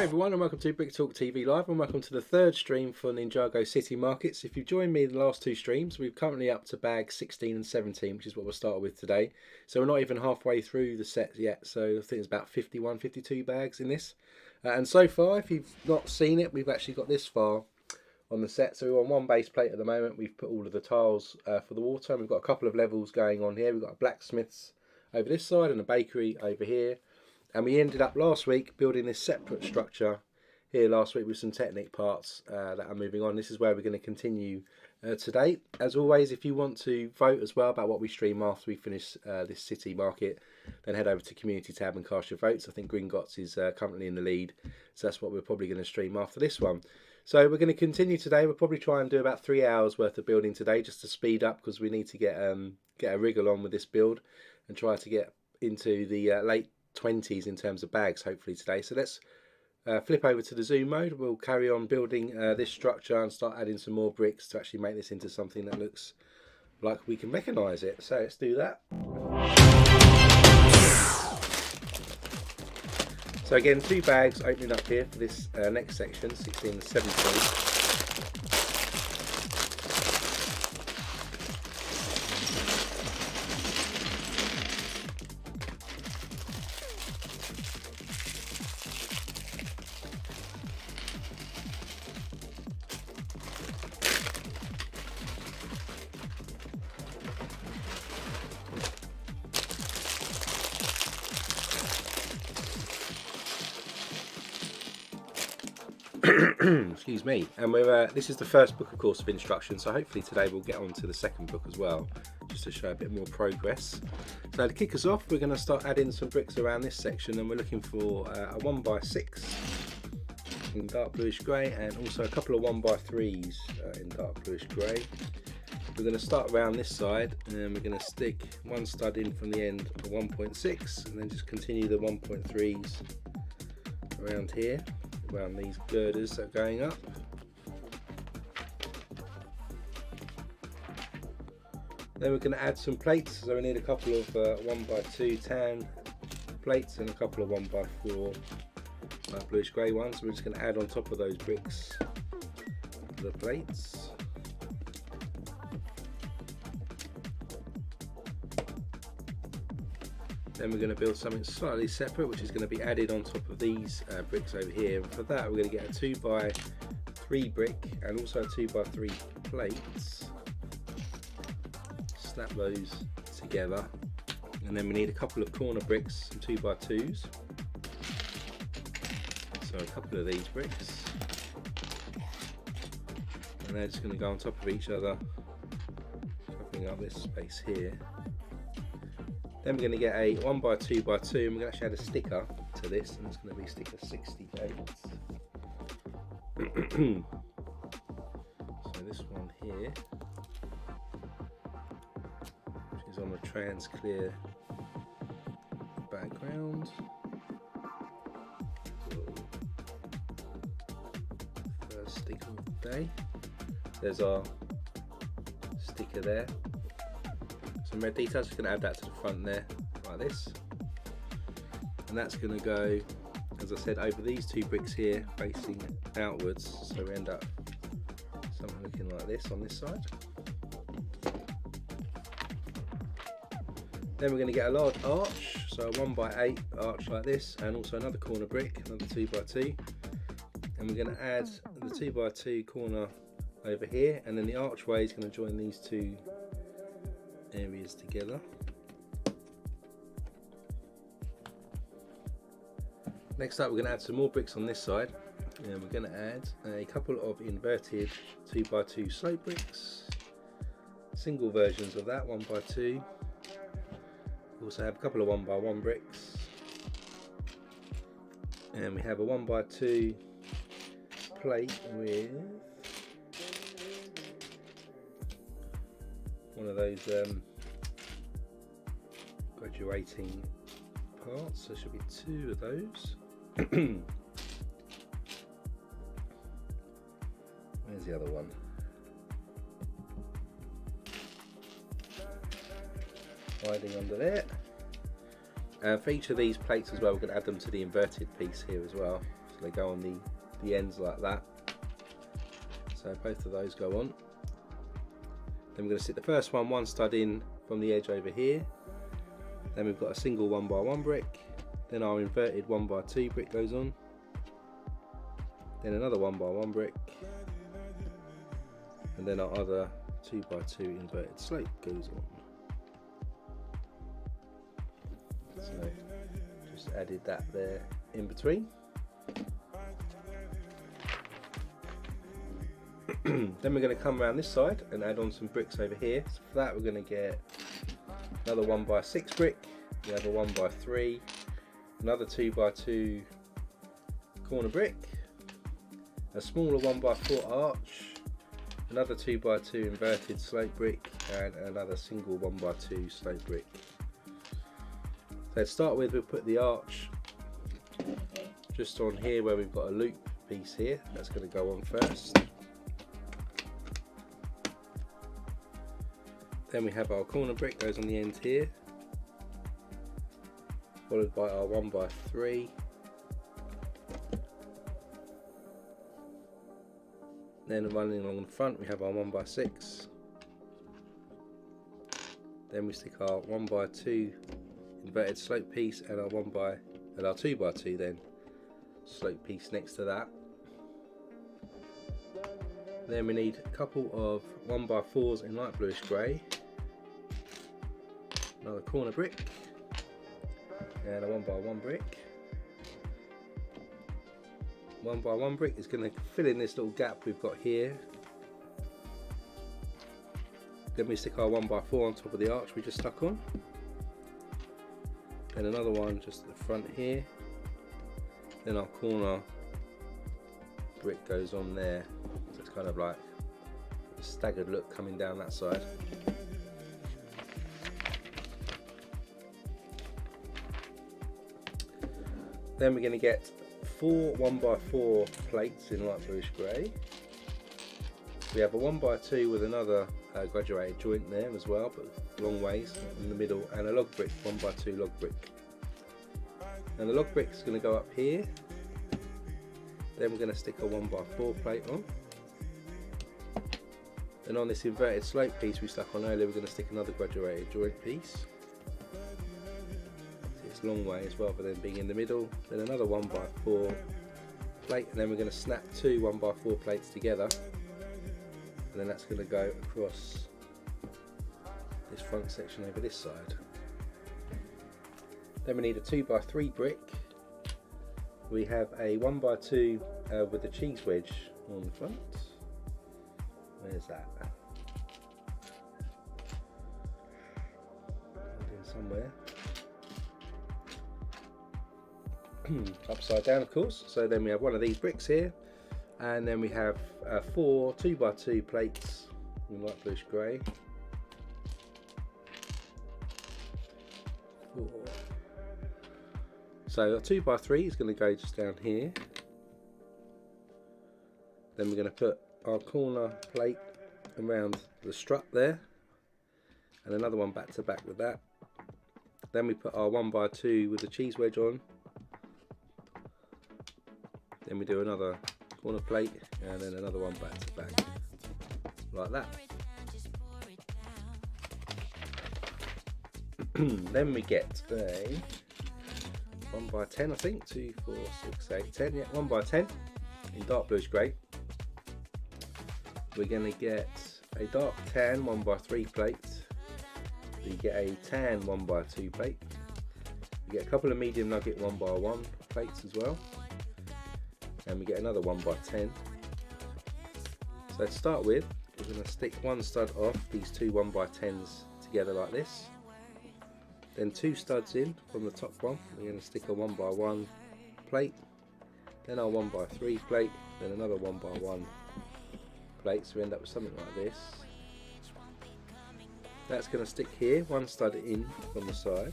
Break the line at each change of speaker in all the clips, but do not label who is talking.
everyone, and welcome to Brick Talk TV Live, and welcome to the third stream for Ninjago City Markets. If you've joined me in the last two streams, we're currently up to bag 16 and 17, which is what we'll start with today. So we're not even halfway through the set yet, so I think it's about 51, 52 bags in this. And so far, if you've not seen it, we've actually got this far on the set. So we're on one base plate at the moment. We've put all of the tiles for the water, and we've got a couple of levels going on here. We've got a Blacksmiths over this side and a bakery over here. And we ended up last week building this separate structure here last week with some Technic parts that are moving on. This is where we're going to continue today. As always, if you want to vote as well about what we stream after we finish this city market, then head over to Community tab and cast your votes. I think Gringotts is currently in the lead, so that's what we're probably going to stream after this one. So we're going to continue today. We'll probably try and do about 3 hours worth of building today just to speed up, because we need to get a wriggle on with this build and try to get into the late 20s in terms of bags hopefully today. So let's flip over to the zoom mode. We'll carry on building this structure and start adding some more bricks to actually make this into something that looks like we can recognize it. So let's do that. So again, 2 bags opening up here for this next section, 16 and 17. Excuse me. And we're this is the first book, of course, of instructions, so hopefully today we'll get on to the second book as well, just to show a bit more progress. So to kick us off, we're going to start adding some bricks around this section, and we're looking for a 1x6 in dark bluish grey, and also a couple of 1x3s in dark bluish grey. We're going to start around this side, and we're going to stick one stud in from the end of 1.6, and then just continue the 1.3s around here, around these girders that are going up. Then we're going to add some plates, so we need a couple of 1x2 tan plates and a couple of 1x4 bluish grey ones. So we're just going to add on top of those bricks the plates. Then we're going to build something slightly separate, which is going to be added on top of these bricks over here. And for that, we're going to get a 2x3 brick and also a 2x3 plates. Snap those together. And then we need a couple of corner bricks, some 2x2s. So a couple of these bricks. And they're just going to go on top of each other, covering up this space here. Then we're going to get a 1x2x2, and we're going to actually add a sticker to this, and it's going to be sticker 68. So this one here, which is on a trans clear background. First sticker of the day. There's our sticker there. Some red details, just going to add that to the front there, like this. And that's going to go, as I said, over these 2 bricks here, facing outwards. So we end up something looking like this on this side. Then we're going to get a large arch, so a 1x8 arch like this, and also another corner brick, another 2x2. And we're going to add the 2x2 corner over here, and then the archway is going to join these 2 areas together. Next up, we're going to add some more bricks on this side, and we're going to add a couple of inverted 2x2 slope bricks, single versions of that, 1x2. We also have a couple of 1x1 bricks, and we have a 1x2 plate with one of those graduating parts. There should be 2 of those. Where's the other one? Hiding under there. For each of these plates as well, we're going to add them to the inverted piece here as well. going to go on the ends like that. So both of those go on. Then we're going to stick the first one stud in from the edge over here. Then we've got a single 1x1 brick. Then our inverted 1x2 brick goes on. Then another 1x1 brick. And then our other 2x2 inverted slope goes on. So just added that there in between. Then we're going to come around this side and add on some bricks over here. So for that we're going to get another 1x6 brick, we have a 1x3, another 2x2 corner brick, a smaller 1x4 arch, another 2x2 inverted slope brick, and another single 1x2 slope brick. So to start with, we'll put the arch just on here where we've got a loop piece here. That's going to go on first. Then we have our corner brick goes on the end here, followed by our 1x3. Then running along the front we have our 1x6. Then we stick our 1x2 inverted slope piece and our 2x2 then slope piece next to that. Then we need a couple of 1x4s in light bluish grey, another corner brick, and a 1x1 brick. 1x1 brick is going to fill in this little gap we've got here. Then we stick our 1x4 on top of the arch we just stuck on. Then another one just at the front here. Then our corner brick goes on there. So it's kind of like a staggered look coming down that side. Then we're going to get 4 1x4 plates in light bluish grey. We have a 1x2 with another graduated joint there as well, but long ways in the middle, and a log brick, 1x2 log brick. And the log brick is going to go up here. Then we're going to stick a 1x4 plate on. And on this inverted slope piece we stuck on earlier, we're going to stick another graduated joint piece. It's long way as well, but then being in the middle. Then another 1x4 plate, and then we're going to snap 2 1x4 plates together. And then that's going to go across this front section over this side. Then we need a 2x3 brick. We have a 1x2 with a cheese wedge on the front. Where's that? Somewhere. Upside down, of course. So then we have one of these bricks here, and then we have 4 2x2 plates in light bluish grey. 4. So a 2x3 is going to go just down here. Then we're going to put our corner plate around the strut there, and another one back to back with that. Then we put our 1x2 with the cheese wedge on. Then we do another corner plate, and then another one back to back, like that. Then we get a 1x10, I think, 2, 4, 6, 8, 10, yeah, 1x10 in dark bluish grey. We're going to get a dark tan 1x3 plate. We get a tan 1x2 plate. We get a couple of medium nugget 1x1 plates as well. And we get another 1x10. So to start with, we're going to stick one stud off these 2 1x10s together like this. Then 2 studs in from the top one. We're going to stick a 1x1 plate, then our 1x3 plate, then another 1x1 plate, so we end up with something like this. That's going to stick here, 1 stud in from the side,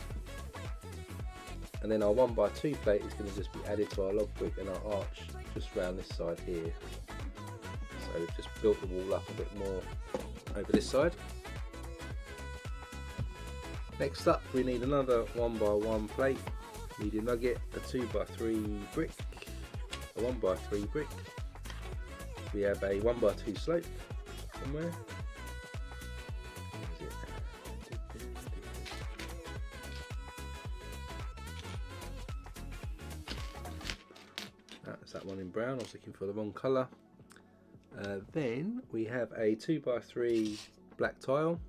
and then our 1x2 plate is going to just be added to our log brick and our arch just round this side here. So we've just built the wall up a bit more over this side. Next up we need another 1x1 plate, medium nugget, a 2x3 brick, a 1x3 brick. We have a 1x2 slope somewhere. That's that one in brown. I was looking for the wrong colour. Then we have a 2x3 black tile.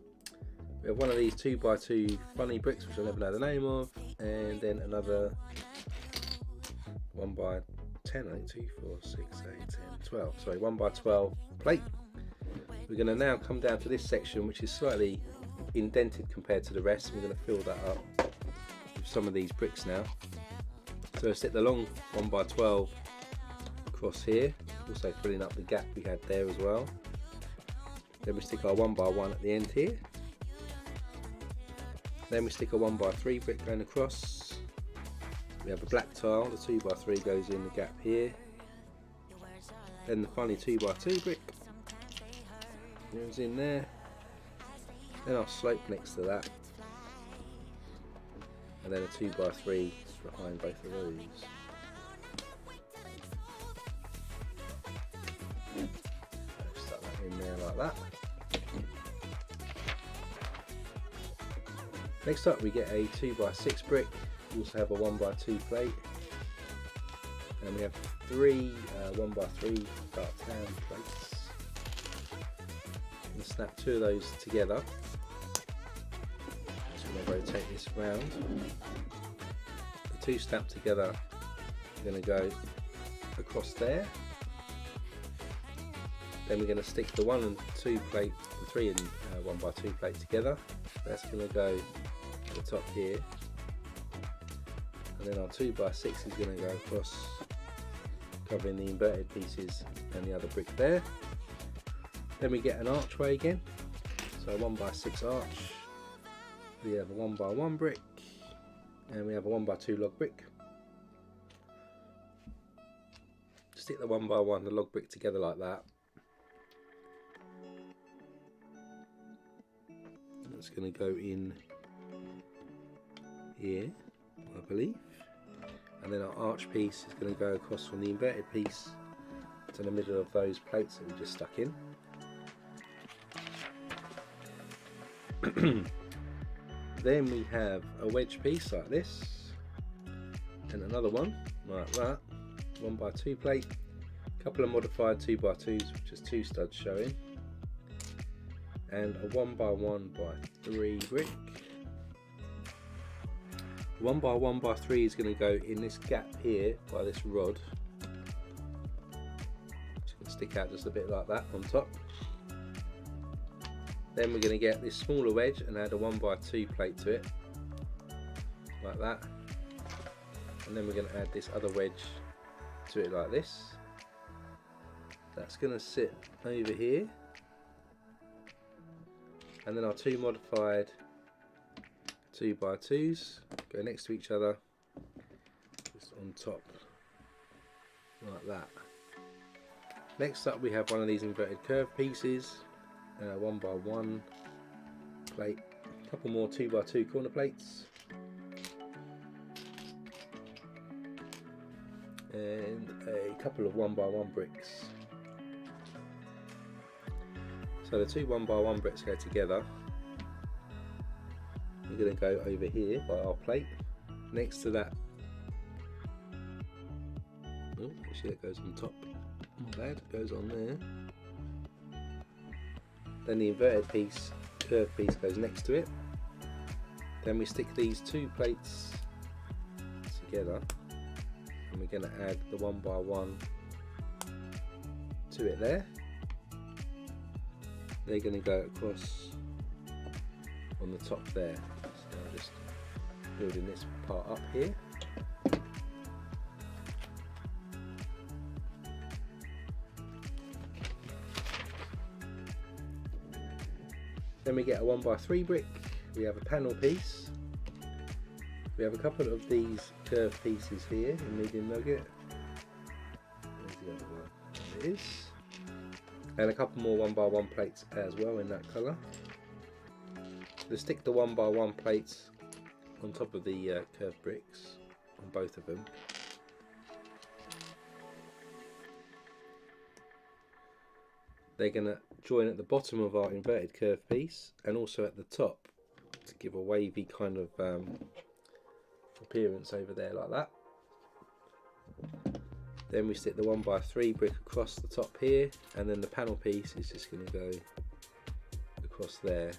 We have one of these 2x2 funny bricks, which I'll never know the name of, and then another 1x10, I think 2, 4, 6, 8, 10, 12. Sorry, 1x12 plate. We're going to now come down to this section, which is slightly indented compared to the rest. We're going to fill that up with some of these bricks now. So stick the long 1x12 across here, also filling up the gap we had there as well. Then we stick our 1x1 at the end here. Then we stick a 1x3 brick going across. We have a black tile, the 2x3 goes in the gap here. Then the funny 2x2 brick goes in there. Then our slope next to that. And then a 2x3 behind both of those. Stuck that in there like that. Next up we get a 2x6 brick. We also have a 1x2 plate. And we have 3 1x3 dark tan plates. And snap 2 of those together. Just going to rotate this round. The 2 snapped together are going to go across there. Then we're going to stick the 1 and 2 plate, the 3 and 1x2 plate together. That's going to go at the top here. And then our 2x6 is going to go across, covering the inverted pieces and the other brick there. Then we get an archway again, so a 1x6 arch. We have a 1x1 brick, and we have a 1x2 log brick. Stick the 1x1, the log brick together like that. That's going to go in here, I believe. And then our arch piece is going to go across from the inverted piece to the middle of those plates that we just stuck in. Then we have a wedge piece like this, and another one like that, 1x2 plate, a couple of modified 2x2s, which is 2 studs showing, and a 1x1x3 brick. 1x1x3 is going to go in this gap here by this rod. It's going to stick out just a bit like that on top. Then we're going to get this smaller wedge and add a 1x2 plate to it, like that. And then we're going to add this other wedge to it like this. That's going to sit over here. And then our 2 modified 2x2s go next to each other, just on top, like that. Next up we have one of these inverted curve pieces, 1x1 plate, a couple more 2x2 corner plates, and a couple of 1x1 bricks. So the 2 1x1 bricks go together. We're going to go over here by our plate. Next to that, oh, actually that goes on top. My bad, it goes on there. Then the inverted piece, curved piece, goes next to it. Then we stick these 2 plates together, and we're going to add the 1x1 to it there. They're going to go across on the top there. So I'm just building this part up here. Then we get a 1x3 brick. We have a panel piece. We have a couple of these curved pieces here in medium nugget. There's the other one. There it is. And a couple more 1x1 plates as well in that colour. We'll stick the 1x1 plates on top of the curved bricks on both of them. they're going to join at the bottom of our inverted curve piece and also at the top to give a wavy kind of appearance over there like that. Then we stick the 1x3 brick across the top here, and then the panel piece is just going to go across there.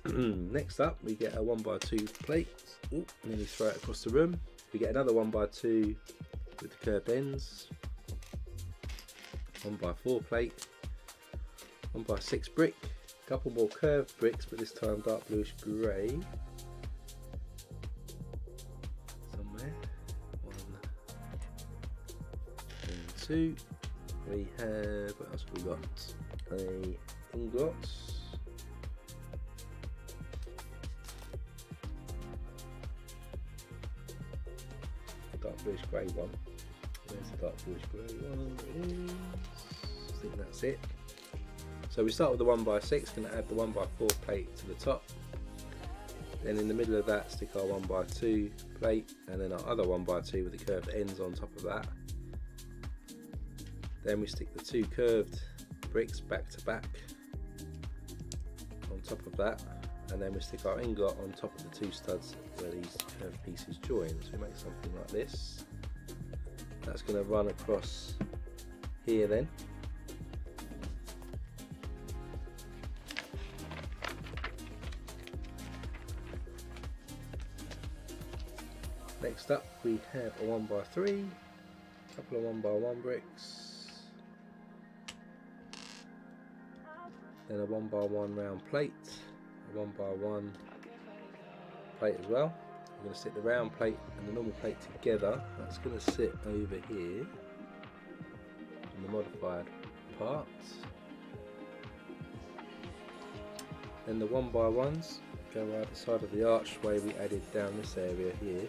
Next up we get a 1x2 plate. Ooh, nearly throw it across the room. We get another 1x2 with the curved ends, 1x4 plate, 1x6 brick, a couple more curved bricks but this time dark bluish grey. Somewhere. 1 and 2. We have, what else have we got? A ingot. Dark bluish grey one. There's the dark bluish grey one. I think that's it. So we start with the 1x6, going to add the 1x4 plate to the top. Then in the middle of that stick our 1x2 plate, and then our other 1x2 with the curved ends on top of that. Then we stick the 2 curved bricks back to back on top of that, and then we stick our ingot on top of the 2 studs where these curved pieces join. So we make something like this. That's going to run across here then. Next up we have a 1x3, a couple of 1x1 bricks, then a 1x1 round plate, a 1x1 plate as well. We're going to stick the round plate and the normal plate together. That's going to sit over here in the modified part. Then the 1x1s go either side of the archway we added down this area here.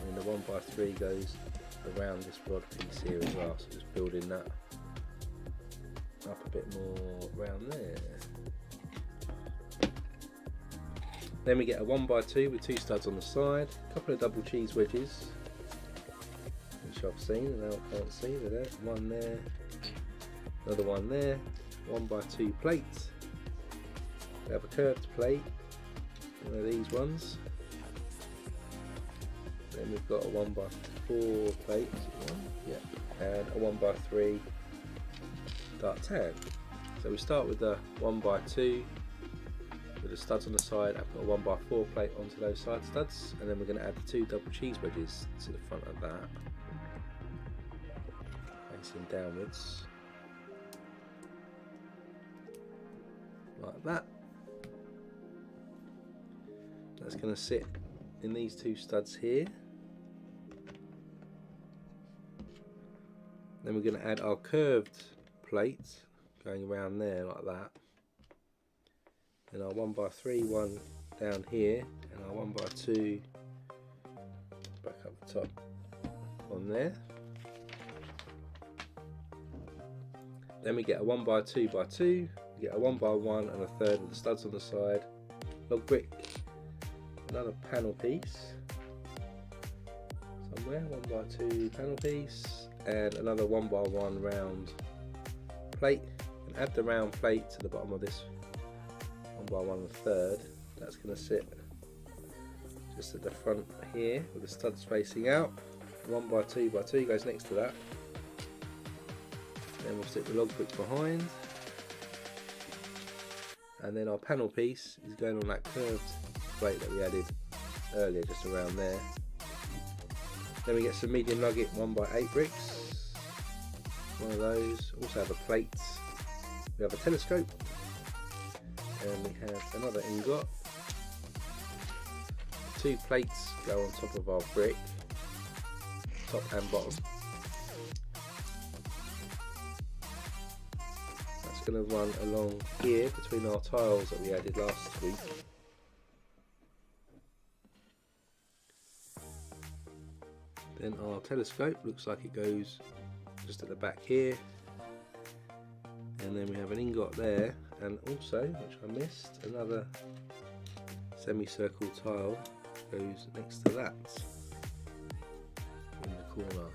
And the 1x3 goes around this rod piece here as well, so just building that up a bit more around there. Then we get a 1x2 with 2 studs on the side, a couple of double cheese wedges, which I've seen and now I can't see. They're there. One there, another one there, 1x2 plate. We have a curved plate, one of these ones. Then we've got a 1x4 plate, and a 1x3 dark tan. So we start with the 1x2 with the studs on the side, and put a 1x4 plate onto those side studs, and then we're going to add the 2 double cheese wedges to the front of that, facing downwards, like that. That's going to sit in these 2 studs here. Then we're going to add our curved plate going around there like that. Then our 1x3 one down here, and our 1x2 back up the top on there. Then we get a 1x2x2, we get a 1x1 and a third with the studs on the side, log brick, another panel piece somewhere, 1x2 panel piece, and another 1x1 round plate, and add the round plate to the bottom of this 1x1 and a third. That's going to sit just at the front here with the studs facing out. 1x2x2 goes next to that. Then we'll stick the log brick behind, and then our panel piece is going on that curved plate that we added earlier, just around there. Then we get some medium nugget 1x8 bricks, one of those. Also have a plate, we have a telescope, and we have another ingot. 2 plates go on top of our brick, top and bottom. That's going to run along here between our tiles that we added last week. Then our telescope looks like it goes just at the back here, and then we have an ingot there, and also, which I missed, another semicircle tile goes next to that in the corner.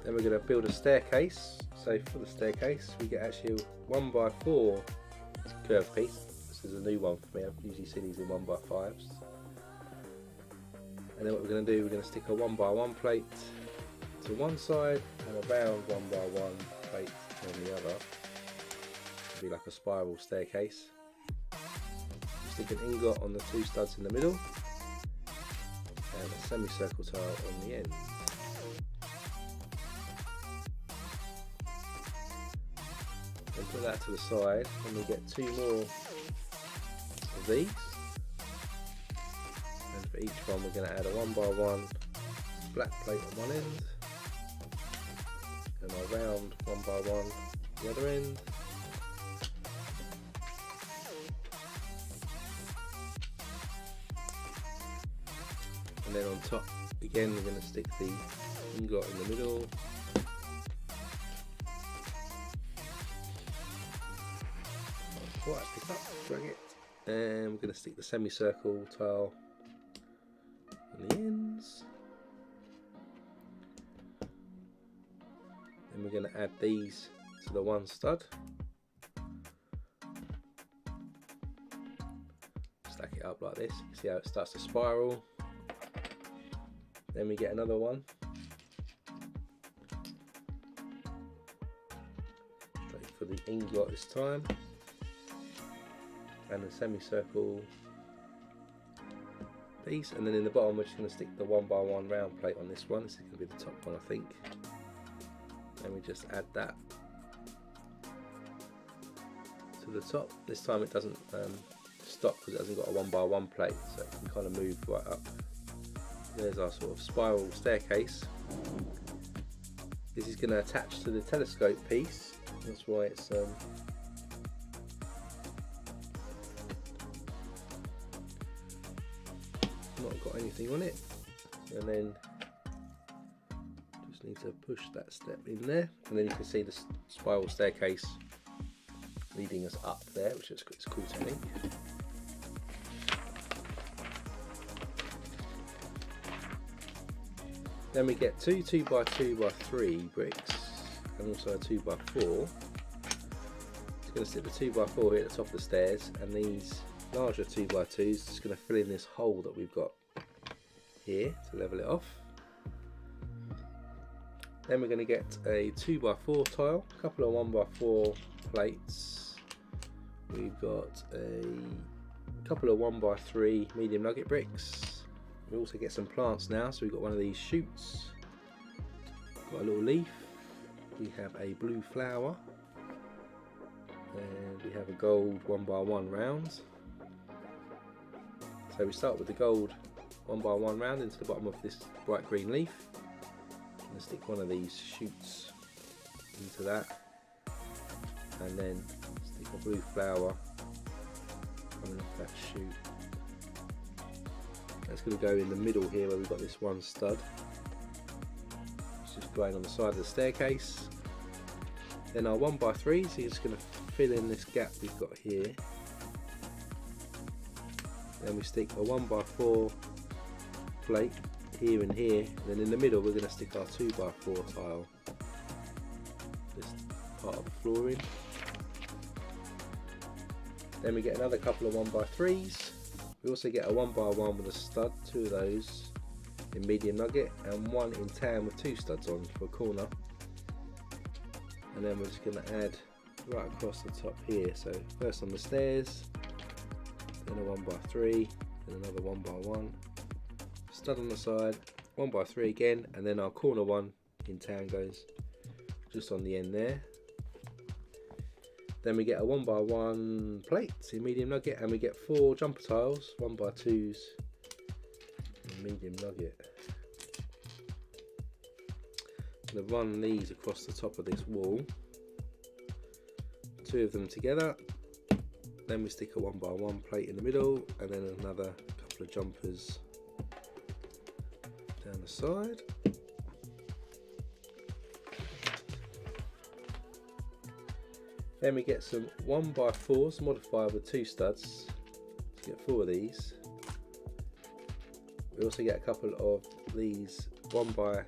Then we're going to build a staircase. So for the staircase we get actually a 1x4 curved piece. This is a new one for me, I usually see these in 1x5s. And then what we're going to do, we're going to stick a 1x1 plate to one side and a round 1x1 plate on the other. It'll be like a spiral staircase. Stick an ingot on the two studs in the middle and a semicircle tile on the end. Then put that to the side and we get two more of these. And for each one we're going to add a 1x1 black plate on one end and a round 1x1 the other end. And then on top again we're going to stick the ingot in the middle. Quite pick up, drag it. And we're going to stick the semicircle tile on the ends. Then we're going to add these to the one stud. Stack it up like this. You can see how it starts to spiral. Then we get another one. Straight for the ingot this time. And a semicircle piece. And then in the bottom we're just going to stick the 1x1 round plate on this one. This is going to be the top one, I think. And we just add that to the top. This time it doesn't stop because it hasn't got a 1x1 plate, so it can kind of move right up. There's our sort of spiral staircase. This is going to attach to the telescope piece. That's why it's not got anything on it. And then just need to push that step in there, and then you can see the spiral staircase leading us up there, which is it's cool to think. Then we get two 2x2x3 bricks and also a 2x4. It's going to stick the 2x4 here at the top of the stairs, and these larger 2x2s just going to fill in this hole that we've got here to level it off. Then we're going to get a 2x4 tile, a couple of 1x4 plates. We've got a couple of 1x3 medium nugget bricks. We also get some plants now, so we've got one of these shoots, got a little leaf, we have a blue flower, and we have a gold 1x1 round. So we start with the gold 1x1 round into the bottom of this bright green leaf, and stick one of these shoots into that, and then stick a blue flower coming off that shoot. That's going to go in the middle here where we've got this one stud. It's just going on the side of the staircase. Then our 1x3s is going to fill in this gap we've got here. Then we stick a 1x4 plate here and here. And then in the middle we're going to stick our 2x4 tile. This part of the flooring. Then we get another couple of 1x3s. We also get a 1x1 with a stud, two of those in medium nugget, and one in tan with two studs on for a corner. And then we're just going to add right across the top here. So first on the stairs, then a 1x3, then another 1x1, stud on the side, 1x3 again, and then our corner one in tan goes just on the end there. Then we get a 1x1 plate in medium nugget, and we get 4 jumper tiles, 1x2s in medium nugget. I'm going to run these across the top of this wall, 2 of them together. Then we stick a 1x1 plate in the middle, and then another couple of jumpers down the side. Then we get some 1x4s modified with 2 studs. So get 4 of these. We also get a couple of these 1x2s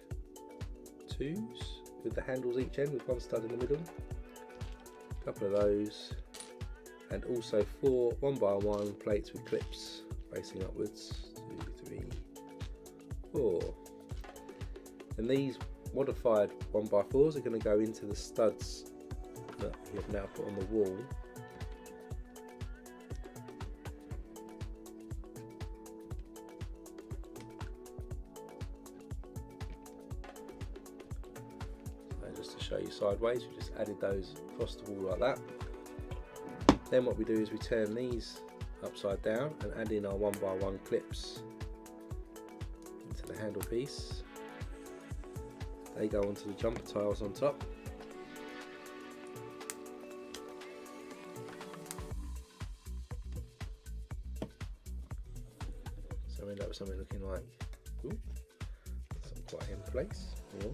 with the handles each end with one stud in the middle. A couple of those, and also 4 1x1 plates with clips facing upwards. 2, 3, 4. And these modified 1x4s are going to go into the studs that we have now put on the wall. Just to show you sideways, we just added those across the wall like that. Then what we do is we turn these upside down and add in our 1x1 clips into the handle piece. They go onto the jumper tiles on top. So we end up with something looking like, ooh, that's quite in place. Yeah.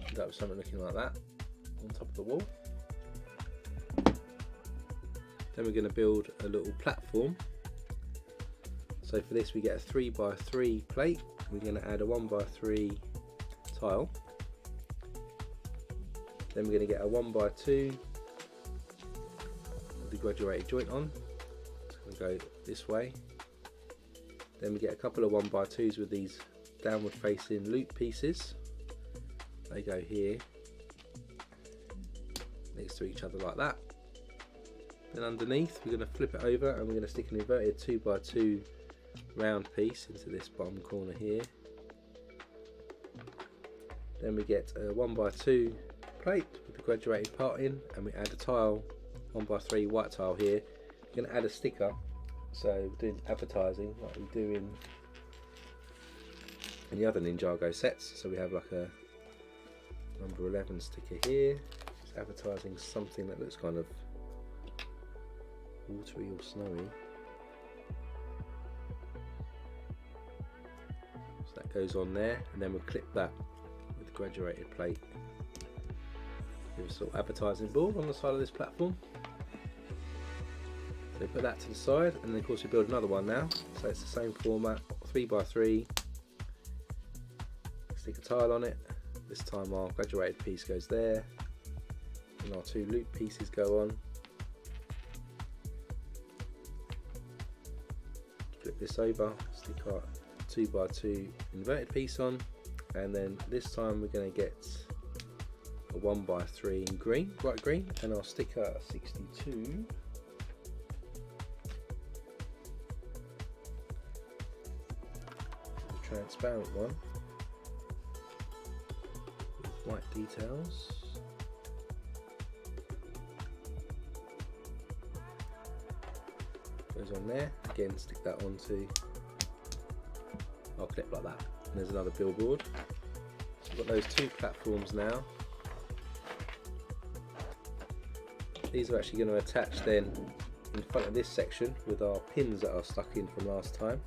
End up with something looking like that on top of the wall. Then we're going to build a little platform. So for this we get a 3x3 plate. We're going to add a 1x3 tile. Then we're going to get a 1x2 with the graduated joint on. It's going to go this way. Then we get a couple of 1x2s with these downward facing loop pieces. They go here next to each other like that. Then underneath we're going to flip it over and we're going to stick an inverted 2x2 round piece into this bottom corner here. Then we get a 1x2 plate with the graduated part in, and we add a tile, 1x3 white tile here. We're going to add a sticker, so we're doing advertising like we do in the other Ninjago sets. So we have like a number 11 sticker here, just advertising something that looks kind of watery or snowy. So that goes on there, and then we'll clip that with the graduated plate. Give us a little advertising board on the side of this platform. So put that to the side, and then of course we build another one now. So it's the same format, 3x3. Stick a tile on it. This time our graduated piece goes there, and our 2 loop pieces go on. Flip this over, stick our 2x2 inverted piece on, and then this time we're going to get a 1x3 in green, bright green, and our sticker 62. The transparent one with white details. Goes on there, again stick that onto our clip like that, and there's another billboard. So we've got those 2 platforms now. These are actually going to attach then in front of this section with our pins that are stuck in from last time.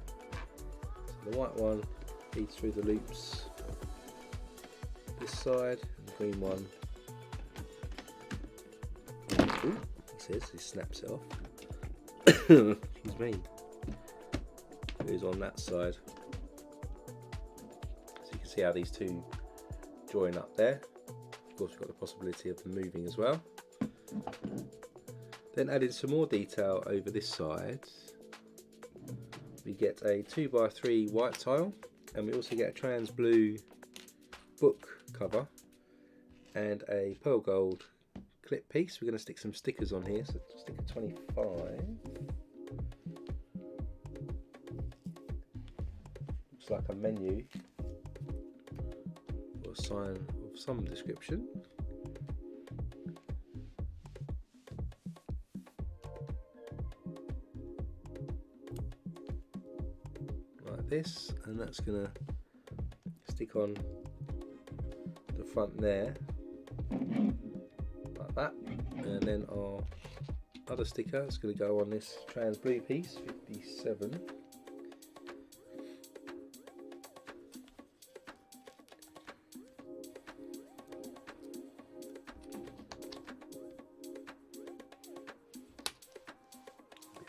So the white one feeds through the loops this side, and the green one, ooh, he says he snaps it off. Excuse me. Goes on that side. So you can see how these 2 join up there. Of course we've got the possibility of them moving as well. Then adding some more detail over this side, we get a 2x3 white tile, and we also get a trans blue book cover and a pearl gold clip piece. We're going to stick some stickers on here, so sticker 25. Looks like a menu or a sign of some description. Like this, and that's going to stick on the front there. Like that, and then our other sticker is going to go on this trans blue piece, 57.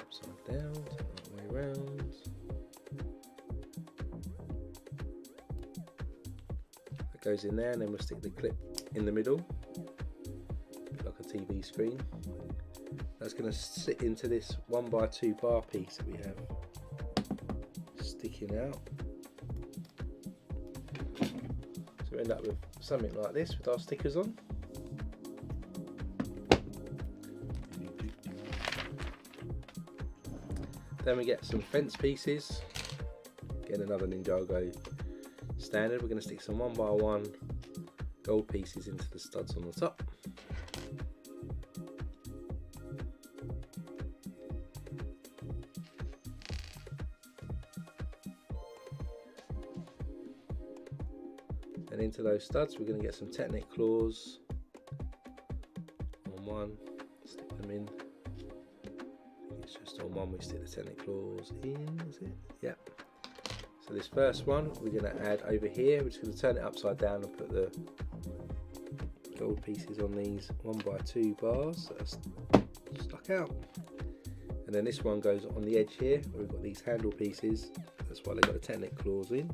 Upside down, turn that way around. goes in there, and then we'll stick the clip in the middle, like a TV screen. That's going to sit into this 1x2 bar piece that we have sticking out. So we end up with something like this with our stickers on. Then we get some fence pieces. Again, another Ninjago standard. We're going to stick some 1x1 gold pieces into the studs on the top. And into those studs we're going to get some Technic claws on one, stick them in. It's just on one we stick the Technic claws in, is it? Yep. So this first one we're going to add over here. We're just going to turn it upside down and put the gold pieces on these 1x2 bars that are stuck out. And then this one goes on the edge here where we've got these handle pieces. That's why they've got the Technic claws in.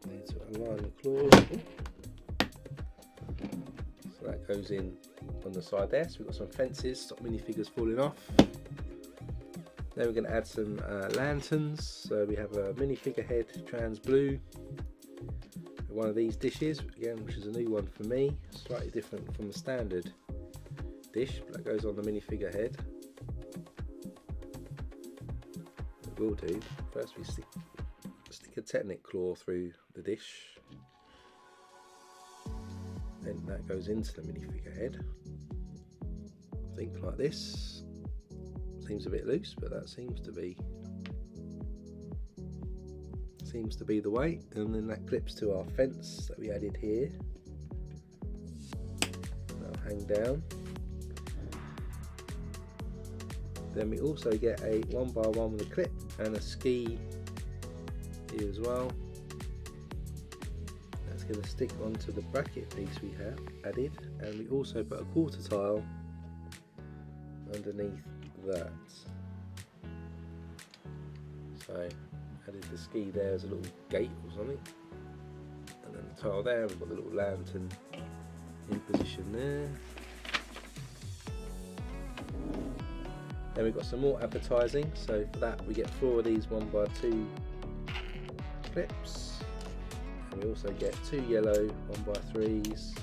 Need to align the claws. So that goes in on the side there. So we've got some fences, stop minifigures falling off. Then we're going to add some lanterns. So we have a minifigure head, trans blue. One of these dishes, again, which is a new one for me, slightly different from the standard dish, but that goes on the minifigure head. What we'll do, first we stick a Technic claw through the dish. Then that goes into the minifigure head. Think like this. Seems a bit loose, but that seems to be the way. And then that clips to our fence that we added here. That'll hang down. Then we also get a 1x1 with a clip and a ski here as well. That's going to stick onto the bracket piece we have added, and we also put a quarter tile underneath that. So added the ski there as a little gate or something, and then the tile there, we've got the little lantern in position there. Then we've got some more advertising, so for that we get 4 of these 1x2 clips, and we also get 2 yellow 1x3s,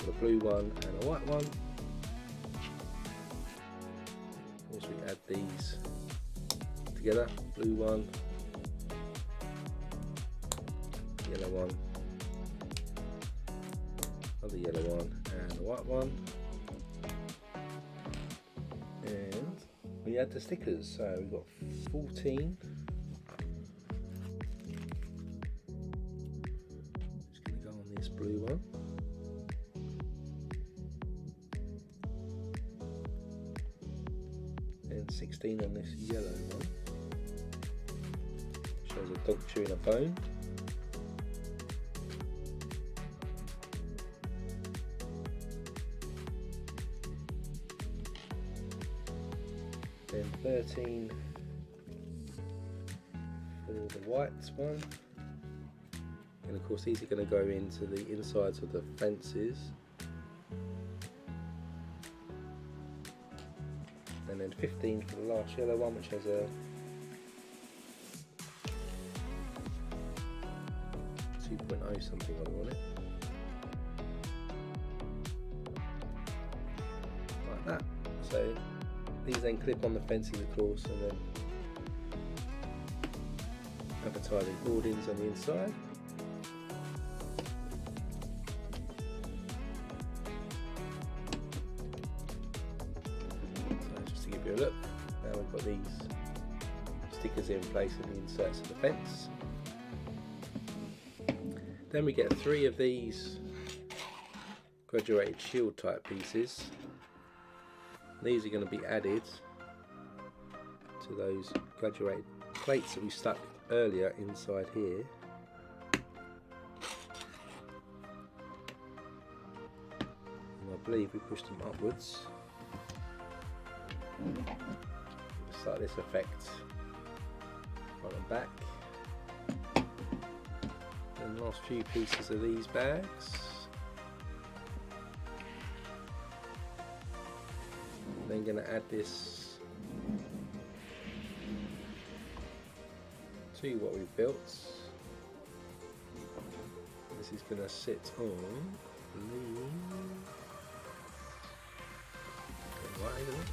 a blue one and a white one. Also we add these together, blue one, yellow one, another yellow one and a white one. And we add the stickers, so we've got 14. Just going to go on this blue one. And 16 on this yellow one. Shows a dog chewing a bone. Then 13 for the white one, and of course these are going to go into the insides of the fences, and then 15 for the last yellow one, which has a 2.0 something on it, like that. So these then clip on the fences, of course, and then advertising boardings on the inside. So just to give you a look, now we've got these stickers in place in the inserts of the fence. Then we get 3 of these graduated shield type pieces. These are going to be added to those graduated plates that we stuck earlier inside here. And I believe we pushed them upwards. It's like this effect front and back. And the last few pieces of these bags. Then going to add this to what we've built. This is going to sit on the right, isn't it?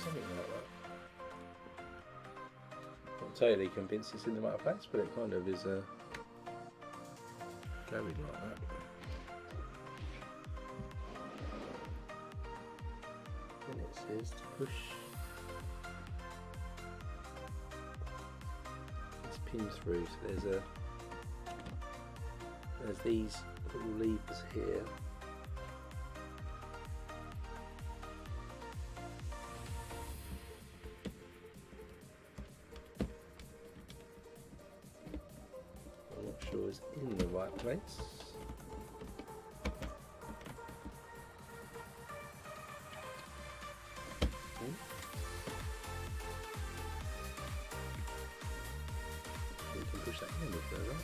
Something like that. Not totally convinced it's in the right place, but it kind of is going like that. And it says to push this pin through. So there's these little levers here. Sure is in the right place. We can push that in a bit further.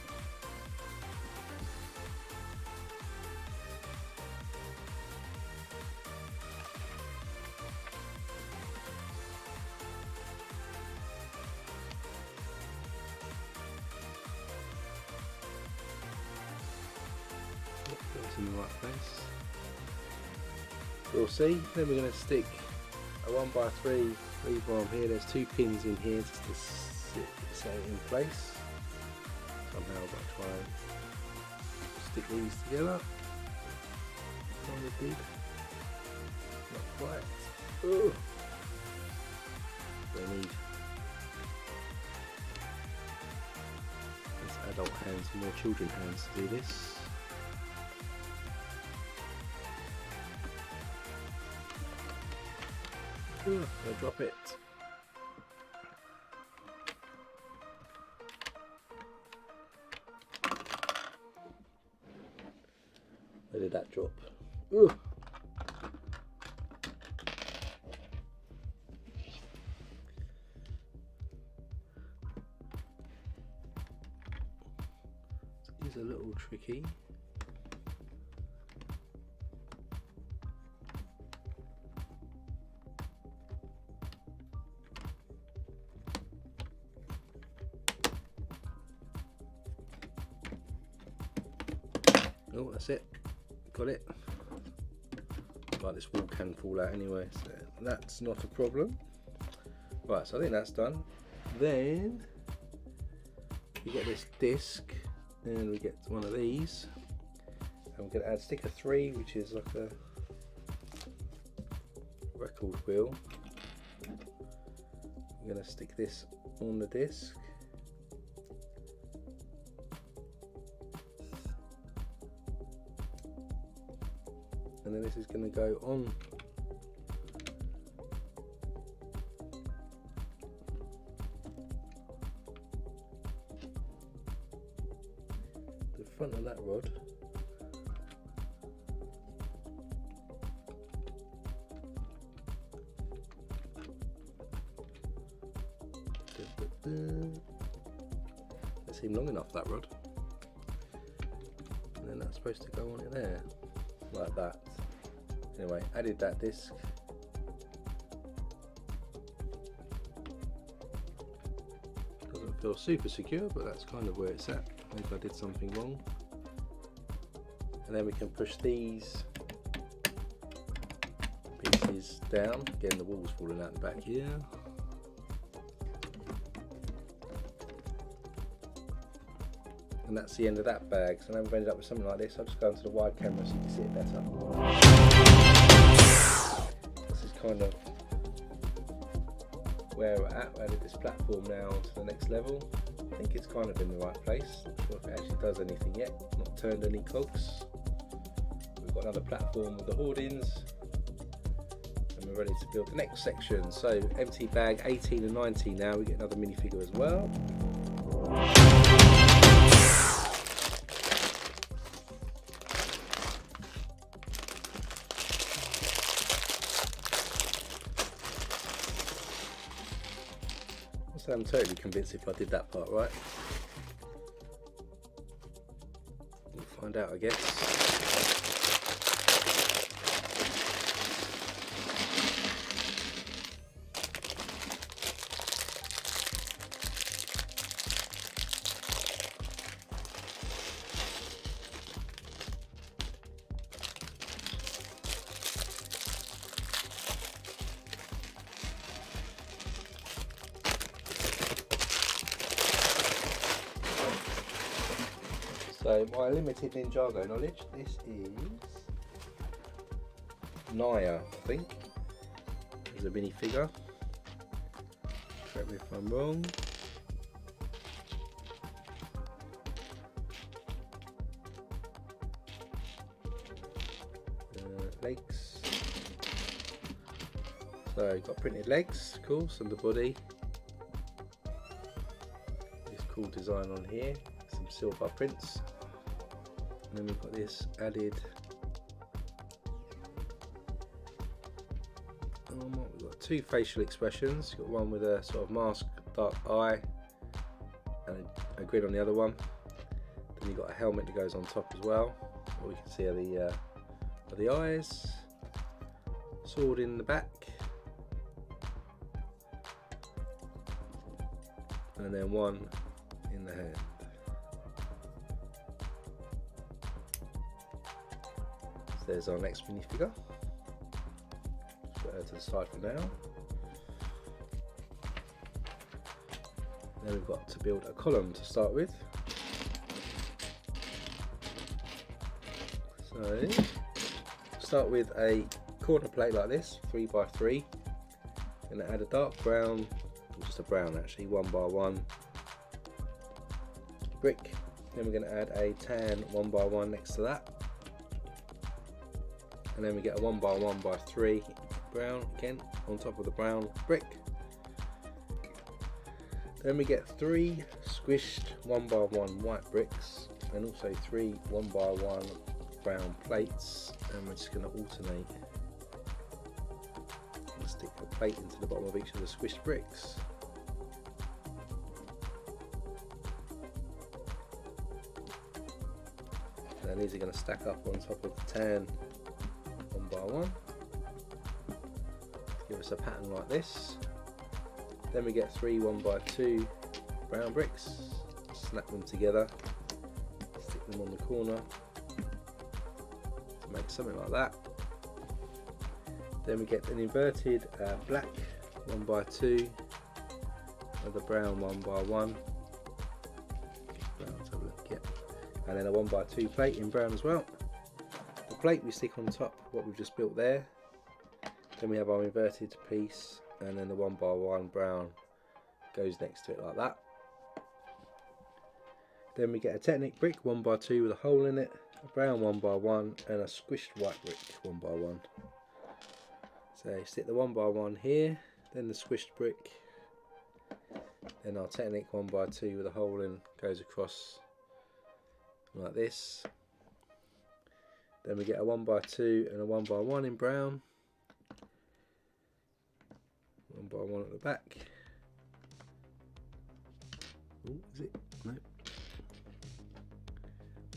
In the right place. We'll see. Then we're going to stick a 1x3 lever arm here. There's two pins in here just to set it in place. Somehow I've got to try and stick these together. Kind of did. Not quite. Oh. We need less adult hands and more children hands to do this. I'll drop it. Where did that drop? Ooh. These are a little tricky. Oh, that's it. Got it. Like this wall can fall out anyway, so that's not a problem. Right, so I think that's done. Then we get this disc, and we get one of these, and we're going to add sticker 3, which is like a record wheel. I'm going to stick this on the disc. And then this is going to go on the front of that rod. That seemed long enough, that rod. And then that's supposed to go on it there, like that. Anyway, added that disc. Doesn't feel super secure, but that's kind of where it's at. Maybe I did something wrong. And then we can push these pieces down. Again, the wall's falling out the back here. And that's the end of that bag. So now we've ended up with something like this. I'll just go into the wide camera so you can see it better. This is kind of where we're at. We added this platform now to the next level. think it's kind of in the right place. Not sure if it actually does anything yet. Not turned any cogs. We've got another platform with the hoardings. And we're ready to build the next section. So empty bag 18 and 19 now. We get another minifigure as well. I'm totally convinced if I did that part right. We'll find out, I guess. So my limited Ninjago knowledge, this is Naya, I think, is a minifigure. Correct me if I'm wrong. Legs. So got printed legs, cool, some of the body. This cool design on here, some silver prints. And then we've got this added we've got two facial expressions. You've got one with a sort of mask, dark eye, and a grin on the other one. Then you've got a helmet that goes on top as well. All you can see are the eyes. Sword in the back, and then one in the hand. There's our next minifigure. Just put her to the side for now. Then we've got to build a column to start with. So start with a corner plate like this, 3x3. Gonna add a dark brown, or just a brown actually, 1x1 brick. Then we're gonna add a tan 1x1 next to that. And then we get a 1x1x3 brown again on top of the brown brick. Then we get 3 squished 1x1 white bricks and also 3 1x1 brown plates, and we're just going to alternate and stick the plate into the bottom of each of the squished bricks. And these are going to stack up on top of the tan 1x1, give us a pattern like this. Then we get 3 1x2 brown bricks, snap them together, stick them on the corner to make something like that. Then we get an inverted black 1x2 and the brown 1x1, and then a 1x2 plate in brown as well. Plate we stick on top what we've just built there. Then we have our inverted piece, and then the 1x1 brown goes next to it like that. Then we get a Technic brick 1x2 with a hole in it, a brown 1x1 and a squished white brick 1x1. So stick the 1x1 here, then the squished brick, then our Technic 1x2 with a hole in goes across like this. Then we get a 1x2 and a 1x1 in brown. 1x1 at the back. Ooh, is it? No.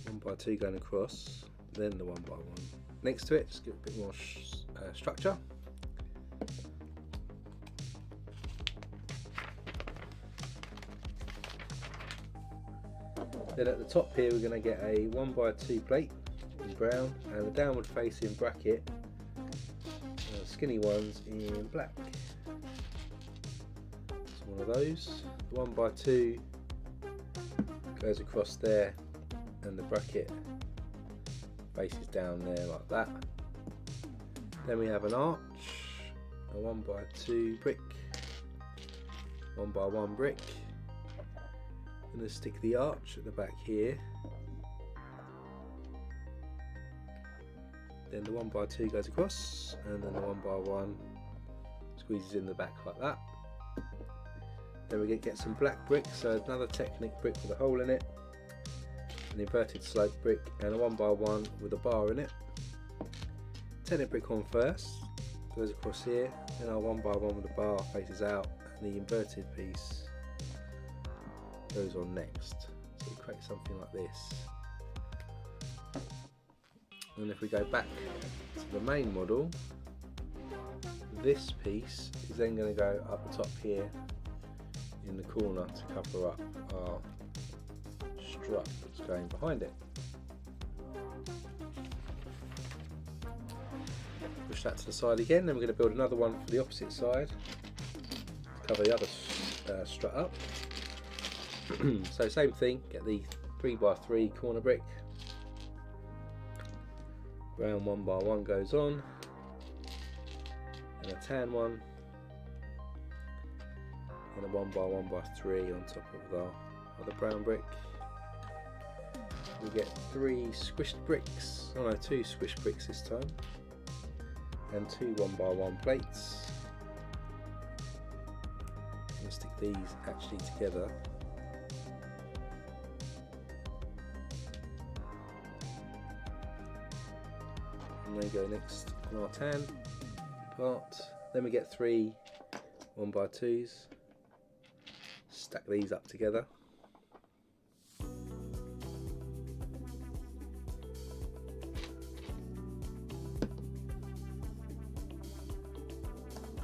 1x2 going across, then the 1x1 next to it, just give it a bit more structure. Then at the top here we're going to get a 1x2 plate in brown and a downward facing bracket, skinny ones in black. So one of those. The 1x2 goes across there and the bracket faces down there like that. Then we have an arch, a 1x2 brick, 1x1 brick, I'm going to stick the arch at the back here. Then the 1x2 goes across, and then the 1x1 squeezes in the back like that. Then we get some black brick, so another Technic brick with a hole in it, an inverted slope brick, and a 1x1 with a bar in it. Technic brick on first, goes across here, then our 1x1 with a bar faces out, and the inverted piece goes on next. So we create something like this. And if we go back to the main model, this piece is then going to go up the top here in the corner to cover up our strut that's going behind it. Push that to the side again, then we're going to build another one for the opposite side to cover the other strut up. So same thing, get the 3x3 corner brick, brown 1x1 goes on, and a tan one, and a 1x1x3 on top of the other brown brick. We get 3 squished bricks, oh no, 2 squished bricks this time, and 2 1x1 plates. I'm going to stick these actually together. And they go next on our tan part. Then we get 3 1x2s. Stack these up together.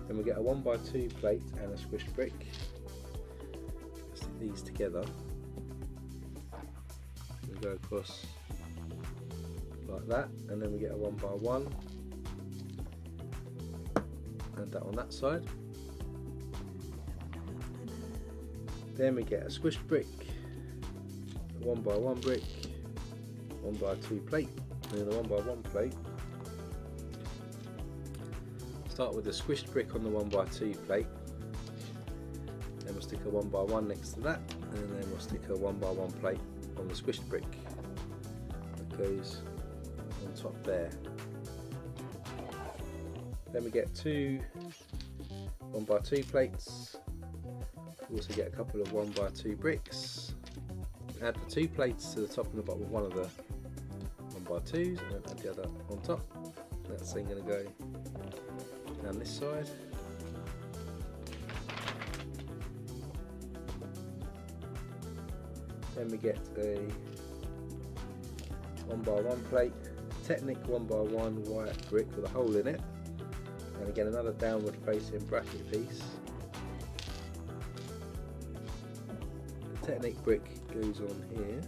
Then we get a 1x2 plate and a squished brick. Stick these together. We go across like that, and then we get a 1x1, and that on that side. Then we get a squished brick, a 1x1 brick, 1x2 plate, and then a 1x1 plate. Start with the squished brick on the 1x2 plate, then we'll stick a 1x1 next to that, and then we'll stick a 1x1 plate on the squished brick that goes on top there. Then we get 2 1x2 plates. We also get a couple of 1x2 bricks. Add the 2 plates to the top and the bottom of one of the 1x2s, and then add the other on top. That's then going to go down this side. Then we get a 1x1 plate, Technic 1x1 white brick with a hole in it, and again another downward facing bracket piece. The Technic brick goes on here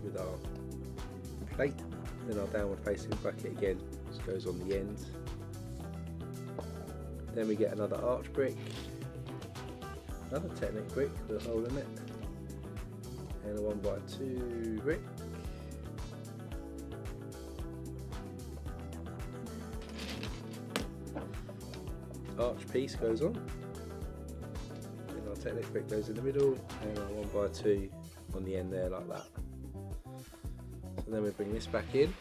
with our plate, then our downward facing bracket again just goes on the end. Then we get another arch brick, another Technic brick with a hole in it, and a 1x2 brick. Arch piece goes on, and our Technic brick goes in the middle, and our 1x2 on the end there like that. So then we bring this back in,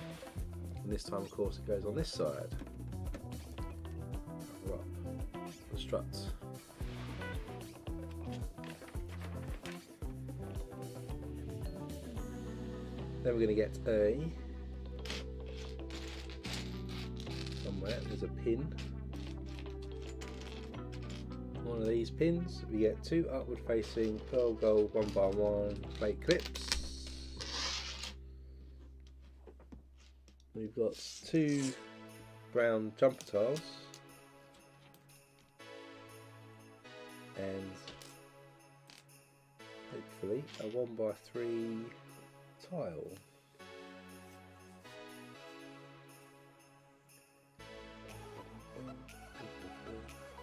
and this time of course it goes on this side. Right, the struts. Then we're going to get somewhere there's a pin. One of these pins, we get 2 upward facing pearl gold 1x1 plate clips. We've got 2 brown jumper tiles and hopefully a 1x3 tile.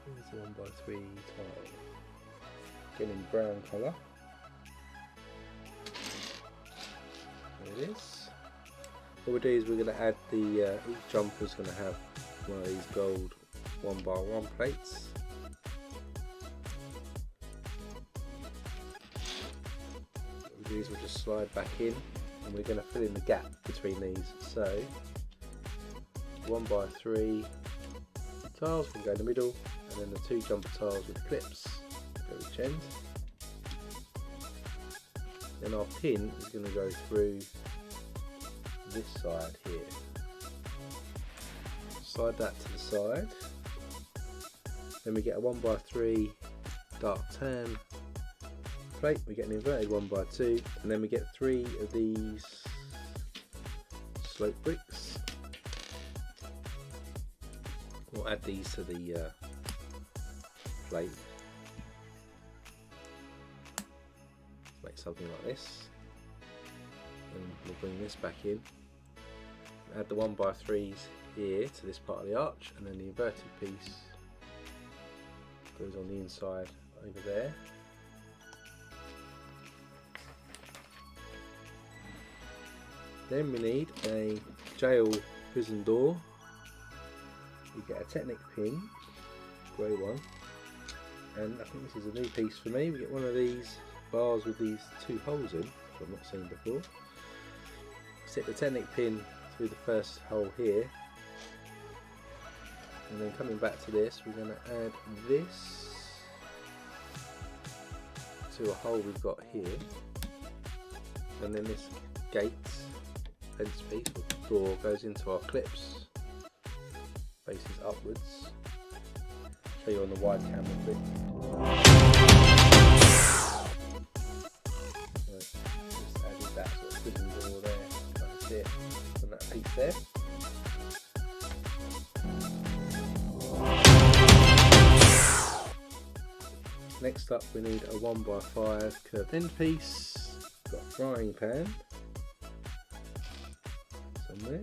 Here's a 1x3 tile. Again in brown colour. There it is. What we'll do is we're going to add the each jumper's going to have one of these gold 1x1 plates. these will just slide back in, and we're going to fill in the gap between these. So 1x3 tiles can go in the middle, and then the 2 jumper tiles with clips go each end. Then our pin is going to go through this side here. Slide that to the side. Then we get a 1x3 dark tan plate. We get an inverted 1x2, and then we get 3 of these slope bricks. We'll add these to the plate. Make something like this. And we'll bring this back in. Add the 1x3s here to this part of the arch, and then the inverted piece goes on the inside over there. Then we need a jail prison door. We get a Technic pin, grey one, and I think this is a new piece for me. We get one of these bars with these 2 holes in, which I've not seen before. Stick the Technic pin through the first hole here, and then coming back to this, we're going to add this to a hole we've got here, and then this gate fence piece or door goes into our clips, faces upwards. Show you on the wide camera clip. So just added that sort of prison door there, kind of see it on that piece there. Next up we need a 1x5 curved end piece. Got a frying pan somewhere.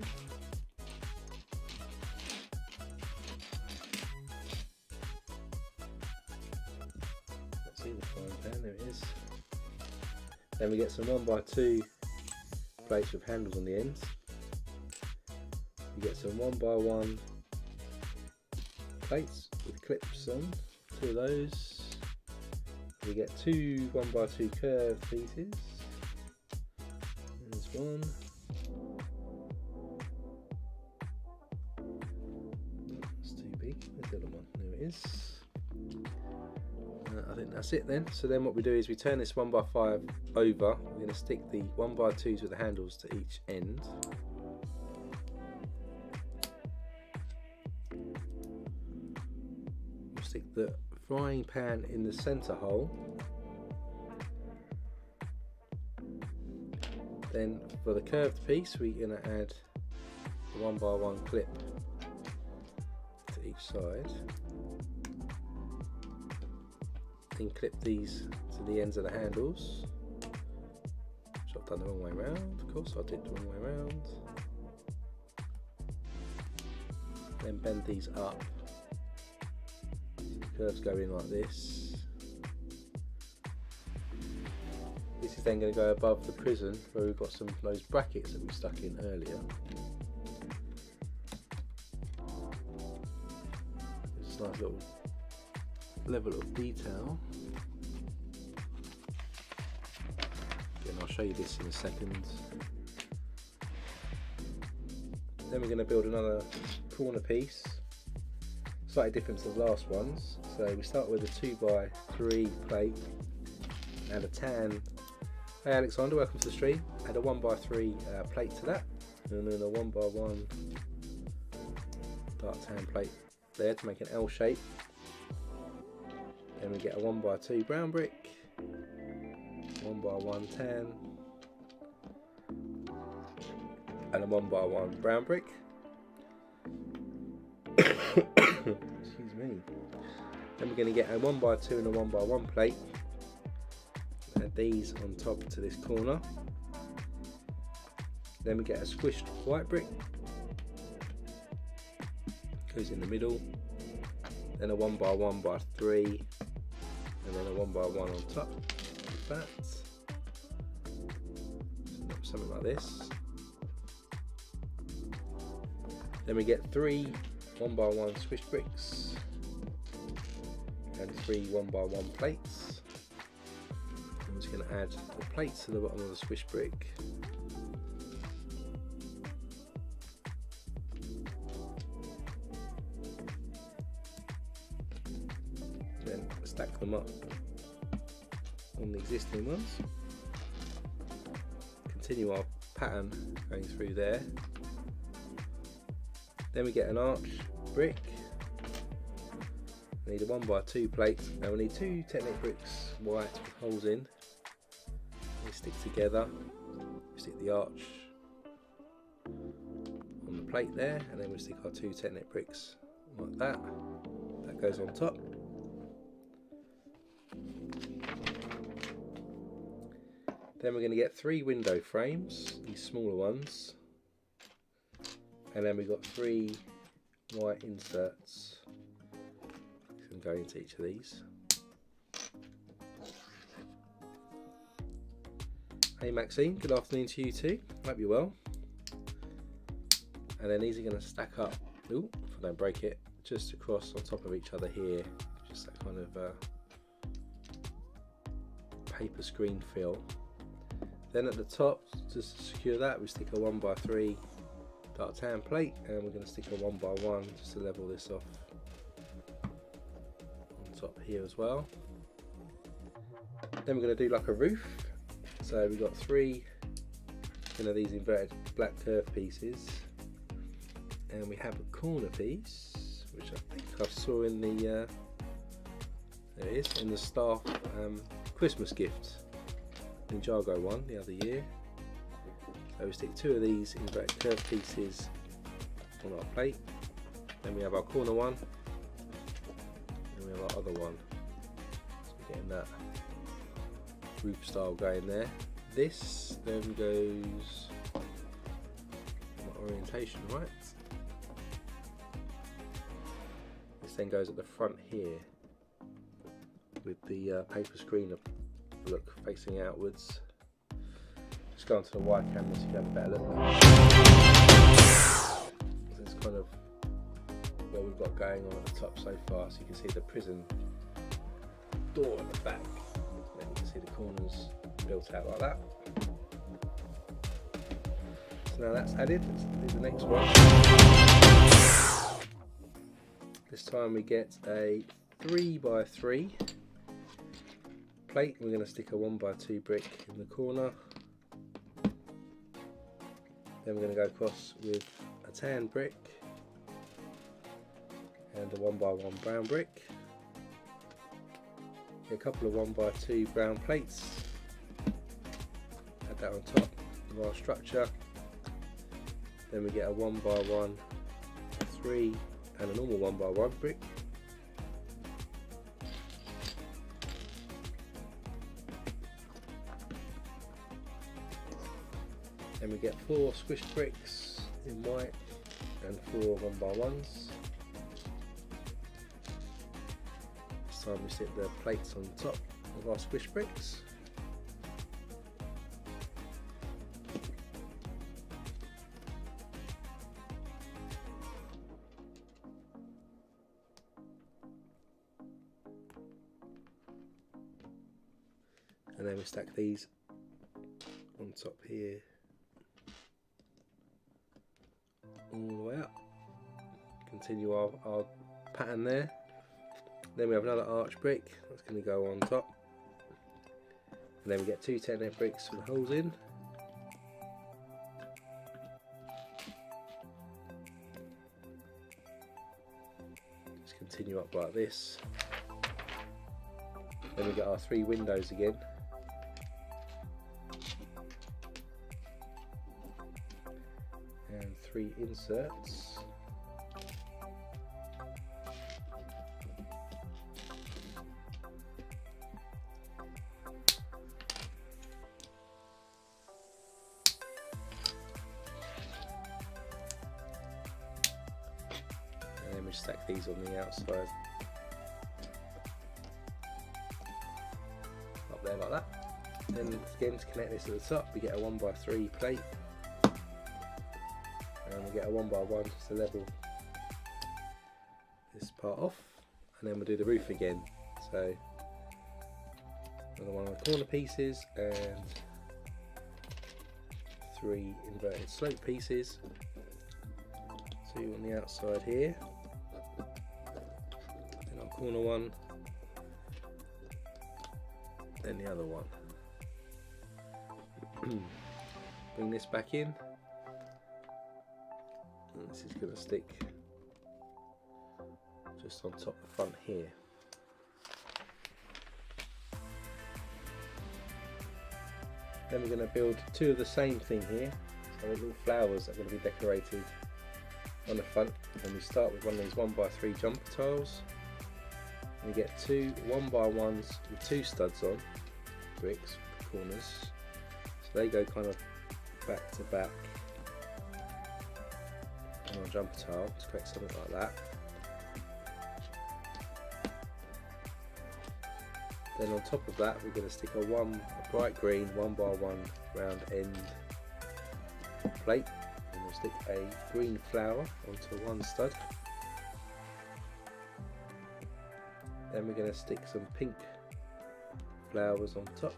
Let's see the frying pan, there it is. Then we get some 1x2 plates with handles on the ends. We get some 1x1 plates with clips on, 2 of those. We get 2 1x2 curved pieces. There's one. That's too big. There's the other one. There it is. I think that's it then. So then what we do is we turn this 1x5 over. We're going to stick the 1x2s with the handles to each end. We'll stick the frying pan in the center hole. Then for the curved piece, we're going to add the 1x1 clip to each side. Then clip these to the ends of the handles, which I've done the wrong way around. Of course, I did the wrong way around. Then bend these up. Curves go in like this. This is then going to go above the prison where we've got some of those brackets that we stuck in earlier. It's a nice little level of detail. Again, I'll show you this in a second. Then we're going to build another corner piece, slightly different to the last ones. So we start with a 2x3 plate and a tan. Hey Alexander, welcome to the stream. Add a 1x3 plate to that, and then a 1x1 dark tan plate there to make an L shape. Then we get a 1x2 brown brick, 1x1 tan, and a 1x1 brown brick. Excuse me. Then we're going to get a 1x2 and a 1x1 plate. Add these on top to this corner. Then we get a squished white brick. Goes in the middle. Then a 1x1 by 3, and then a 1x1 on top. Like that. Something like this. Then we get 3 1x1 squished bricks and 3 1x1 plates. And just going to add the plates to the bottom of the squish brick. Then stack them up on the existing ones. Continue our pattern going through there. Then we get an arch brick. We need a 1x2 plate. Now we need 2 Technic bricks white with holes in. They stick together. We stick the arch on the plate there, and then we stick our 2 Technic bricks like that. That goes on top. Then we're going to get 3 window frames, these smaller ones, and then we've got 3 white inserts. Can go into each of these. Hey Maxine, good afternoon to you too. Hope you're well. And then these are going to stack up. Ooh, if I don't break it, just across on top of each other here. Just that kind of paper screen feel. Then at the top, just to secure that, we stick a 1x3 dark tan plate, and we're going to stick a 1x1 just to level this off on top here as well. Then we're going to do like a roof. So we've got 3 these inverted black curve pieces, and we have a corner piece, which I think I saw in the there it is, in the staff Christmas gift Ninjago one the other year. So we stick 2 of these inverted curve pieces on our plate. Then we have our corner one, and we have our other one. So we're getting that roof style going there. This then goes orientation, right? This then goes at the front here with the paper screen look facing outwards. Just go onto the wide camera so you can have a better look. This is kind of what we've got going on at the top so far. So you can see the prison door at the back, and you can see the corners built out like that. So now that's added, let's do the next one. This time we get a 3x3 plate. We're going to stick a 1x2 brick in the corner. Then we're going to go across with a tan brick and a 1x1 brown brick. Get a couple of 1x2 brown plates. Add that on top of our structure. Then we get a 1x1 3 and a normal 1x1 brick. Then we get 4 squished bricks in white and 4 1x1s. This time we stick the plates on top of our squished bricks. And then we stack these on top here all the way up. Continue our pattern there. Then we have another arch brick that's going to go on top, and then we get 2 10-inch bricks with holes in. Just continue up like this. Then we get our 3 windows again. And 3 inserts. And then we stack these on the outside. Up there like that. Then again, to connect this at the top, we get a 1x3 plate. And we get a 1x1 just to level this part off, and then we'll do the roof again. So another one on the corner pieces, and 3 inverted slope pieces, 2 on the outside here, then on corner one, then the other one. Bring this back in, and this is going to stick just on top the front here. Then we're going to build 2 of the same thing here, so little flowers that are going to be decorated on the front. And we start with one of these 1x3 jumper tiles. And we get 2 1x1s with 2 studs on, bricks, corners. So they go kind of back to back on our jumper tile to create something like that. Then on top of that, we're going to stick a bright green 1x1 round end plate, and we'll stick a green flower onto one stud. Then we're going to stick some pink flowers on top.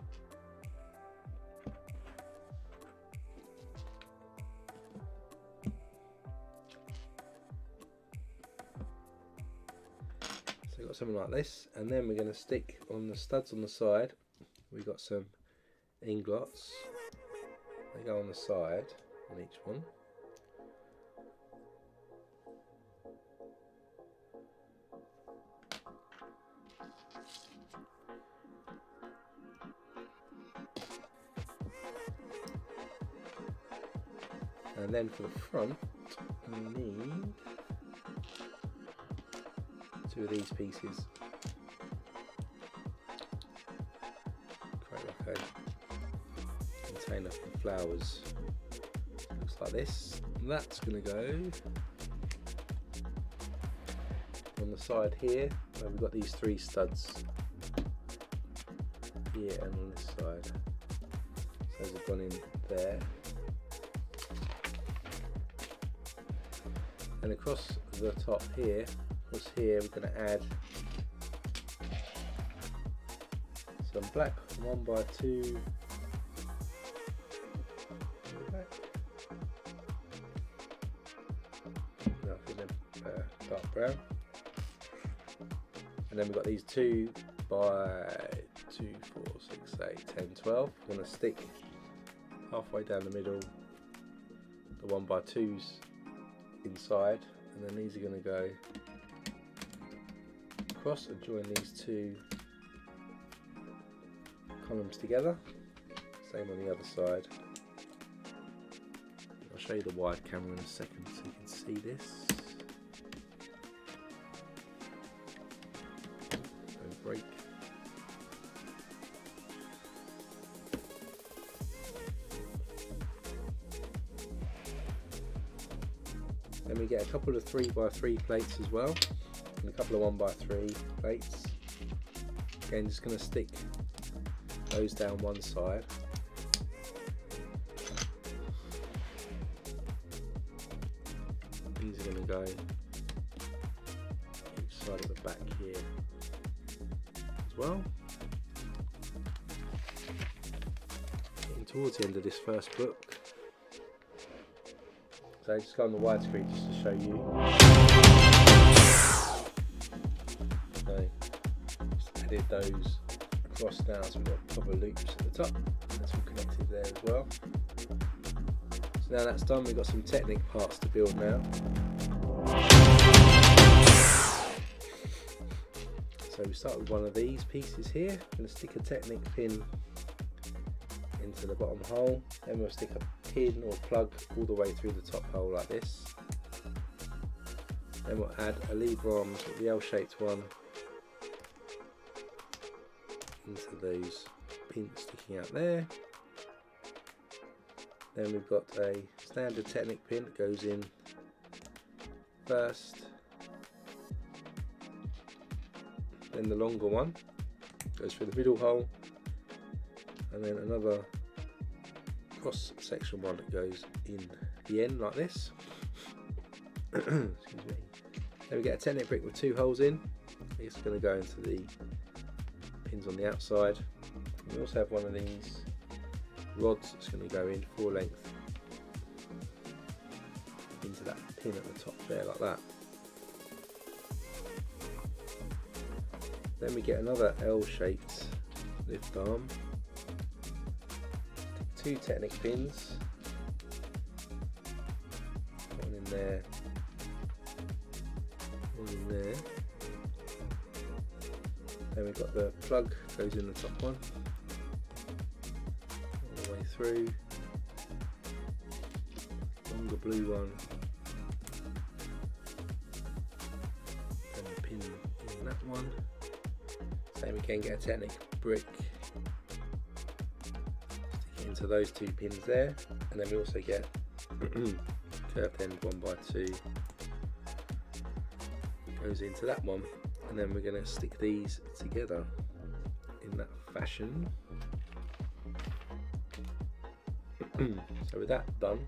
So we've got something like this, and then we're going to stick on the studs on the side. We've got some ingots. They go on the side on each one. And then for the front, we need 2 of these pieces. Create like a container for flowers. Looks like this. And that's going to go on the side here, where we've got these 3 studs here and on this side. So those have gone in there. And across the top here, we're going to add some black 1x2 dark brown, and then we've got these 2 by 2, 4, 6, 8, 10, 12. We're going to stick halfway down the middle the 1x2s inside, and then these are going to go across and join these 2 columns together. Same on the other side. I'll show you the wide camera in a second so you can see this. Don't break. Then we get a couple of 3x3 plates as well, and a couple of 1x3 plates. Again, just going to stick those down one side. These are going to go each side of the back here as well. Getting towards the end of this first book. So just go on the widescreen just to show you. So just added those across now, so we've got proper loops at the top. That's all connected there as well. So now that's done, we've got some Technic parts to build now. So we start with one of these pieces here. I'm going to stick a Technic pin into the bottom hole, then we'll stick a pin or plug all the way through the top hole like this. Then we'll add a lever arm, the L-shaped one, into those pins sticking out there. Then we've got a standard Technic pin that goes in first, then the longer one goes through the middle hole, and then another cross section one that goes in the end like this. Excuse me. Then we get a Technic brick with 2 holes in. It's going to go into the pins on the outside, We also have one of these rods that's going to go in full length into that pin at the top there, like that. Then we get another L-shaped lift arm, 2 Technic pins, one in there, one in there. Then we've got the plug goes in the top one, all the way through, longer blue one, and the pin in that one. Same again, get a Technic brick, stick it into those 2 pins there, and then we also get curved end 1x2 goes into that one, and then we're going to stick these together in that fashion. So with that done,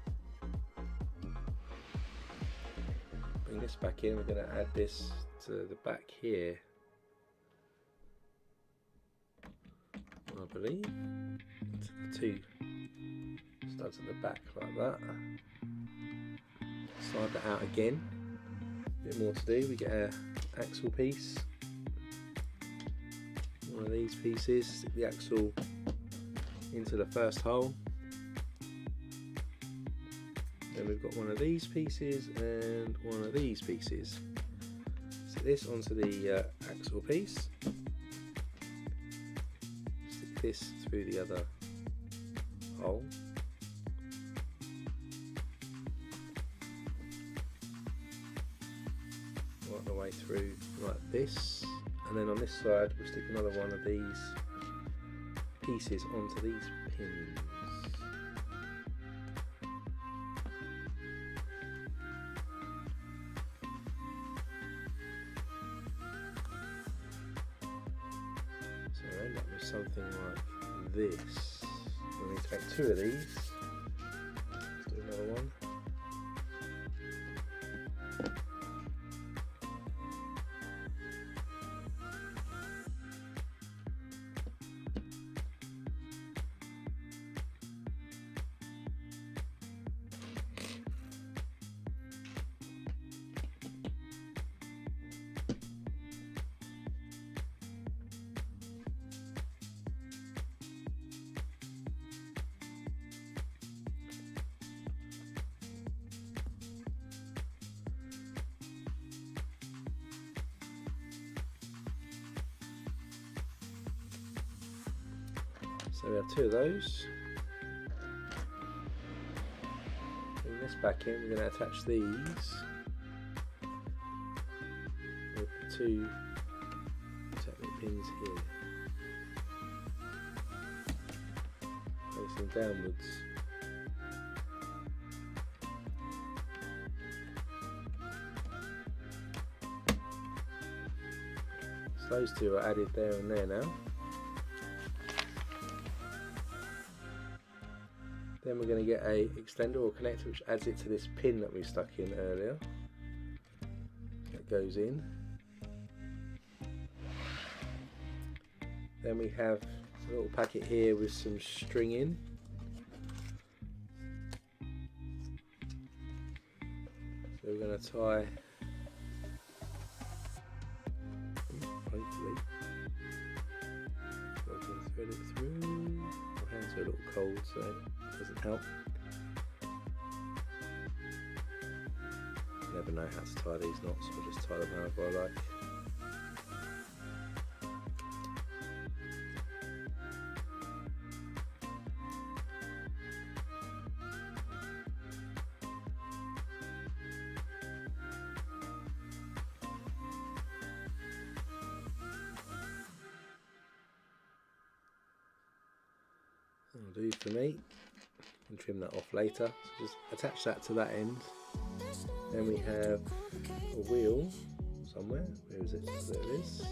bring this back in. We're going to add this to the back here, I believe, to the 2 studs at the back like that. Slide that out again. A bit more to do. We get our axle piece, one of these pieces, stick the axle into the first hole. Then we've got one of these pieces and one of these pieces. Stick this onto the axle piece, stick this through the other hole. Right the way through like this, and then on this side we'll stick another one of these pieces onto these pins. So I end up with something like this. We'll need to make 2 of these. Let's do another one. So we have 2 of those. Bring this back in, we're going to attach these with the 2 Technic pins here, facing downwards. So those 2 are added there and there now. Then we're going to get a extender or connector which adds it to this pin that we stuck in earlier. That goes in. Then we have a little packet here with some string in. So we're going to tie, hopefully, so I can thread it through. My hands are a little cold, so it doesn't help. Never know how to tie these knots, so I'll just tie them however I like. That'll do for me. And trim that off later. So just attach that to that end. Then we have a wheel somewhere. Where is it? There it is. So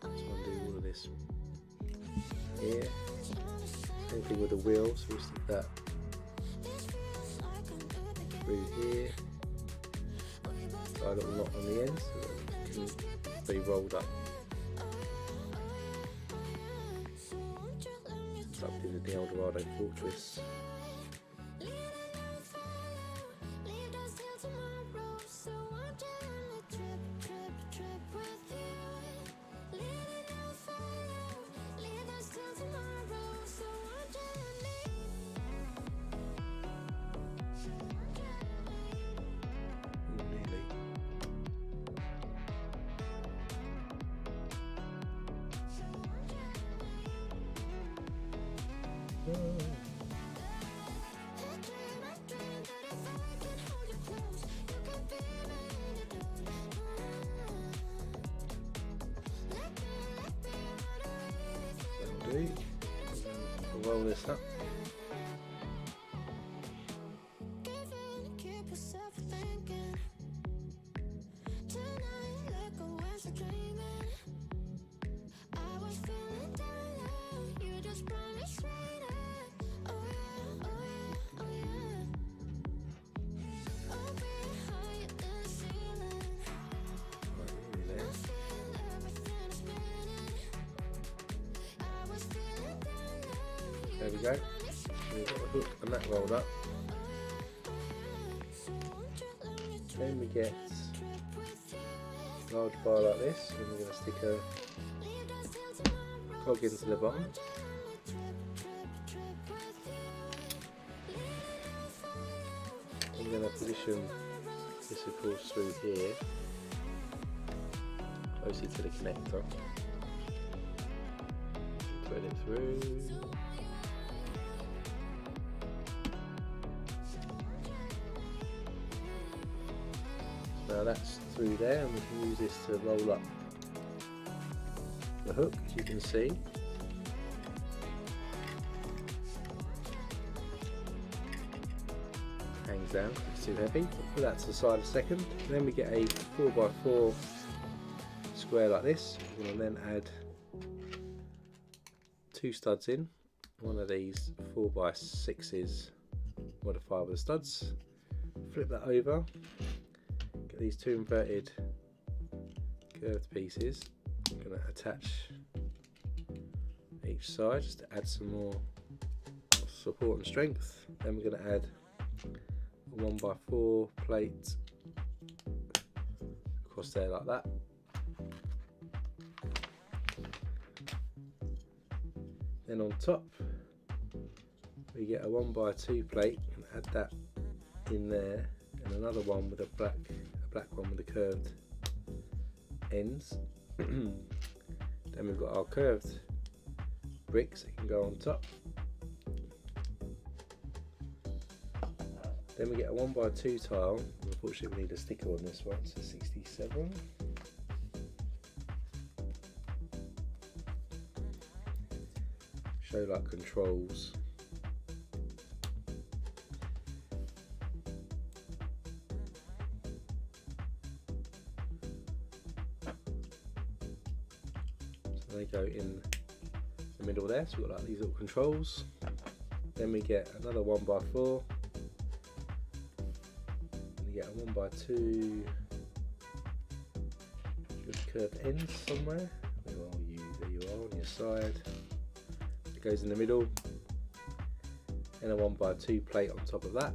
undo all of this here. Same thing with the wheel, so we'll stick that through here. a little knot on the end so that it can be rolled up. Tucked into the Eldorado fortress. We'll roll this up. There we go. We've got the hook and that rolled up. Then we get a large bar like this, and we're going to stick a cog into the bottom. I'm going to position this, of course, through here, closer to the connector. Thread it through. Now that's through there, and we can use this to roll up the hook, as you can see. Hangs down, it's too heavy. We'll put that to the side a second. Then we get a 4x4 square like this. We're going to then add 2 studs in. One of these 4x6s modified with studs. Flip that over. These 2 inverted curved pieces. I'm going to attach each side just to add some more support and strength. Then we're going to add a 1x4 plate across there like that. Then on top we get a 1x2 plate and add that in there, and another one with a black one with the curved ends. Then we've got our curved bricks that can go on top. Then we get a 1x2 tile. Unfortunately we need a sticker on this one, so 67. Show like controls. They go in the middle there, so we've got like these little controls. Then we get another 1x4, and you get a 1x2 with curved ends somewhere. There you are on your side. It goes in the middle, and a 1x2 plate on top of that,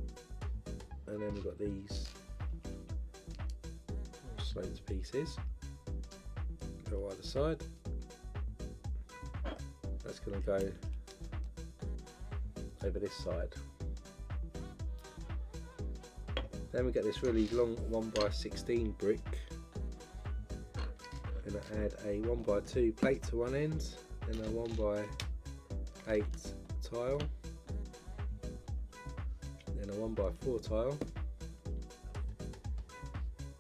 and then we've got these sloped pieces go either side. That's going to go over this side. Then we get this really long 1x16 brick. I'm going to add a 1x2 plate to one end, then a 1x8 tile, then a 1x4 tile.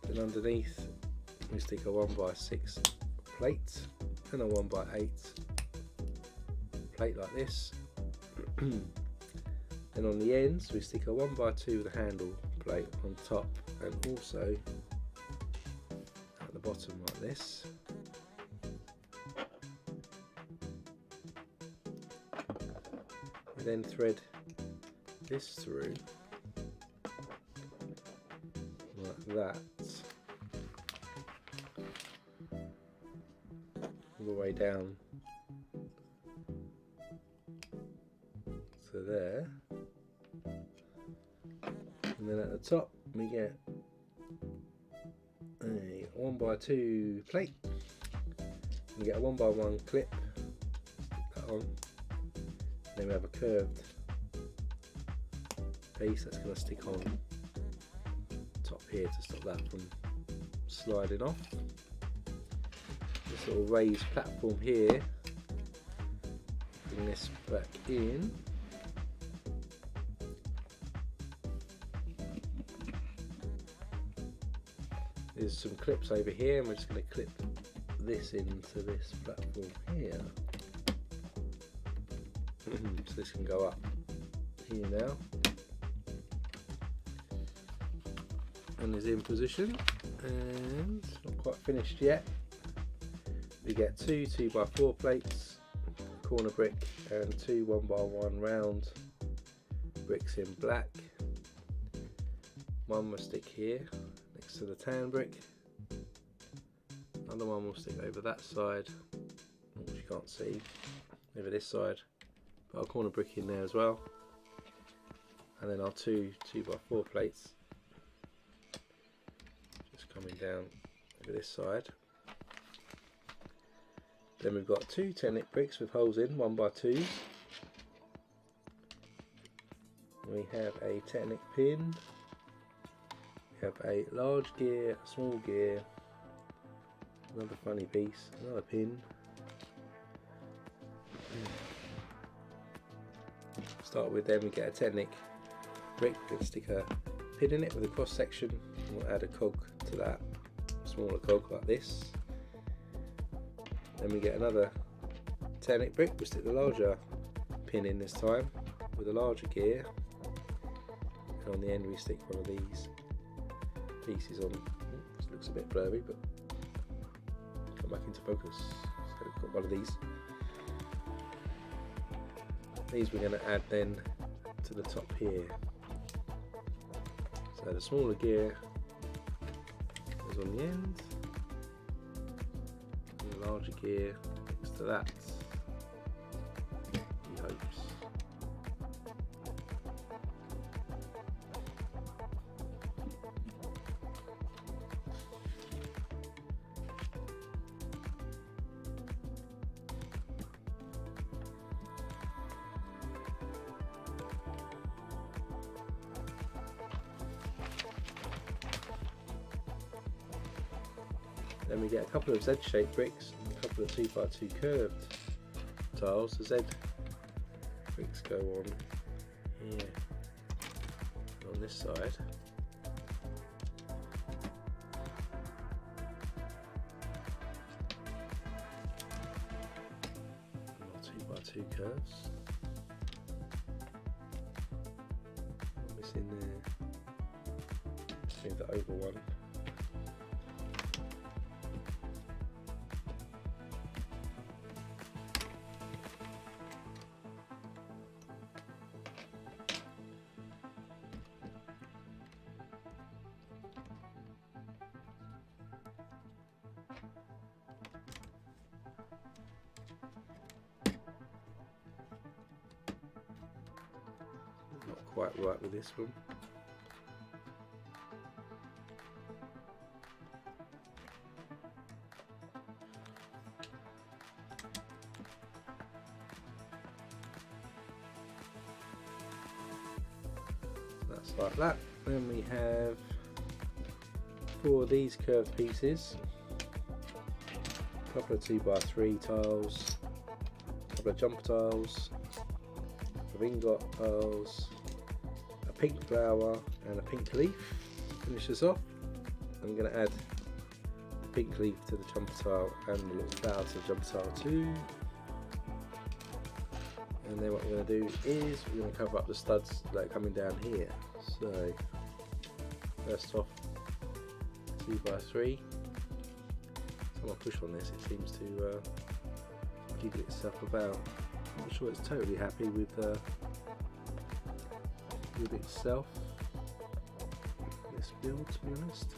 Then underneath we stick a 1x6 plate and a 1x8 plate like this. Then on the ends we stick a 1x2 with a handle plate on top, and also at the bottom like this. We then thread this through like that, all the way down to there, and then at the top we get a 1x2 plate. We get a 1x1 clip cut on. Then we have a curved piece that's going to stick on top here to stop that from sliding off. This little raised platform here, bring this back in. There's some clips over here, and we're just going to clip this into this platform here. So this can go up here now, and is in position, and not quite finished yet. We get two 2x4 plates, corner brick, and two 1x1 round bricks in black. One will stick here next to the tan brick, another one will stick over that side, which you can't see, over this side. Put our corner brick in there as well, and then our two 2x4 plates just coming down over this side. Then we've got two 10-nick bricks with holes in, 1x2s. We have a 10-nick pin. We have a large gear, small gear, another funny piece, another pin. Start with them, we get a 10-nick brick, we can stick a pin in it with a cross section, and we'll add a cog to that, a smaller cog like this. Then we get another 10-nick brick, we stick the larger pin in this time with a larger gear, and on the end we stick one of these pieces on. This looks a bit blurry, but come back into focus. So we've got one of these. These we're going to add then to the top here. So the smaller gear is on the end, and the larger gear next to that. He hopes. Then we get a couple of Z-shaped bricks and a couple of 2x2 curved tiles. The Z bricks go on here, on this side. And our 2x2 curves. What is in there? I think the oval one. Quite right with this one. So that's like that. Then we have 4 of these curved pieces, a couple of 2x3 tiles, a couple of jumper tiles, a couple of ingot tiles, pink flower and a pink leaf to finish this off. I'm going to add the pink leaf to the jumper tile and the little flower to the jumper tile too. And then what we're going to do is we're going to cover up the studs that are coming down here. So first off, 2x3. Someone push on this, it seems to jiggle itself about. I'm not sure it's totally happy with itself, this build, to be honest.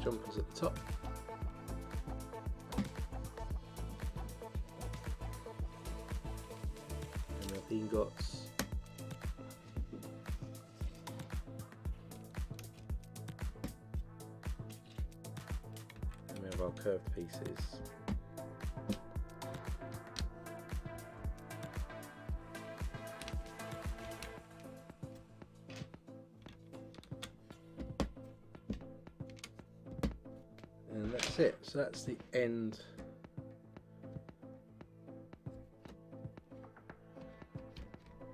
jumpers at the top. And we have the ingots. And we have our curved pieces. And that's it. So that's the end.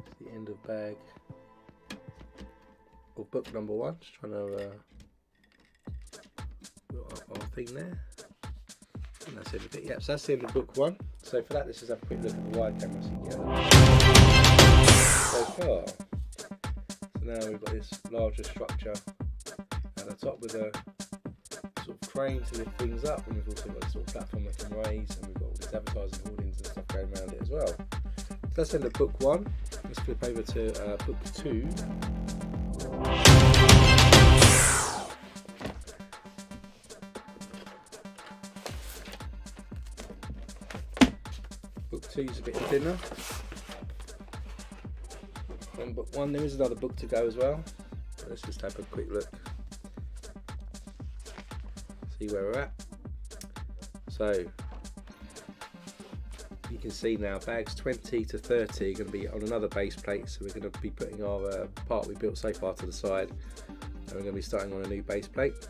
It's the end of bag or book number 1. Just trying to put our thing there. And that's it. Yep. So that's the end of book 1. So for that, let's just have a quick look at the wide camera so you can get so far. So now we've got this larger structure at the top with a sort of crane to lift things up, and we've also got a sort of platform that can raise, and we've got all these advertising hoardings and stuff going around it as well. So that's the end of book 1. Let's flip over to book 2. Book 2 is a bit thinner. On book 1 there is another book to go as well. So let's just have a quick look. See where we're at. So you can see now bags 20 to 30 are going to be on another base plate, so we're going to be putting our part we built so far to the side, and we're going to be starting on a new base plate.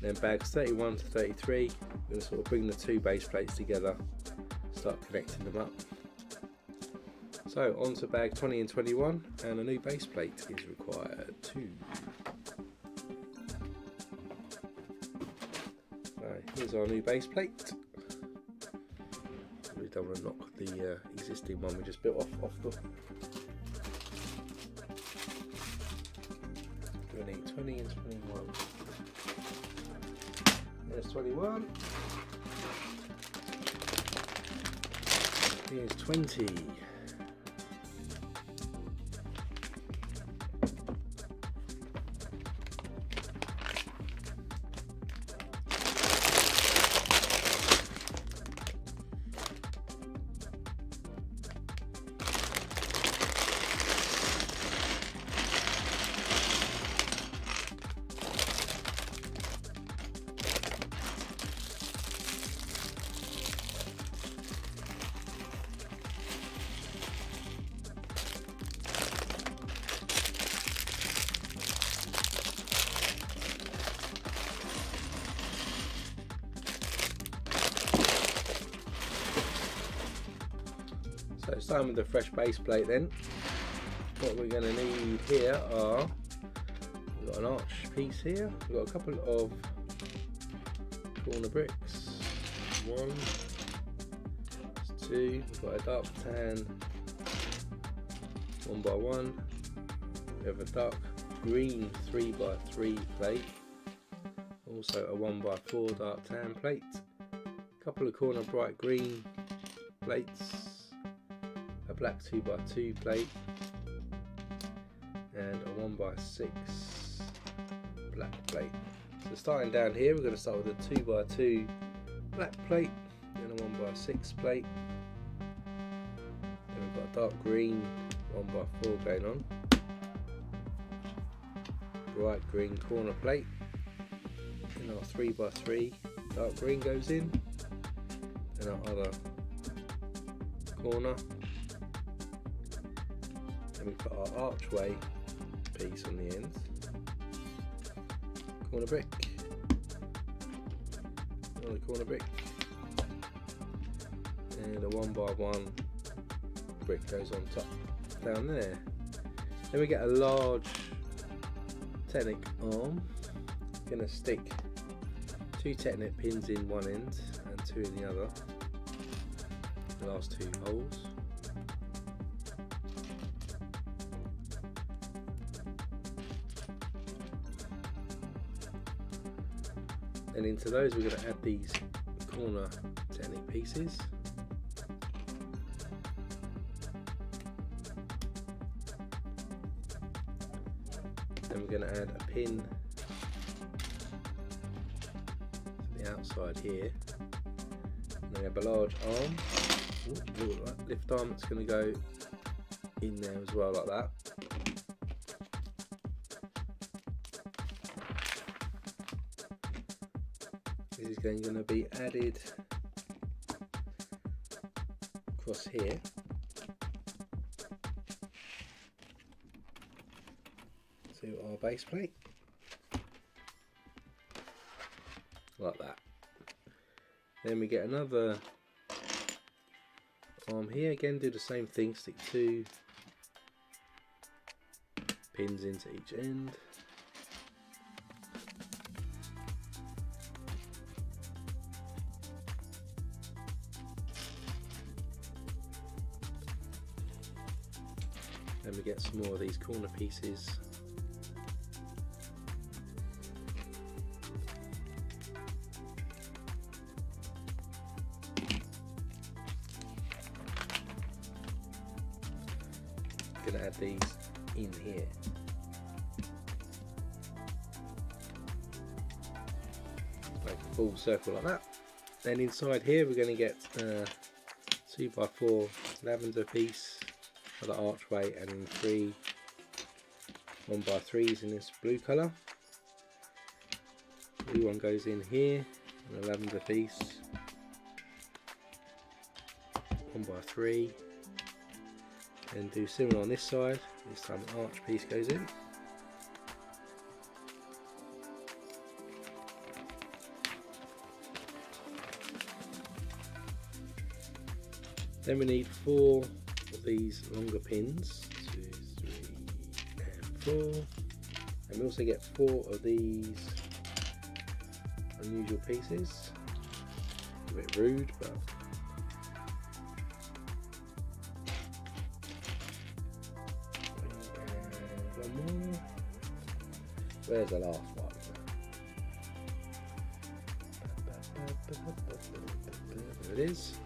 Then bags 31 to 33, we're going to sort of bring the 2 base plates together, start connecting them up. So on to bag 20 and 21, and a new base plate is required too. Here's our new base plate. We don't want to knock the existing one we just built off the. We need 20 and 21. There's 21. Here's 20. So starting with the fresh base plate then, what we're going to need here are, we've got an arch piece here, we've got a couple of corner bricks, 1, 2, we've got a dark tan 1x1, we have a dark green 3x3 plate, also a 1x4 dark tan plate, a couple of corner bright green plates, a black 2x2 plate, and a 1x6 black plate. So starting down here, we're going to start with a 2x2 black plate, then a 1x6 plate, then we've got a dark green 1x4 going on, bright green corner plate, and our 3x3 dark green goes in, and our other corner. Then we put our archway piece on the end, corner brick, another corner brick, and a 1x1 brick goes on top down there. Then we get a large Technic arm. Going to stick 2 Technic pins in one end and 2 in the other, the last 2 holes. And into those we're going to add these corner Technic pieces. Then we're going to add a pin inside here. And then we have a large arm, lift arm that's going to go in there as well, like that. This is going to be added across here. To our base plate, like that. Then we get another arm here, again do the same thing, stick 2 pins into each end. Then we get some more of these corner pieces. Going to add these in here. Make a full circle like that. Then inside here we're going to get 2x4 lavender piece for the archway, and then 3 1x3s in this blue colour. Blue one goes in here, and a lavender piece 1x3. And do similar on this side. This time an arch piece goes in. Then we need 4 of these longer pins. 2, 3, and 4. And we also get 4 of these unusual pieces. A bit rude, but where's the last one? There it is.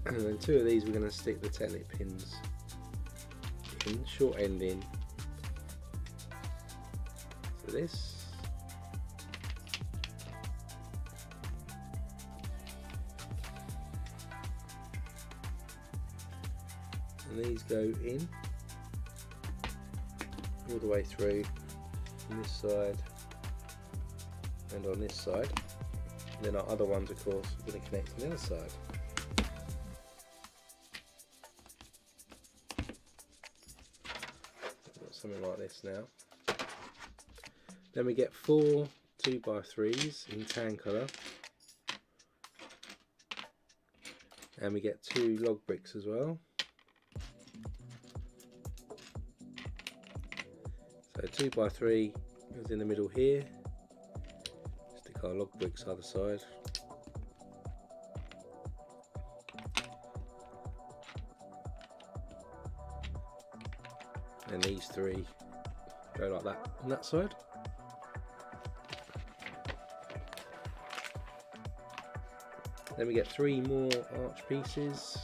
And then 2 of these we're going to stick the Technic pins in, short end in. So this. And these go in all the way through on this side and on this side, and then our other ones of course are going to connect on the other side. Got something like this now. Then we get 4 2x3s in tan colour, and we get 2 log bricks as well. So 2x3 goes in the middle here. Stick our log bricks either side. And these 3 go like that on that side. Then we get 3 more arch pieces.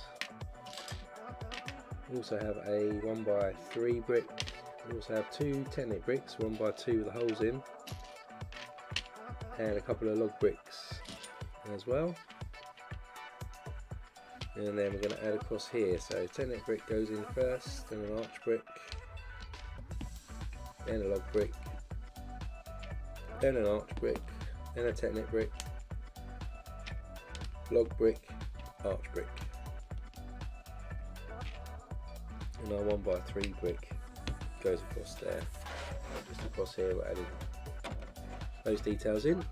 We also have a 1x3 brick. We also have 2 Technic bricks, 1x2 with the holes in, and a couple of log bricks as well. And then we're going to add across here. So Technic brick goes in first, then an arch brick, then a log brick, then an arch brick, then a Technic brick, log brick, arch brick, and our 1x3 brick goes across there. Just across here we're adding those details in.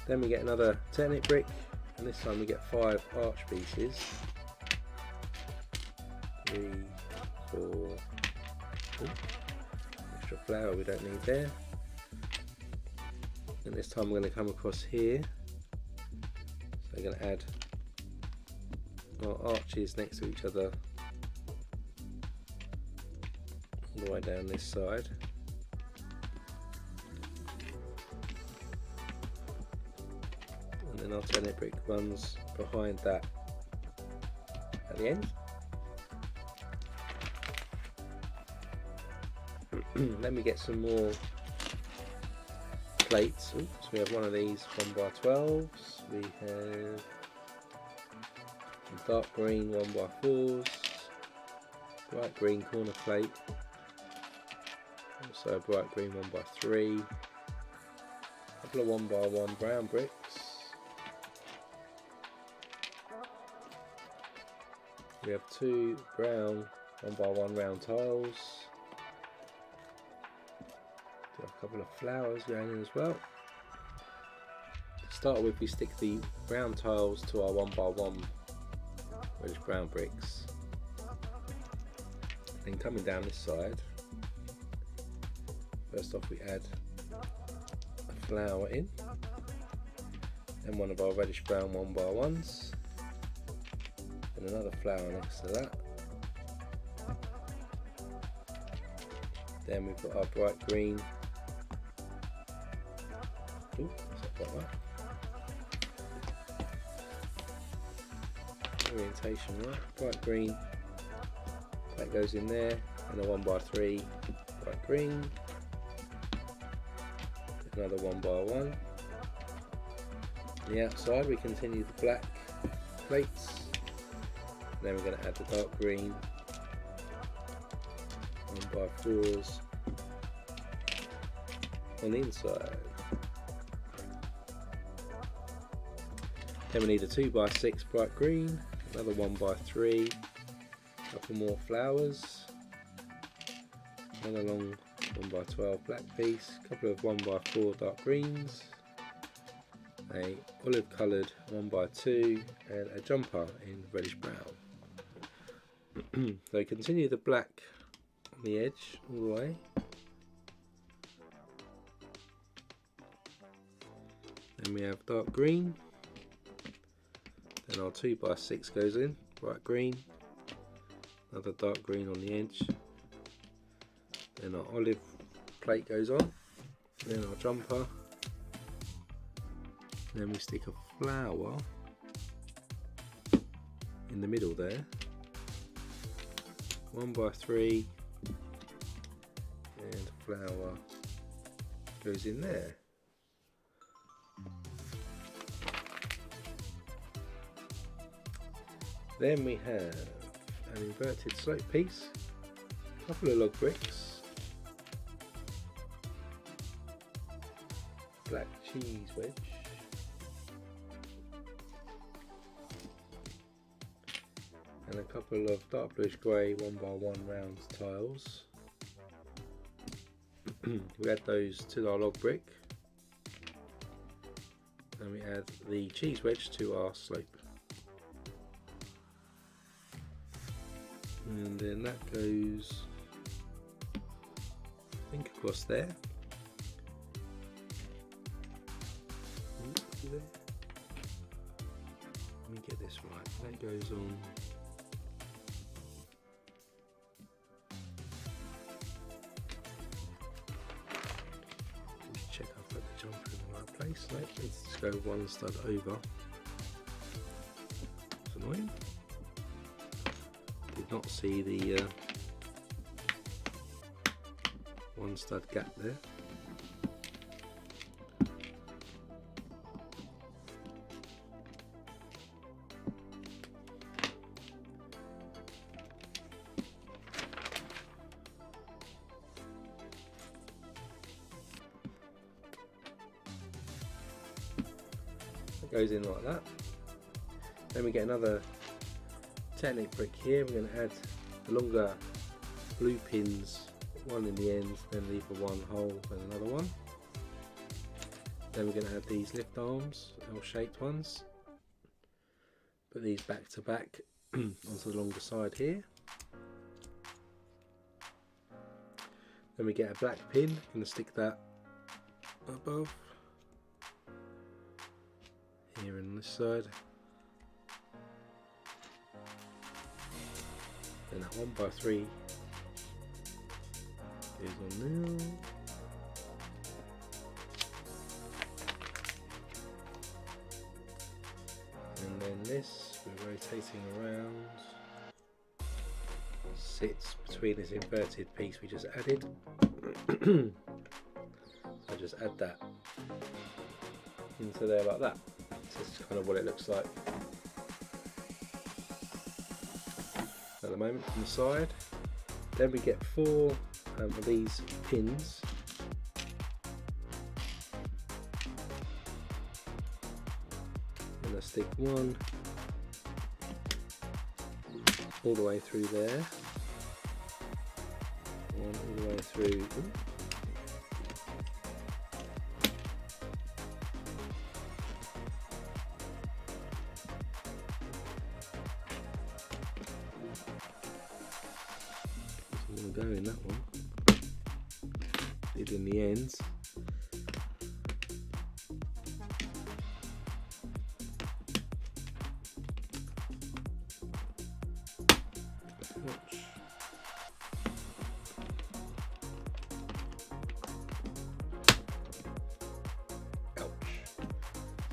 Then we get another Technic brick, and this time we get 5 arch pieces. 3, 4, ooh, extra flower we don't need there. And this time we're going to come across here. So we're going to add our arches next to each other all the way down this side. And then our Technic brick runs behind that at the end. Then we get some more plates. Oops, so we have one of these 1x12s. We have some dark green 1x4s, bright green corner plate, also a bright green 1x3, a couple of 1x1 brown bricks, we have two brown 1x1 round tiles, a couple of flowers going in as well. To start with, we stick the brown tiles to our 1x1 reddish brown bricks. Then coming down this side, first off we add a flower in, then one of our reddish brown 1x1s, and another flower next to that. Then we've got our bright green. Ooh, that's not quite right. Orientation right. Bright green. That goes in there, and a 1x3 bright green. Another 1x1. On the outside we continue the black plates. Then we're going to add the dark green 1x4s on the inside. Then we need a 2x6 bright green, another 1x3, a couple more flowers, another long 1x12 black piece, a couple of 1x4 dark greens, a olive coloured 1x2 and a jumper in reddish brown. So continue the black on the edge all the way. Then we have dark green. Then our 2x6 goes in, bright green. Another dark green on the edge. Then our olive plate goes on. Then our jumper. Then we stick a flower in the middle there. 1x3 and a flower goes in there. Then we have an inverted slope piece, a couple of log bricks, black cheese wedge, and a couple of dark bluish grey 1x1 round tiles. We add those to our log brick, and we add the cheese wedge to our slope. And then that goes, I think, across there. Let me get this right. That goes on. Just check I've got the jumper in the right place. No, it needs to go one stud over. It's annoying. Did not see the one stud gap there. It goes in like that. Then we get another Technic brick here. We're going to add the longer blue pins, one in the end, then leave for one hole and another one. Then we're going to add these lift arms, L-shaped ones. Put these back to back onto the longer side here. Then we get a black pin. I'm going to stick that above here on this side. And that 1x3 is on now. And then this, we're rotating around, sits between this inverted piece we just added. So just add that into there like that. So this is kind of what it looks like at the moment from the side. Then we get 4 of these pins. And I stick one all the way through there, one all the way through. Doesn't want to go in that one. Did in the ends. Ouch.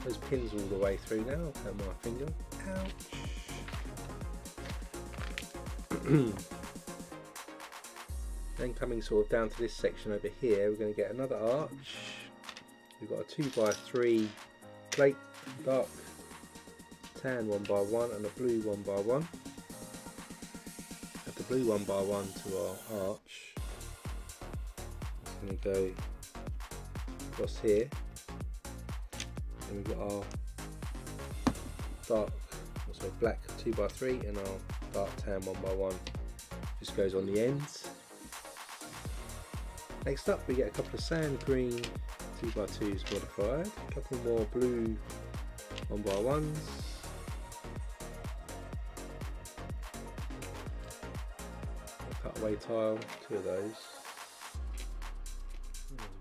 Those pins all the way through now. I'll put my finger. Ouch. Then coming sort of down to this section over here, we're going to get another arch. We've got a 2x3 plate, dark tan 1x1 and a blue 1x1. Add the blue 1x1 to our arch. It's going to go across here. And we've got our dark, also black 2x3 and our dark tan 1x1. Just goes on the ends. Next up we get a couple of sand green 2x2s modified, a couple more blue 1x1s, a cutaway tile, 2 of those,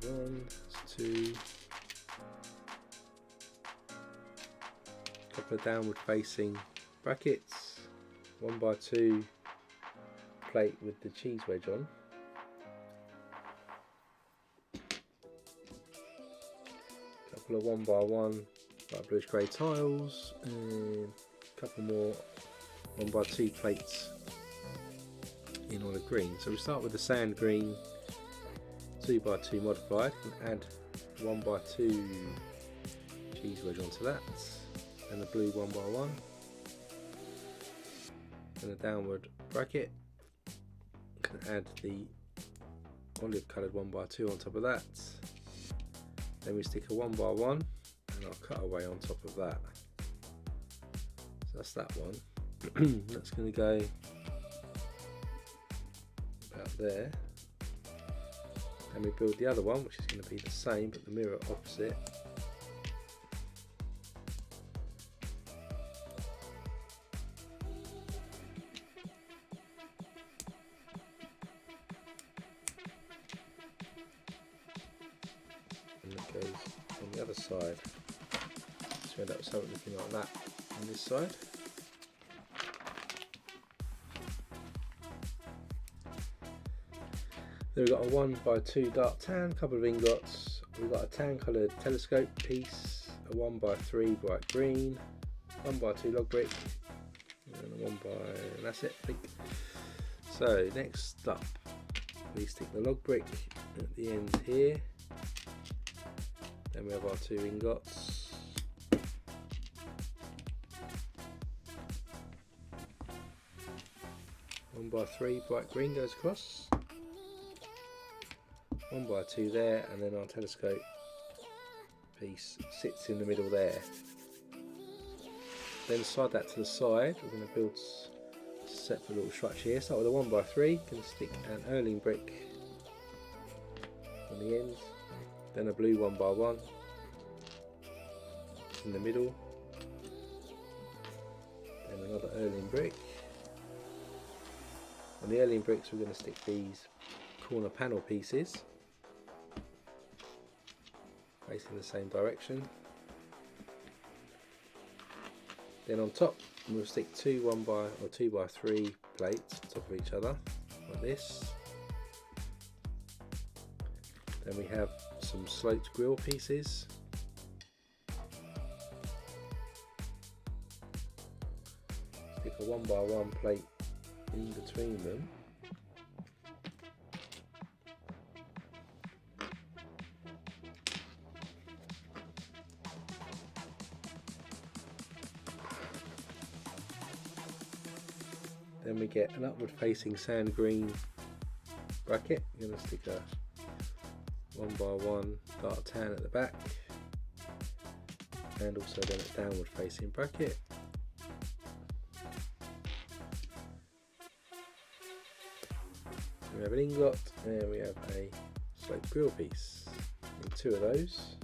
there's 1, there's 2, a couple of downward facing brackets, 1x2 plate with the cheese wedge on. Couple of 1x1 light bluish grey tiles and a couple more 1x2 plates in on a green. So we start with the sand green 2x2 modified and add 1x2 cheese wedge onto that, and the blue 1x1 and a downward bracket. Can add the olive coloured 1x2 on top of that. Then we stick a 1x1 and our cutaway on top of that. So that's that one. That's going to go about there. And we build the other one, which is going to be the same but the mirror opposite. And it goes on the other side. So we end up with something looking like that on this side. Then we've got a 1x2 dark tan, a couple of ingots. We've got a tan coloured telescope piece, a 1x3 bright green, 1x2 log brick, and a 1x, and that's it, I think. So next up, we stick the log brick at the end here. Then we have our 2 ingots. One by 3 bright green goes across. 1x2 there, and then our telescope piece sits in the middle there. Then slide that to the side. We're going to build a separate little structure here. Start with a 1x3. Going to stick an Erling brick on the end. Then a blue 1x1 in the middle. Then another Erling brick. On the Erling bricks, we're going to stick these corner panel pieces facing the same direction. Then on top we'll stick 2 2x3 plates on top of each other like this. Then we have some sloped grill pieces. Stick a 1x1 plate in between them. Then we get an upward facing sand green bracket. I'm going to stick a 1x1 dark tan at the back, and also then a downward facing bracket. We have an ingot, and we have a sloped grill piece. Need 2 of those.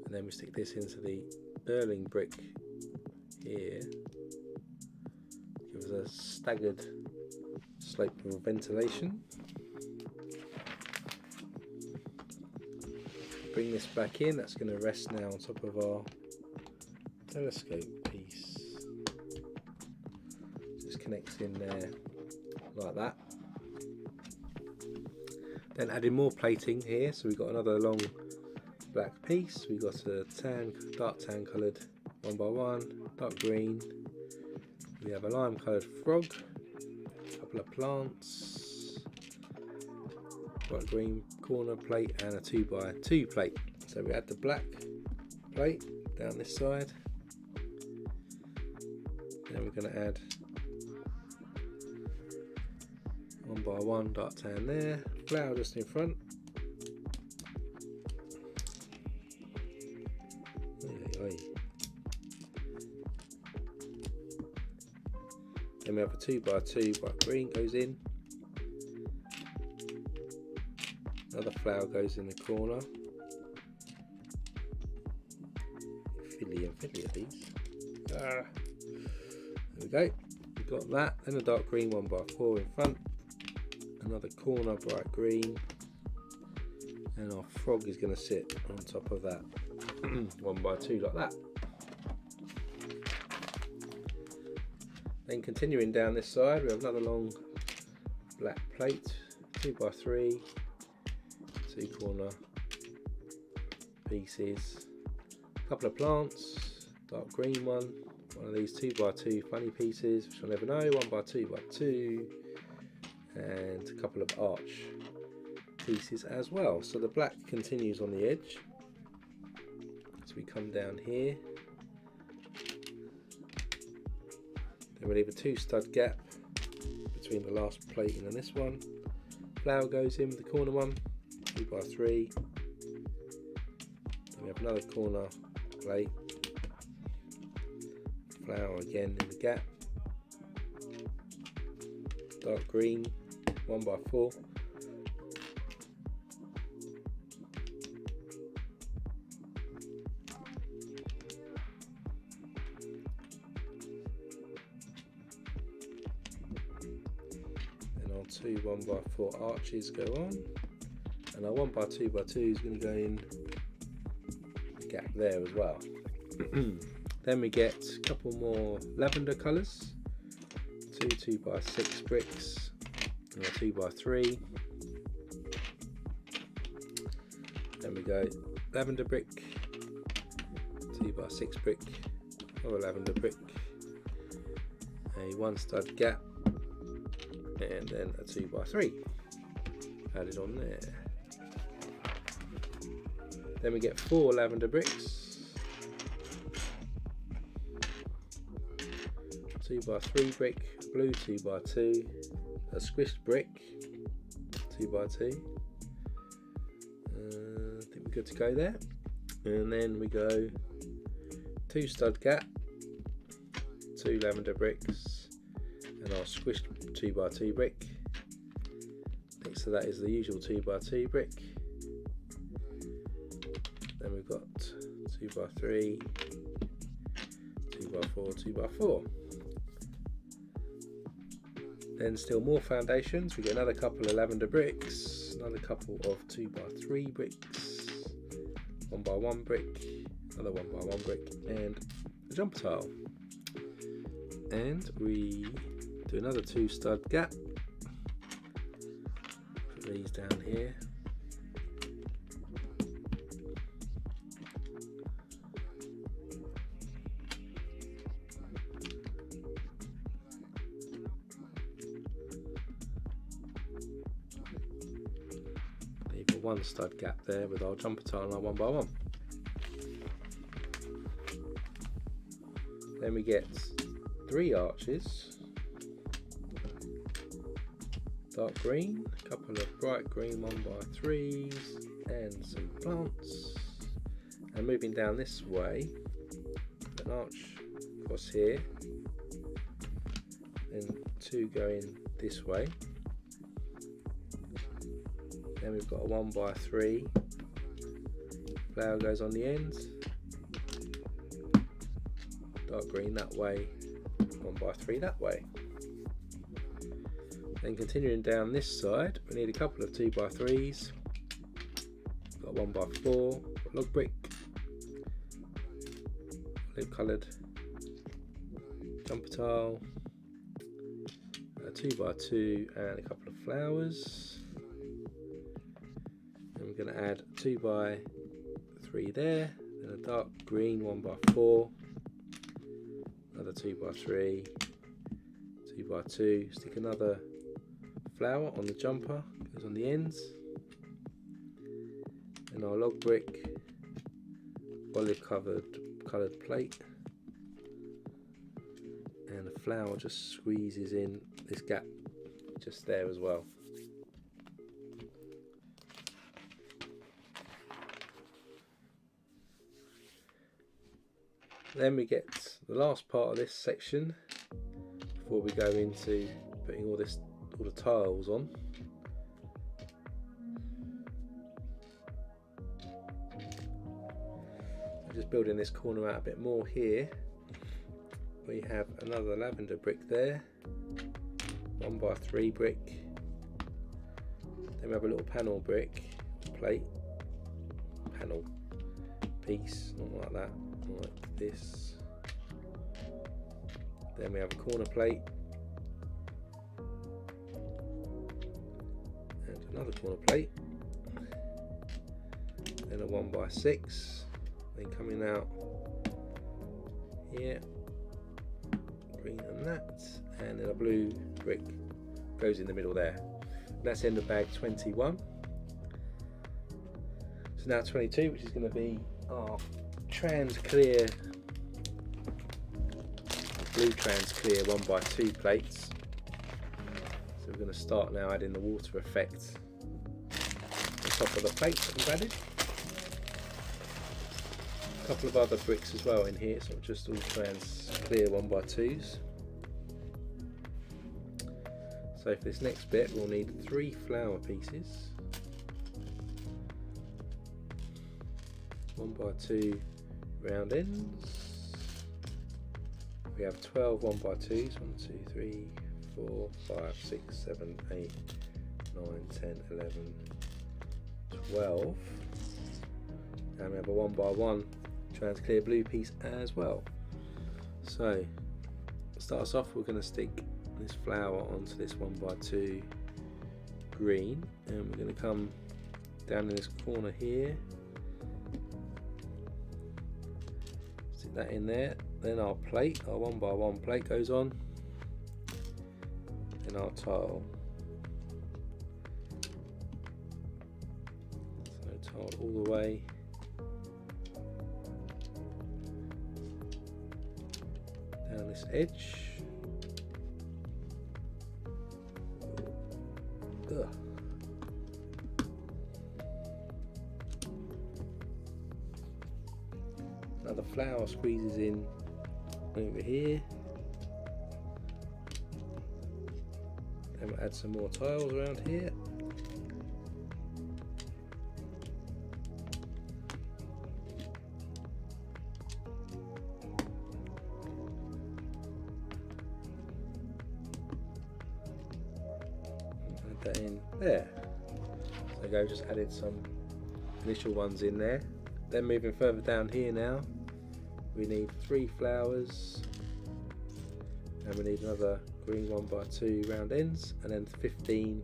And then we stick this into the Erling brick here. Gives us a staggered slope for ventilation. Bring this back in. That's going to rest now on top of our telescope piece. Just connects in there like that. Then adding more plating here, so we've got another long black piece. We've got a dark tan coloured 1x1, dark green. We have a lime coloured frog, a couple of plants, bright green corner plate, and a 2x2 plate. So we add the black plate down this side. Then we're going to add 1x1 dark tan there, flower just in front. Then we have a 2x2 bright green goes in. Another flower goes in the corner. Fiddly and fiddly are these. There we go. We've got that. Then a dark green 1x4 in front. Another corner bright green. And our frog is going to sit on top of that 1x2 like that. Then continuing down this side, we have another long black plate, 2x3, 2 corner pieces, a couple of plants, dark green one of these 2x2 funny pieces, which I'll never know, 1x2x2, and a couple of arch pieces as well. So the black continues on the edge. So we come down here. Then we leave a 2 stud gap between the last plating and this one. Flower goes in with the corner one, 2x3. Then we have another corner plate. Flower again in the gap. Dark green, 1x4. Two 1x4 arches go on, and our 1x2x2 is going to go in the gap there as well. Then we get a couple more lavender colours, 2 2x6 bricks and a 2x3. Then we go lavender brick, 2x6 brick, or a lavender brick, a 1 stud gap, and then a 2x3 added on there. Then we get 4 lavender bricks, 2x3 brick, blue 2x2, a squished brick 2x2. I think we're good to go there. And then we go 2 stud gap, 2 lavender bricks, and our squished 2x2 brick. Next to that is the usual 2x2 brick. Then we've got 2x3, 2x4, 2x4. Then still more foundations. We get another couple of lavender bricks, another couple of 2x3 bricks, 1x1 brick, another 1x1 brick, and a jumper tile. And we do another 2 stud gap. Put these down here. one stud gap there with our jumper tile and our 1x1. Then we get 3 arches, dark green, a couple of bright green 1x3s, and some plants. And moving down this way, an arch across here, then 2 going this way. Then we've got a 1x3, flower goes on the end, dark green that way, 1x3 that way. Then continuing down this side, we need a couple of 2x3s, got 1x4, got log brick, olive coloured, jumper tile, a 2x2 and a couple of flowers. And we're going to add 2x3 there, then a dark green 1x4, another 2x3, 2x2, stick another flower on the jumper, goes on the ends, and our log brick, olive coloured plate, and the flower just squeezes in this gap just there as well. Then we get the last part of this section before we go into putting all the tiles on. I'm just building this corner out a bit more here. We have another lavender brick there, 1x3 brick. Then we have a little panel brick, plate, panel piece, not like that, like this. Then we have a corner plate, and another corner plate, then a 1x6, then coming out here, green and that, and then a blue brick goes in the middle there. And that's the end of bag 21. So now 22, which is going to be our trans clear, blue trans clear 1x2 plates. So we're going to start now adding the water effect on top of the plate that we've added. A couple of other bricks as well in here, so just all trans clear 1x2s. So for this next bit we'll need 3 flower pieces, 1x2 round ends. We have 12 1x2s, 1, 2, 3, 4, 5, 6, 7, 8, 9, 10, 11, 12. And we have a 1x1 trans clear blue piece as well. So to start us off, we're going to stick this flower onto this 1x2 green, and we're going to come down in this corner here, stick that in there. Then our plate, our 1x1 plate goes on, and our tile. So tile all the way down this edge. Ugh. Now the flower squeezes in over here. Then we'll add some more tiles around here. Add that in there. So go, just added some initial ones in there. Then moving further down here now, we need 3 flowers, and we need another green 1x2 round ends, and then 15,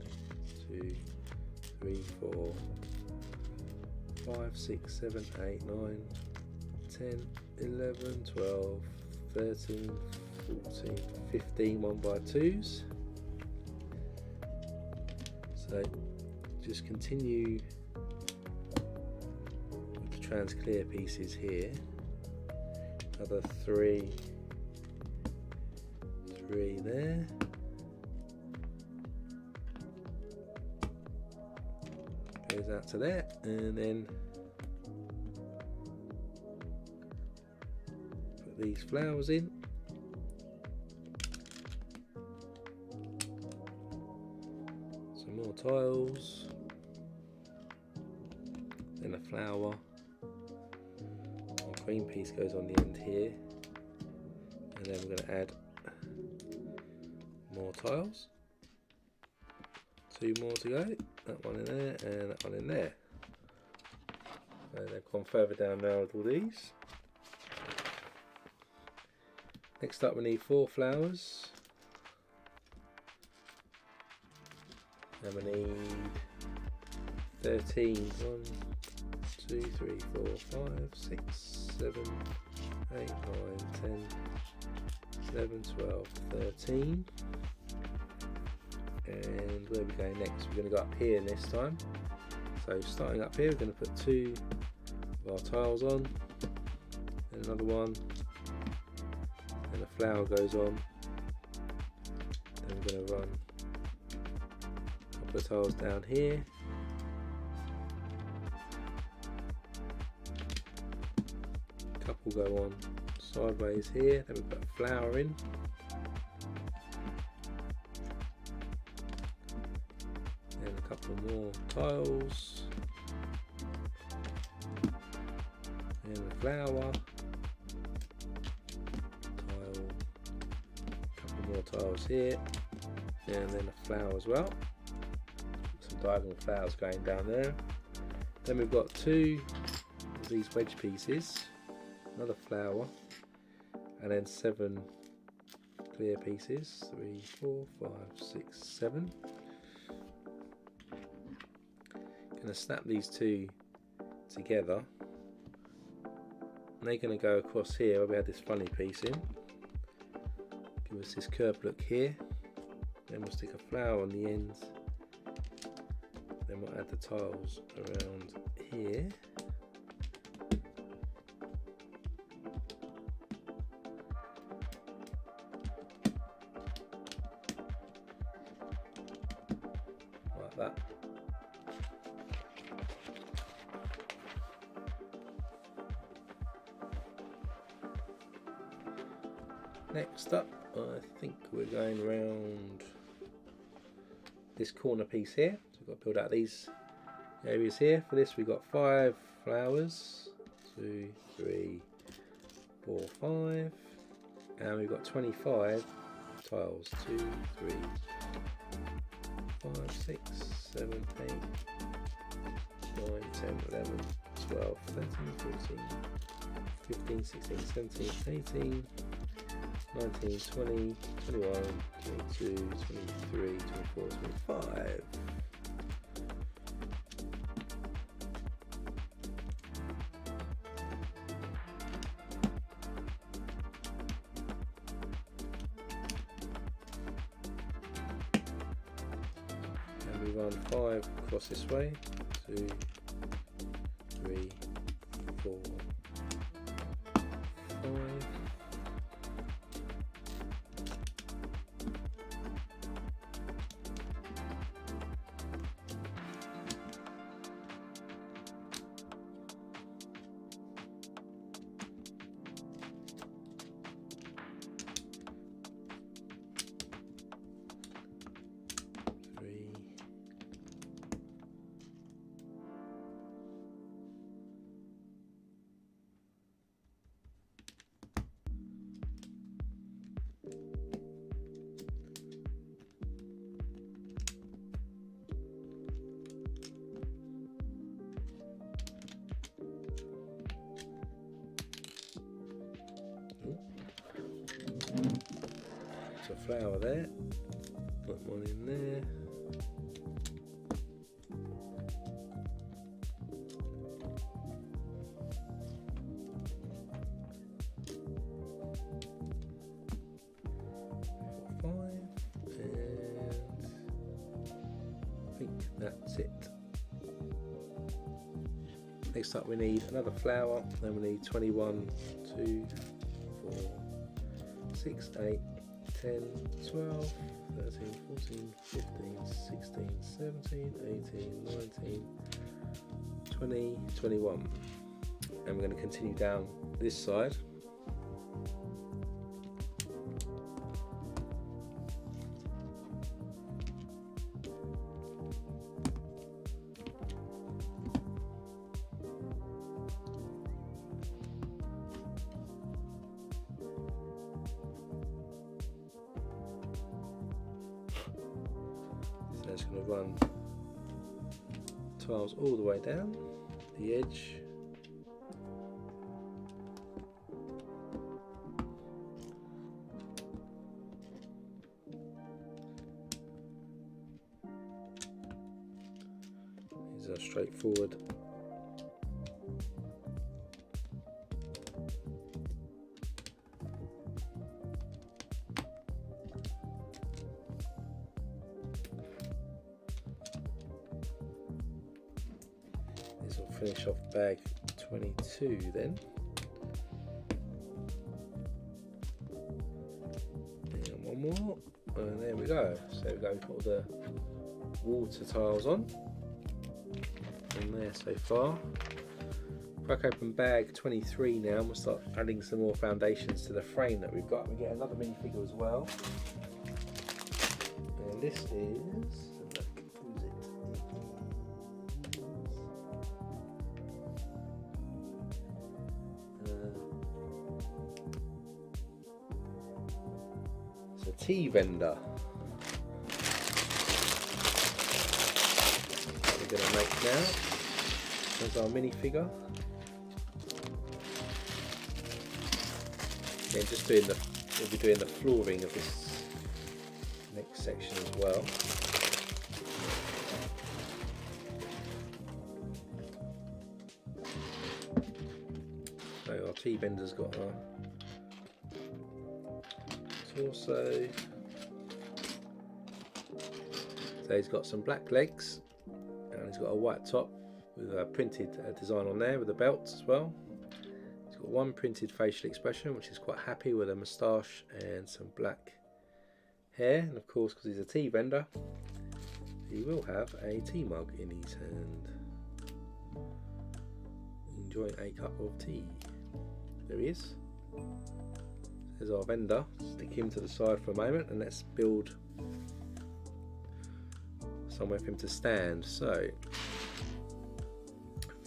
2, 3, 4, 5, 6, 7, 8, 9, 10, 11, 12, 13, 14, 15 1x2s. So just continue trans clear pieces here. Another three there. Goes out to there, and then put these flowers in. Some more tiles. Then a flower. A green piece goes on the end here. And then we're going to add more tiles. Two more to go. That one in there and that one in there. And they've gone further down now with all these. Next up we need 4 flowers. And we need 13. 1, 2, 3, 4, 5, 6, 7, 8, 9, 10, 11, 12, 13. And where are we going next? We're going to go up here this time. So starting up here, we're going to put 2 of our tiles on, and another one, and a flower goes on. Then we're going to run a couple of tiles down here. A couple go on sideways here. Then we put a flower in. And a couple more tiles, and a flower, tile, a couple more tiles here, and then a flower as well. Some diagonal flowers going down there. Then we've got 2 of these wedge pieces, another flower, and then 7 clear pieces. 3, 4, 5, 6, 7. Going to snap these 2 together, and they're going to go across here where we had this funny piece in. Give us this curved look here. Then we'll stick a flower on the ends. Then we'll add the tiles around here. Like that. Next up, I think we're going around this corner piece here. So we've got to build out these areas here. For this we've got 5 flowers. 2, 3, 4, 5. And we've got 25 tiles. 2, 3, 5, 6, 7, 8, 9, 10, 11, 12, 13, 14, 15, 16, 17, 18, 19, 20, 21, 22, 23, 24, 25. And we run 5 across this way. 2, 3, 4, 5. A flower there, put one in there, and I think that's it. Next up we need another flower, then we need 21, 2, 4, 6, 8, 10, 12, 13, 14, 15, 16, 17, 18, 19, 20, 21. And we're going to continue down this side. So it's going to run tiles all the way down the edge. These are straightforward. This will finish off bag 22 then. And one more, and there we go. So there we go, we've got all the water tiles on there so far. Crack open bag 23 now, and we'll start adding some more foundations to the frame that we've got. We get another minifigure as well. And this is, look, who's it? It's a tea vendor. We're going to make now. There's our minifigure. Then just doing the, we'll be doing the flooring of this next section as well. So our tea vendor's got our torso. So he's got some black legs and he's got a white top with a printed design on there with a belt as well. He's got one printed facial expression, which is quite happy, with a moustache and some black hair. And of course, because he's a tea vendor, he will have a tea mug in his hand, enjoying a cup of tea. There he is. There's our vendor. Stick him to the side for a moment and let's build somewhere for him to stand. So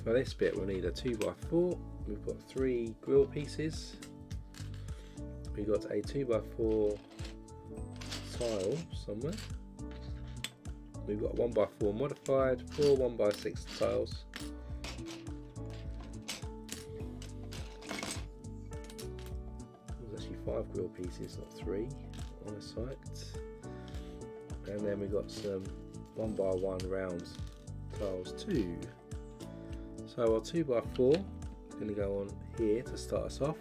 for this bit we'll need a 2x4. We've got 3 grill pieces. We've got a 2x4 tile somewhere. We've got 1x4 modified, 4 1x6 tiles. There's actually 5 grill pieces, not 3 on the site. And then we've got some 1x1 round tiles too. So our 2x4 is going to go on here to start us off.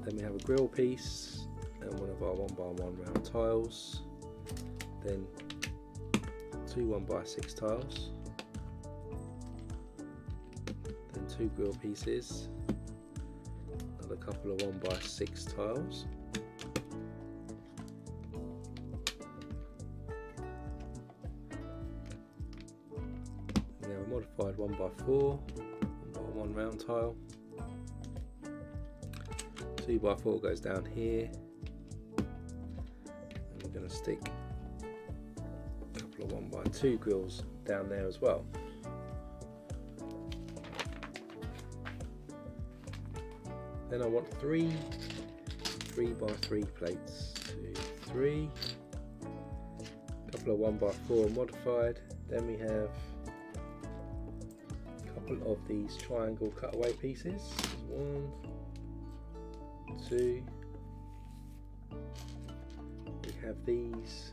Then we have a grill piece and one of our 1x1 round tiles. Then 2 1x6 tiles. Then 2 grill pieces. Another couple of 1x6 tiles. Modified 1x4, 1x1 round tile. 2x4 goes down here, and we're going to stick a couple of 1x2 grills down there as well. Then I want 3 3x3 plates. 2, 3. A couple of 1x4 modified. Then we have of these triangle cutaway pieces. 1, 2. We have these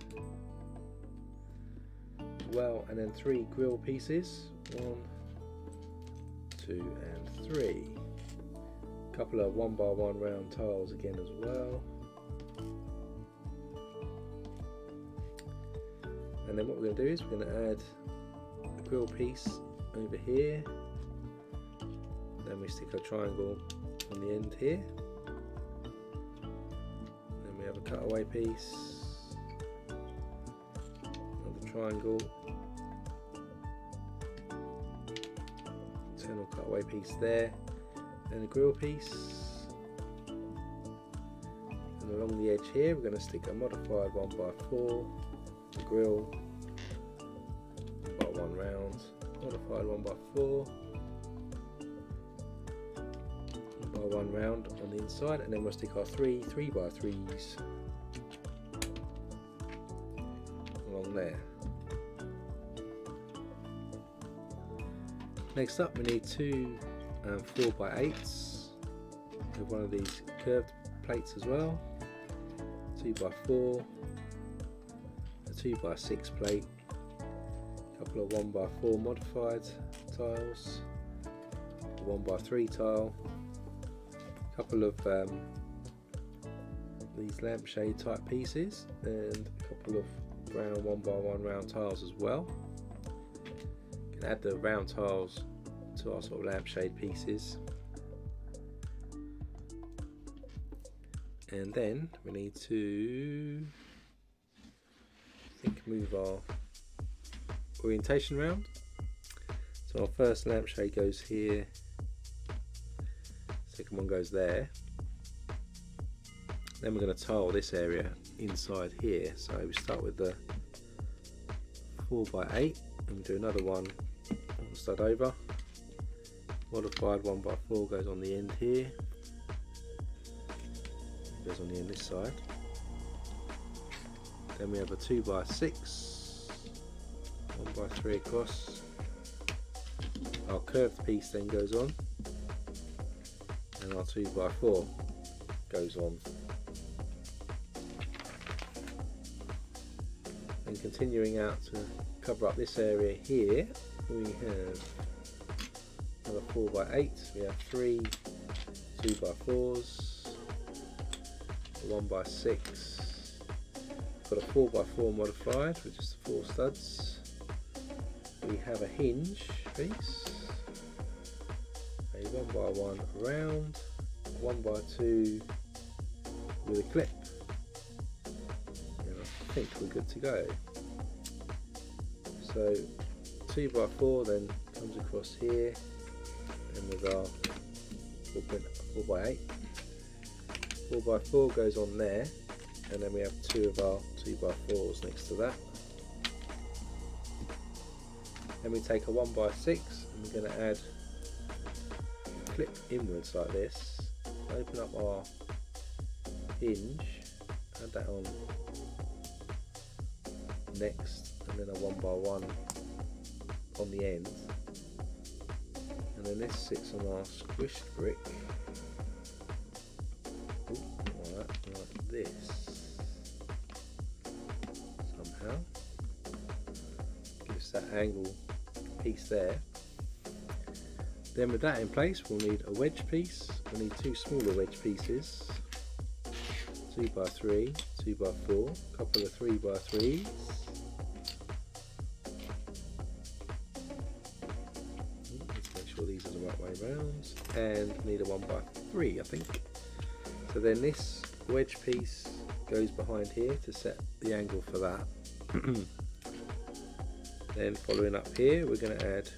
as well, and then 3 grill pieces. 1, 2, and 3. A couple of 1x1 round tiles again as well. And then what we're going to do is we're going to add a grill piece over here. Then we stick a triangle on the end here. Then we have a cutaway piece, another triangle, internal cutaway piece there, and a grill piece. And along the edge here, we're going to stick a modified 1x4 grill, 1 round, modified 1x4. 1 round on the inside, and then we'll stick our 3x3s along there. Next up, we need 2 4x8s with one of these curved plates as well, 2x4, a 2x6 plate, a couple of 1x4 modified tiles, a 1x3 tile, couple of these lampshade type pieces, and a couple of brown 1x1 round tiles as well. You can add the round tiles to our sort of lampshade pieces, and then we need to, I think, move our orientation round. So our first lampshade goes here, second one goes there. Then we're going to tile this area inside here. So we start with the 4x8 and we do another one on the stud over. Modified 1x4 goes on the end here. It goes on the end this side. Then we have a 2x6, 1x3 across. Our curved piece then goes on, and our 2x4 goes on. And continuing out to cover up this area here, we have another 4x8, we have 3 2x4s, a 1x6, got a 4x4 modified with just 4 studs. We have a hinge piece, a 1x1 round, 1x2 with a clip, and I think we're good to go. So 2x4 then comes across here, and with our 4x8, 4x4 goes on there, and then we have 2 of our 2x4s next to that. Then we take a 1x6 and we're going to add a clip inwards like this, open up our hinge, add that on next, and then a 1x1 on the end, and then this sits on our squished brick like this somehow, gives that angle piece there. Then with that in place, we'll need a wedge piece. We'll need 2 smaller wedge pieces, 2x3, 2x4, a couple of 3x3s, let's make sure these are the right way round, and need a 1x3 I think. So then this wedge piece goes behind here to set the angle for that. Then following up here, we're going to add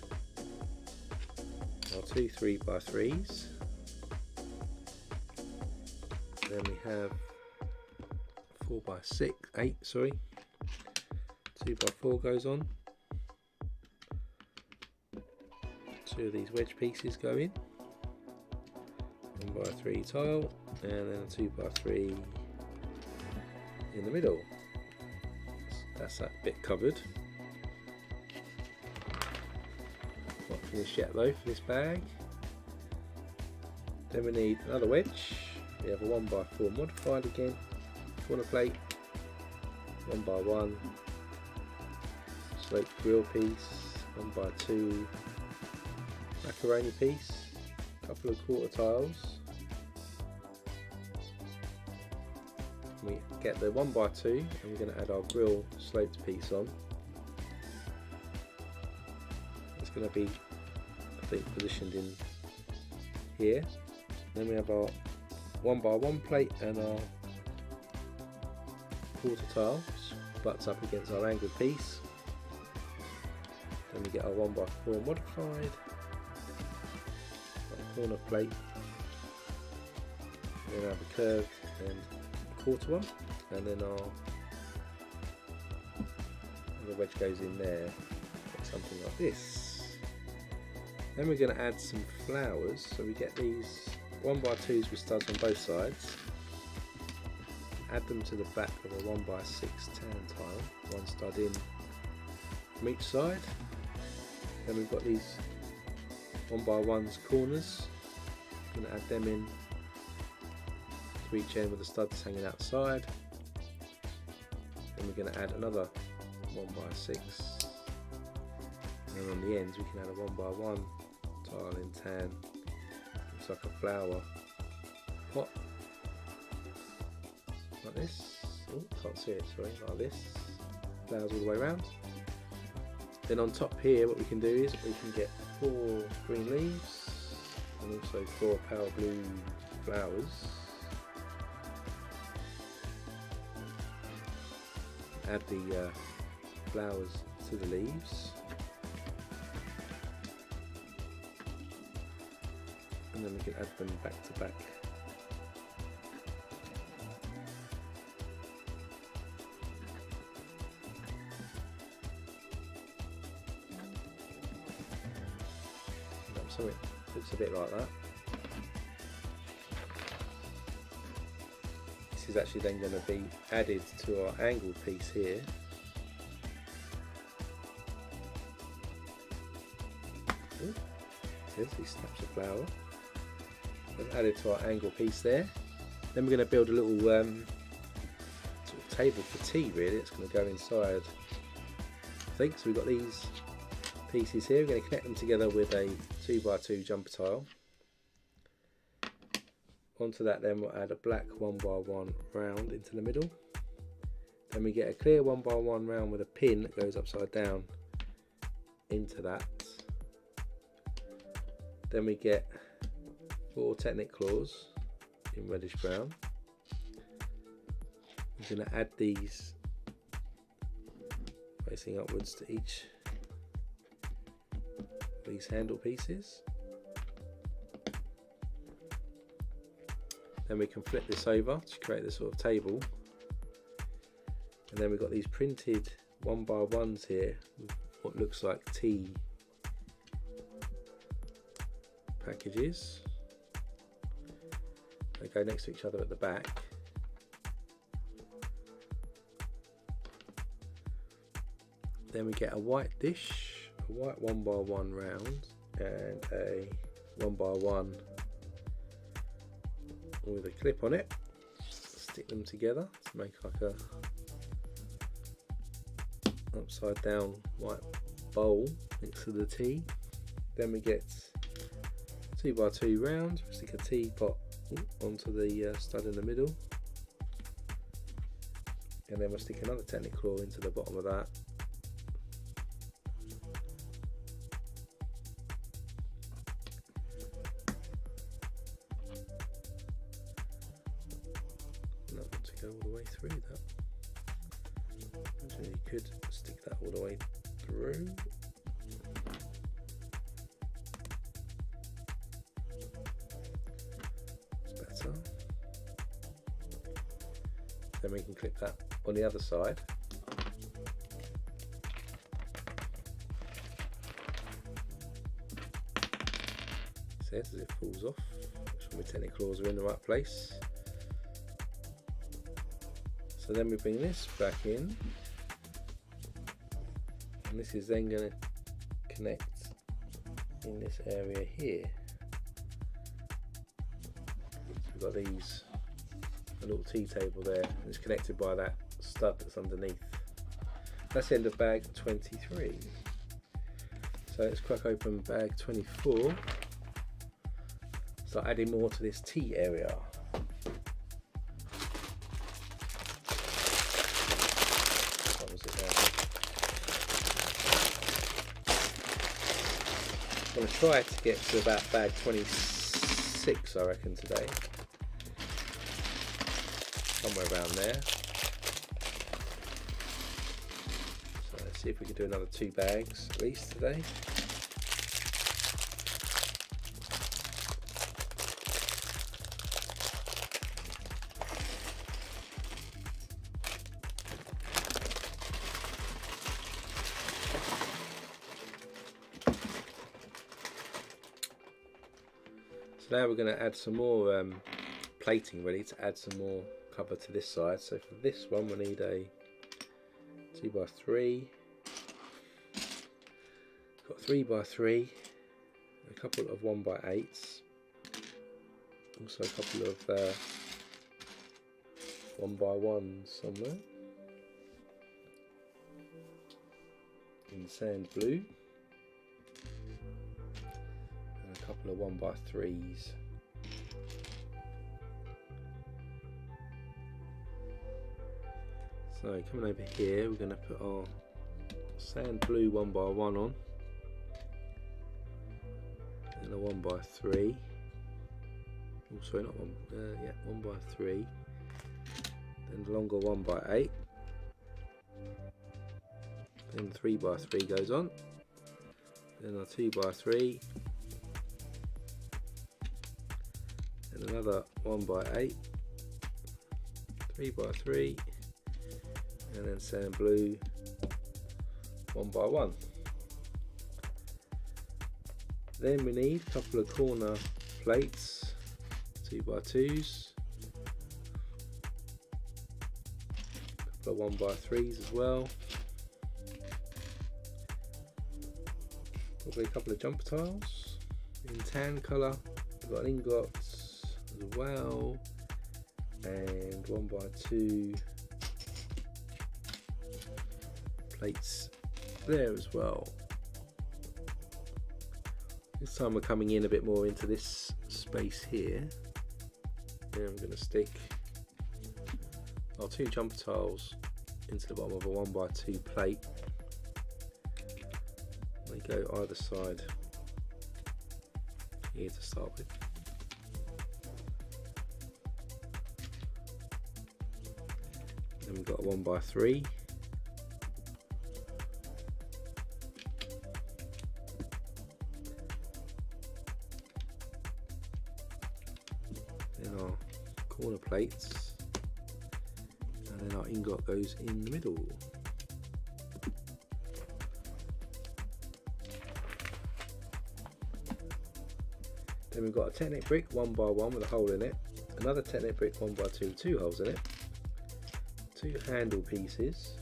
our 2 3x3s. Then we have 8, sorry. 2x4 goes on. 2 of these wedge pieces go in. 1x3 tile, and then a 2x3 in the middle. That's that bit covered. Not finished yet though for this bag. Then we need another wedge. We have a 1x4 modified again, corner plate, 1x1 sloped grill piece, 1x2 macaroni piece, a couple of quarter tiles. We get the 1x2 and we're going to add our grill sloped piece on. It's going to be I think positioned in here. Then we have our 1x1 plate and our quarter tile, which butts up against our angled piece. Then we get our 1x4 modified, our corner plate, then we have a curved and quarter one, and then the wedge goes in there, like something like this. Then we're going to add some flowers, so we get these 1x2s with studs on both sides, add them to the back of a 1x6 tan tile, one stud in from each side. Then we've got these 1x1s corners, I'm going to add them in to each end with the studs hanging outside. Then we're going to add another 1x6, and then on the ends we can add a 1x1 tile in tan. Looks like a flower pot, like this. Oh, can't see it, sorry, like this. Flowers all the way around. Then on top here what we can do is we can get 4 green leaves and also 4 power blue flowers. Add the flowers to the leaves, and then we can add them back to back. So it looks a bit like that. This is actually then going to be added to our angled piece here. He snaps a flower. That's added to our angle piece there. Then we're going to build a little sort of table for tea, really. It's going to go inside, I think. So we've got these pieces here. We're going to connect them together with a 2x2 jumper tile. Onto that then we'll add a black 1x1 round into the middle. Then we get a clear 1x1 round with a pin that goes upside down into that. Then we get 4 Technic claws in reddish brown. We're going to add these facing upwards to each of these handle pieces. Then we can flip this over to create this sort of table. And then we've got these printed 1x1s here with what looks like tea packages. They go next to each other at the back. Then we get a white dish, a white 1x1 round, and a 1x1 with a clip on it. Stick them together to make like a upside down white bowl next to the tea. Then we get 2x2 round, stick a teapot onto the stud in the middle, and then we'll stick another Technic claw into the bottom of that. And that wants to go all the way through that. Actually, you could stick that all the way through. Then we can clip that on the other side. See, as it falls off, make sure my Technic claws are in the right place. So then we bring this back in, and this is then going to connect in this area here. So we've got these, a little tea table there, and it's connected by that stud that's underneath. That's the end of bag 23. So let's crack open bag 24. Start adding more to this tea area. What going to try to get to about bag 26, I reckon, today. Somewhere around there. So let's see if we can do another 2 bags at least today. So now we're going to add some more plating ready to add some more cover to this side. So for this one we need a 2x3, got 3x3, a couple of 1x8s, also a couple of 1x1s somewhere in sand blue, and a couple of 1x3s. So coming over here, we're going to put our sand blue 1x1 on, and a 1x3. Oh, sorry, not one. Yeah, 1x3. Then the longer 1x8. Then 3x3 goes on. Then our 2x3. And another 1x8. 3x3. And then sand blue 1x1. Then we need a couple of corner plates, 2x2s, a couple of 1x3s as well, probably a couple of jumper tiles in tan colour. We've got an ingot as well, and 1x2 plates there as well. This time we're coming in a bit more into this space here. And I'm going to stick our 2 jumper tiles into the bottom of a 1x2 plate. They go either side here to start with. Then we've got a 1x3. Then our corner plates, and then our ingot goes in the middle. Then we've got a Technic brick 1x1 with a hole in it, another Technic brick 1x2 with 2 holes in it, 2 handle pieces,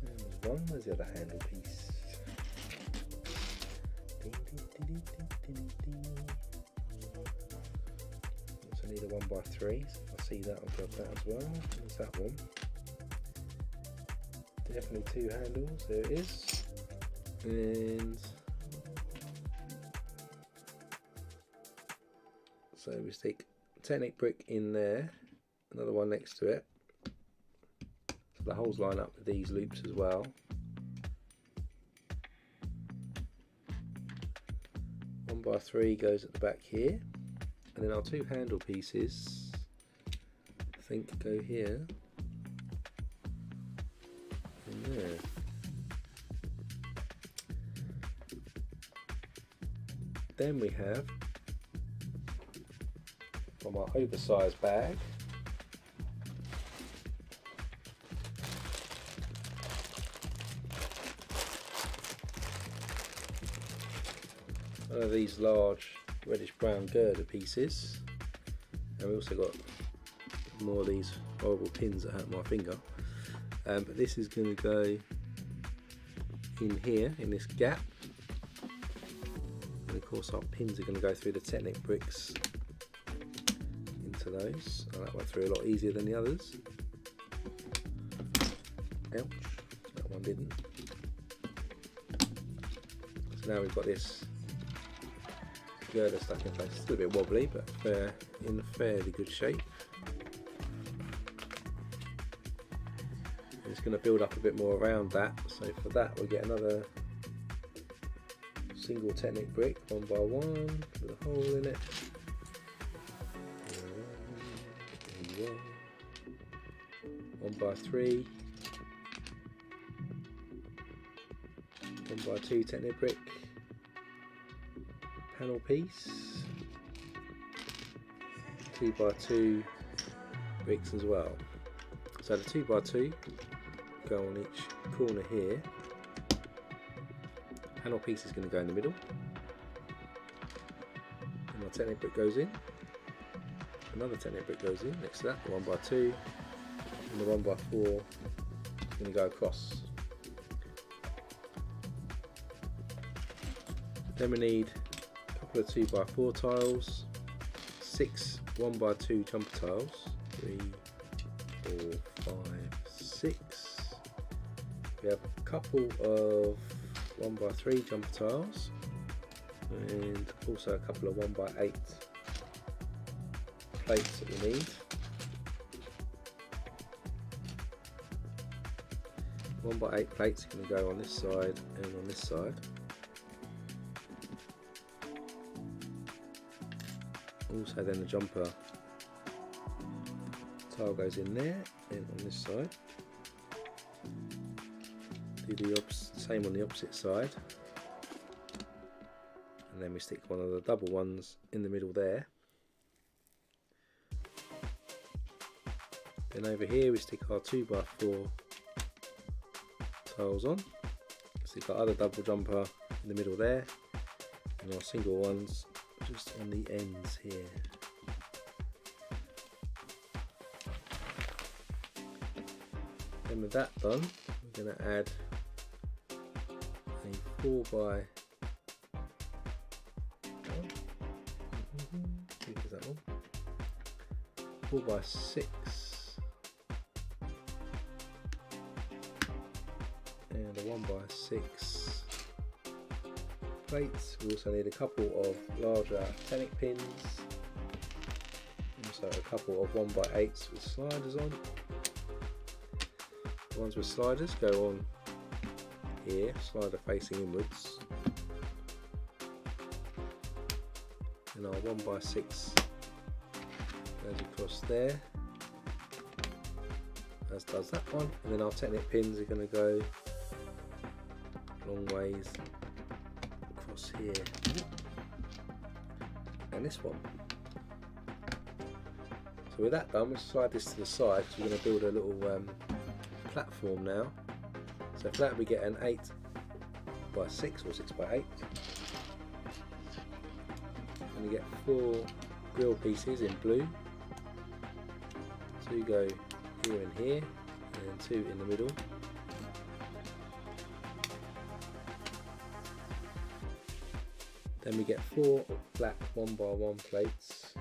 and there's one. Where's the other handle piece? Also need a 1x3, so if I see that I'll grab that as well. There's that one. Definitely 2 handles, there it is. And so we stick Technic brick in there, another one next to it, so the holes line up with these loops as well. 1x3 goes at the back here, and then our 2 handle pieces I think go here and there. Then we have, from our oversized bag, one of these large reddish brown girder pieces, and we also got more of these horrible pins that hurt my finger, but this is going to go in here in this gap, and of course our pins are going to go through the Technic bricks into those, and that went through a lot easier than the others. Ouch, that one didn't. So now we've got this girder stuck in place. It's still a bit wobbly, but in fairly good shape. And it's going to build up a bit more around that, so for that we'll get another single Technic brick 1 by 1 with a hole in it. 1 by 3, 1 by 2 Technic brick panel piece, 2 by 2 bricks as well. So the 2 by 2 go on each corner here. Panel piece is going to go in the middle, and my Technic brick goes in. Another Technic brick goes in next to that, the 1 by 2, and the 1 by 4 is going to go across. Then we need a couple of 2 by 4 tiles, 6 1 by 2 jumper tiles, 3, 4, 5, 6. We have a couple of 1 by 3 jumper tiles, and also a couple of 1 by 8 plates that we need. 1 by 8 plates are going to go on this side and on this side. Also then the jumper tile goes in there and on this side. Do the same on the opposite side, and then we stick one of the double ones in the middle there. Then over here we stick our 2 by 4 tiles on, stick our other double jumper in the middle there, and our single ones just on the ends here. Then with that done, we're going to add a 4 by 1. Here's that one. 4 by 6 and a 1 by 6 plates. We also need a couple of larger Technic pins, also a couple of 1 by 8s with sliders on. The ones with sliders go on here, slider facing inwards, and our 1 by 6 goes across there, as does that one, and then our Technic pins are going to go long ways across here, and this one. So with that done, we'll slide this to the side because we're going to build a little platform now. So for that we get an 8 by 6 or 6 by 8, and we get 4 grill pieces in blue. 2 go here and here, and 2 in the middle. Then we get 4 black 1 by 1 plates.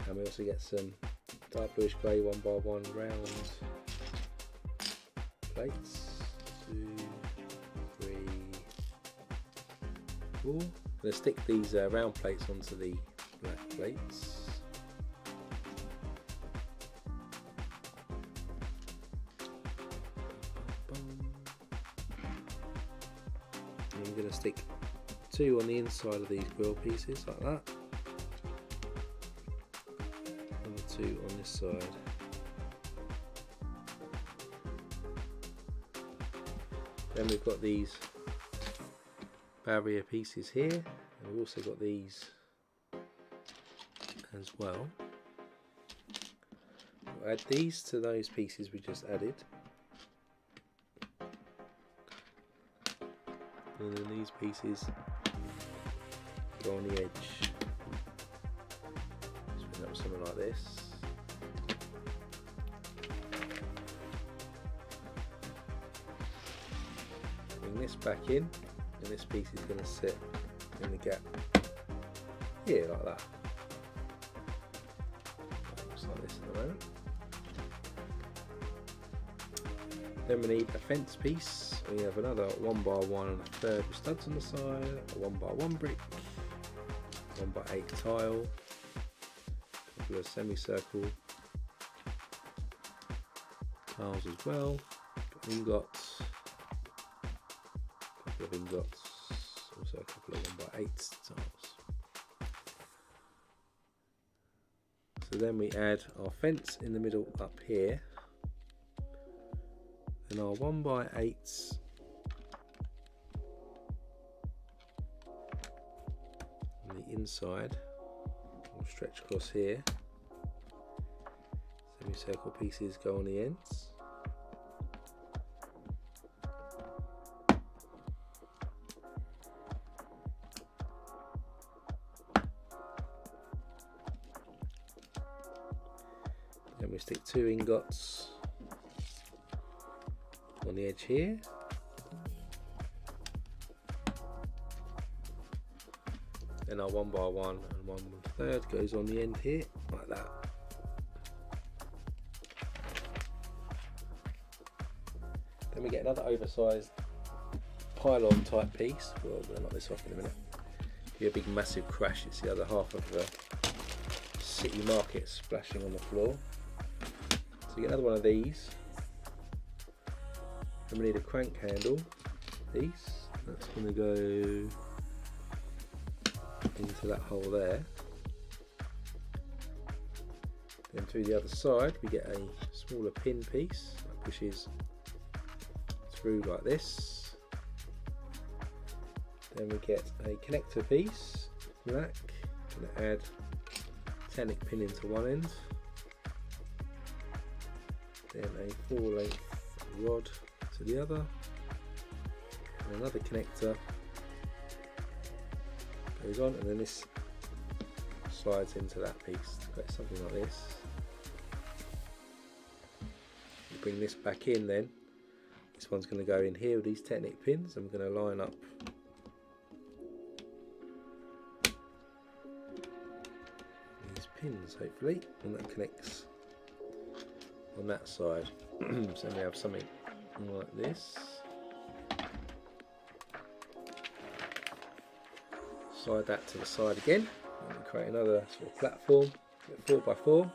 And we also get some dark bluish grey 1 by 1 round plates. 2, 3, 4. I'm going to stick these round plates onto the black plates. And I'm going to stick 2 on the inside of these grill pieces like that. 2 on this side. Then we've got these barrier pieces here, and we've also got these as well. We'll add these to those pieces we just added, and then these pieces go on the edge. Let's bring up something like this. This back in, and this piece is going to sit in the gap here like that. Looks like this at the moment. Then we need a fence piece. We have another 1 by 1 and a third with studs on the side, a 1 by 1 brick, 1 by 8 tile, a couple of semicircle tiles as well, ingots, a couple of ingots, also a couple of 1x8 tiles. So then we add our fence in the middle up here, and our 1x8s on the inside will stretch across here. Semicircle pieces go on the ends. Then we stick 2 ingots on the edge here. Then our 1x1 and 1/3 goes on the end here, like that. Then we get another oversized pylon type piece. Well, we'll knock this off in a minute. Be a big massive crash. It's the other half of the city market splashing on the floor. So you get another one of these. And we need a crank handle piece. That's going to go into that hole there. Then through the other side we get a smaller pin piece that pushes through like this. Then we get a connector piece, black, going to add Tanic pin into one end, then a 4-length rod to the other, and another connector goes on, and then this slides into that piece. Got something like this. You bring this back in then. This one's going to go in here with these Technic pins. I'm going to line up these pins hopefully, and that connects on that side. So we have something like this. Slide that to the side again, and create another sort of platform, 4x4.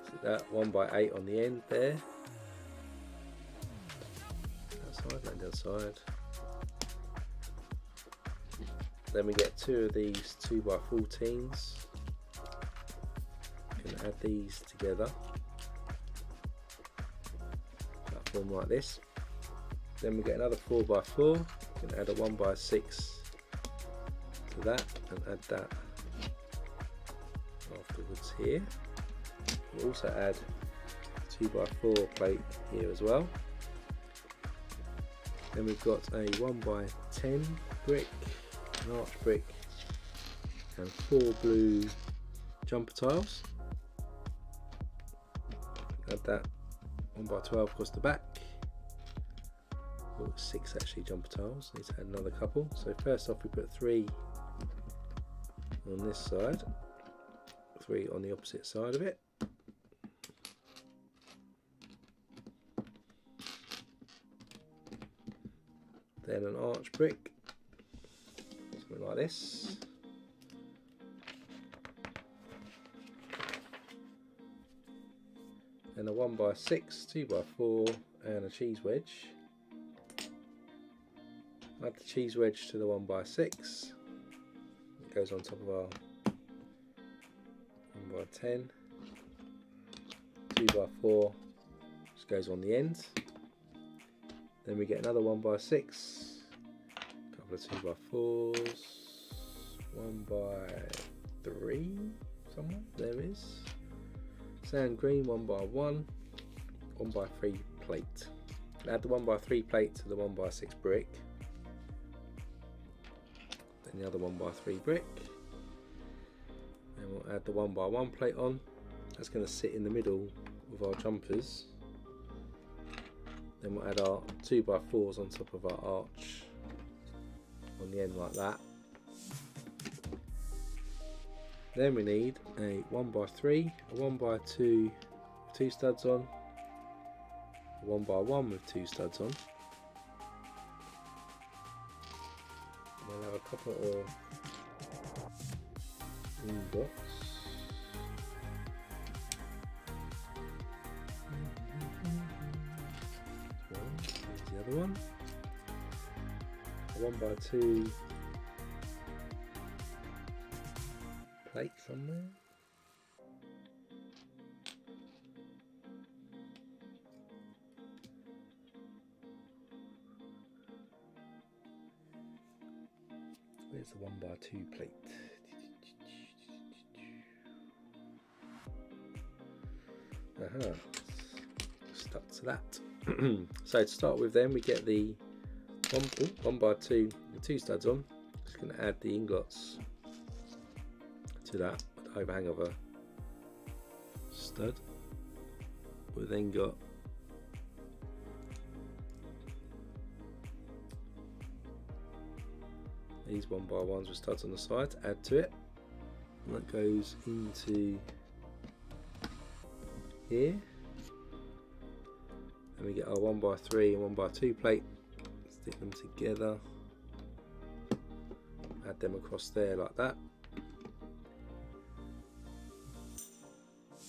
So that 1x8 on the end there. That side, and that side. Then we get 2 of these 2x14s. Can add these together. Platform like this. Then we get another 4x4. Can add a 1x6 to that and add that afterwards here. We'll also add 2x4 plate here as well. Then we've got a 1x10 brick, an arch brick, and 4 blue jumper tiles. Add that 1x12 across the back. Oh, 6 actually jumper tiles, need to add another couple. So first off we put 3 on this side, 3 on the opposite side of it. Then an arch brick, something like this. Then a 1x6, 2x4 and a cheese wedge. Add the cheese wedge to the 1x6. It goes on top of our 1x10. 2x4 just goes on the end. Then we get another 1x6, a couple of 2x4s, 1x3 somewhere, there is. Sand green 1x1, 1x3 plate. Add the 1x3 plate to the 1x6 brick. Then the other 1x3 brick. And we'll add the 1x1 plate on. That's going to sit in the middle of our jumpers. Then we'll add our 2x4s on top of our arch on the end like that. Then we need a 1x3, a 1x2 with 2 studs on, a 1x1 with 2 studs on. We'll have a couple of ingots. another one, a 1x2 plate somewhere. Where's the 1x2 plate? Stuck to that. So to start with, then we get the 1x2, the 2 studs on. Just going to add the ingots to that, the overhang of a stud. We've then got these 1x1s with studs on the side to add to it, and that goes into here. And we get our 1x3 and 1x2 plate, stick them together, add them across there like that,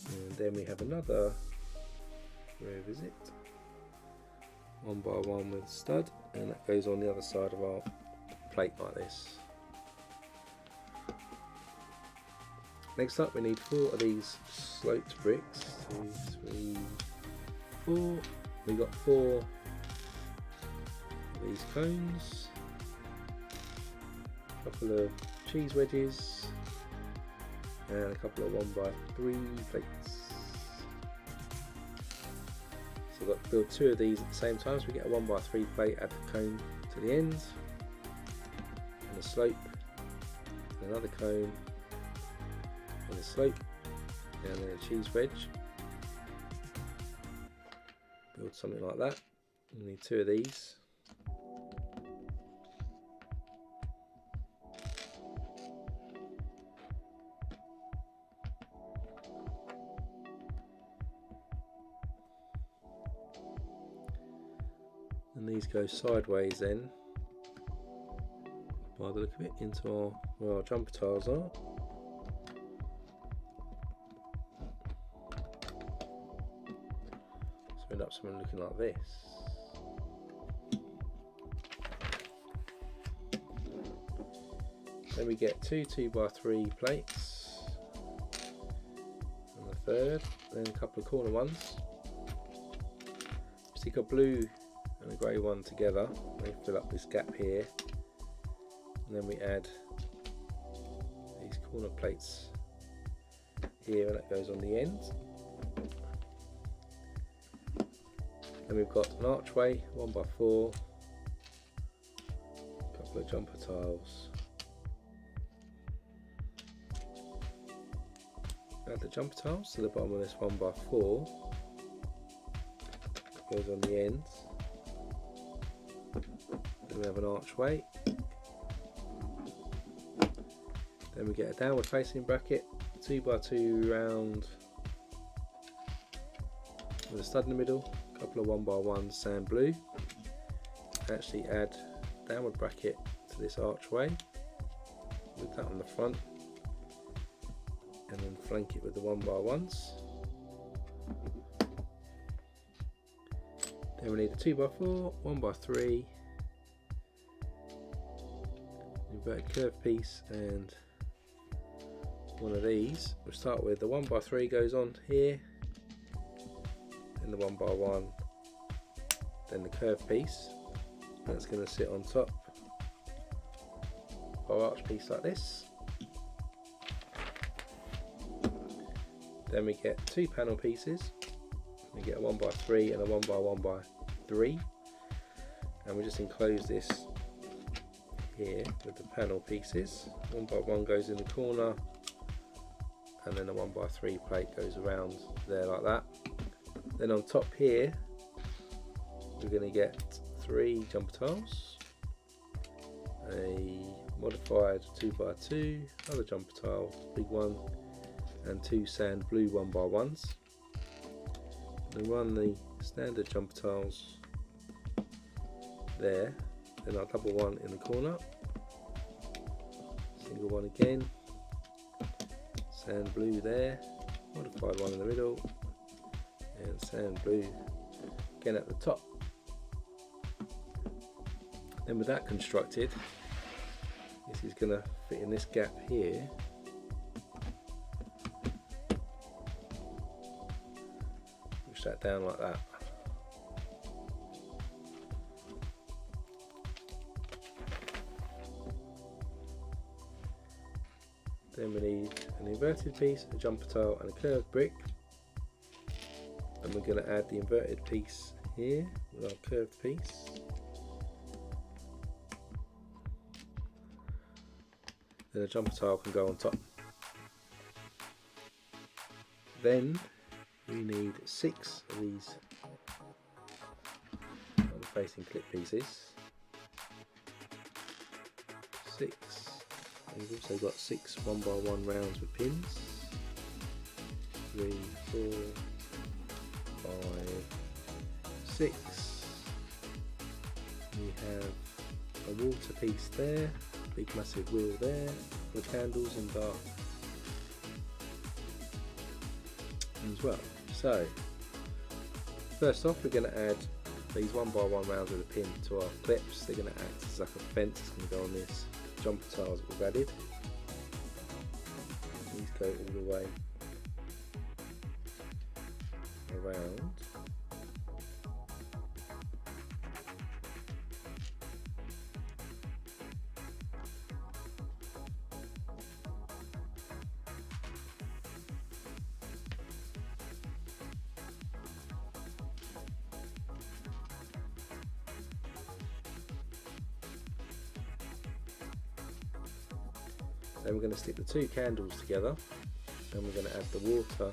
and then we have another, where is it, 1x1 with stud, and that goes on the other side of our plate like this. Next up, we need 4 of these sloped bricks. 2, 3, 4. We got 4 of these cones, a couple of cheese wedges, and a couple of 1x3 plates. So we've got to build 2 of these at the same time. So we get a 1x3 plate, add the cone to the end, and a slope, and another cone, and a slope, and then a cheese wedge. Build something like that. We need 2 of these. And these go sideways then, by the look of it, into where our jumper tiles are. End up something looking like this. Then we get 2 2x3 plates, and a third, then a couple of corner ones. Stick a blue and a grey one together, we fill up this gap here, and then we add these corner plates here, and that goes on the end. Then we've got an archway, 1x4, a couple of jumper tiles. Add the jumper tiles to the bottom of this 1x4, goes on the ends. Then we have an archway. Then we get a downward facing bracket, 2x2 round with a stud in the middle. Couple of 1x1 sand blue. Actually add downward bracket to this archway with that on the front, and then flank it with the 1x1s. Then we need a 2x4, 1x3, inverted curve piece, and one of these. We'll start with the 1x3 goes on here, then the 1x1, then the curve piece. That's going to sit on top of our arch piece like this. Then we get 2 panel pieces. We get a 1x3 and a 1x1x3, and we just enclose this here with the panel pieces. 1x1 goes in the corner, and then a 1x3 plate goes around there like that. Then on top here, we're going to get 3 jumper tiles, a modified 2x2, another jumper tile, big one, and 2 sand blue 1x1s. And run the standard jumper tiles there, then I'll double one in the corner, single one again, sand blue there, modified one in the middle, and sand blue again at the top. Then with that constructed, this is going to fit in this gap here. Push that down like that. Then we need an inverted piece, a jumper tile and a curved brick. And we're going to add the inverted piece here with our curved piece. Then a jumper tile can go on top. Then we need 6 of these facing clip pieces. 6. We've also got 6 1x1 rounds with pins. 3, 4, 5, 6. We have a water piece there, big massive wheel there for candles and dark as well. So first off, we're going to add these 1x1 rounds with a pin to our clips. They're going to act as like a fence that's going to go on this jumper tiles that we've added. These go all the way around. Then we're going to stick the 2 candles together, and we're going to add the water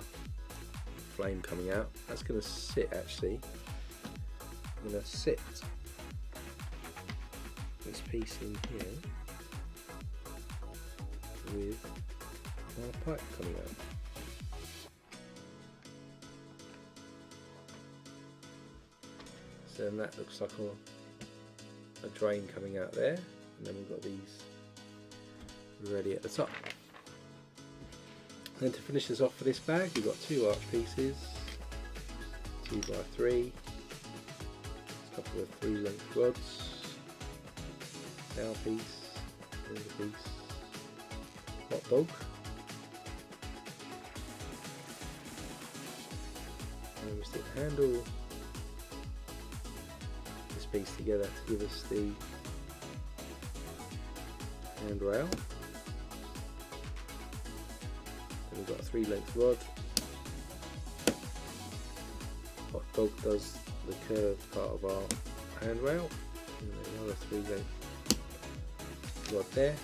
flame coming out. That's going to sit actually. I'm going to sit this piece in here with our pipe coming out. So then that looks like a drain coming out there, and then we've got these ready at the top. Then to finish this off for this bag, we've got 2 arch pieces, 2x3, a couple of 3 length rods, tail piece, finger piece, hot dog, and we stick the handle, this piece together to give us the handrail. We've got a 3 length rod. Hot dog does the curved part of our handrail, and then another 3 length rod there.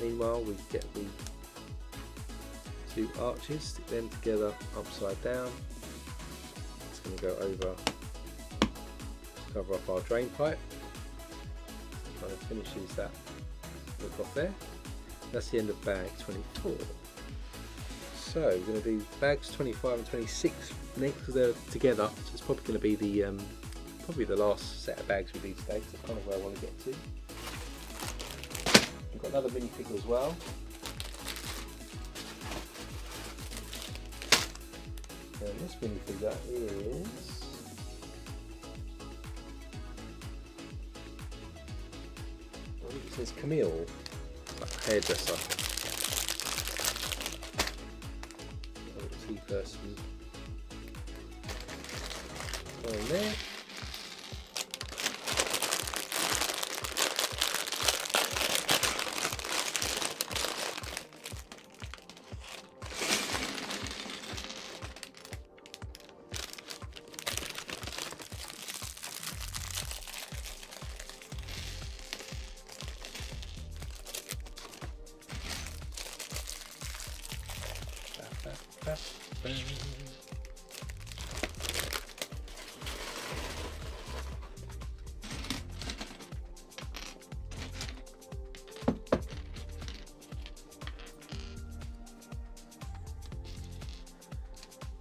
Meanwhile, we get the 2 arches, stick them together upside down. It's going to go over to cover up our drain pipe. Kind of finishes that look off there. That's the end of bag 24. So we're going to do bags 25 and 26 next because they're together. So it's probably going to be the last set of bags we do today. So that's kind of where I want to get to. We've got another minifigure as well. And this minifigure is I think it says Camille, like a hairdresser. Person going there.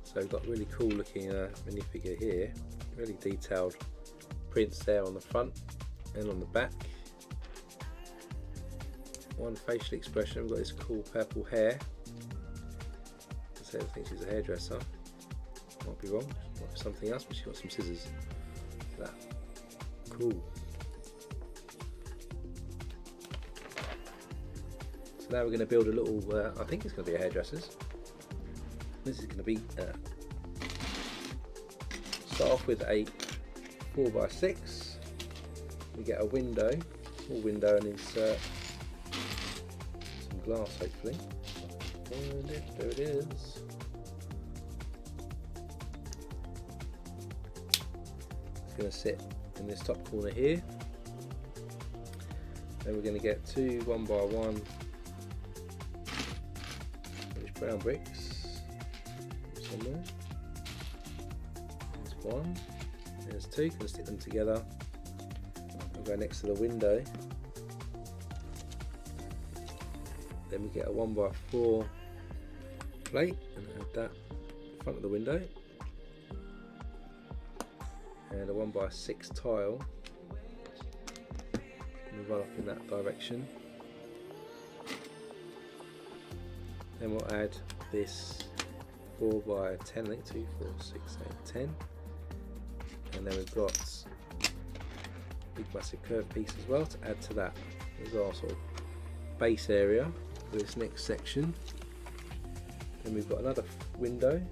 So we've got really cool looking minifigure here, really detailed prints there on the front and on the back. One facial expression, we've got this cool purple hair. I think she's a hairdresser, might be wrong, might be something else, but she's got some scissors. That cool. So now we're going to build a little, I think it's going to be a hairdresser's. This is going to be, start off with a 4x6. We get a window, small window, and insert some glass hopefully. And there it is. It's going to sit in this top corner here. Then we're going to get two 1x1 brown bricks somewhere. There's one, there's two, can stick them together. I'll go next to the window. Then we get a 1x4 plate and add that in front of the window. And a 1x6 tile. And run up in that direction. Then we'll add this 4x10, I think 2, 4, 6, 8, 10. And then we've got a big massive curved piece as well to add to that. There's our sort of base area for this next section. Then we've got another window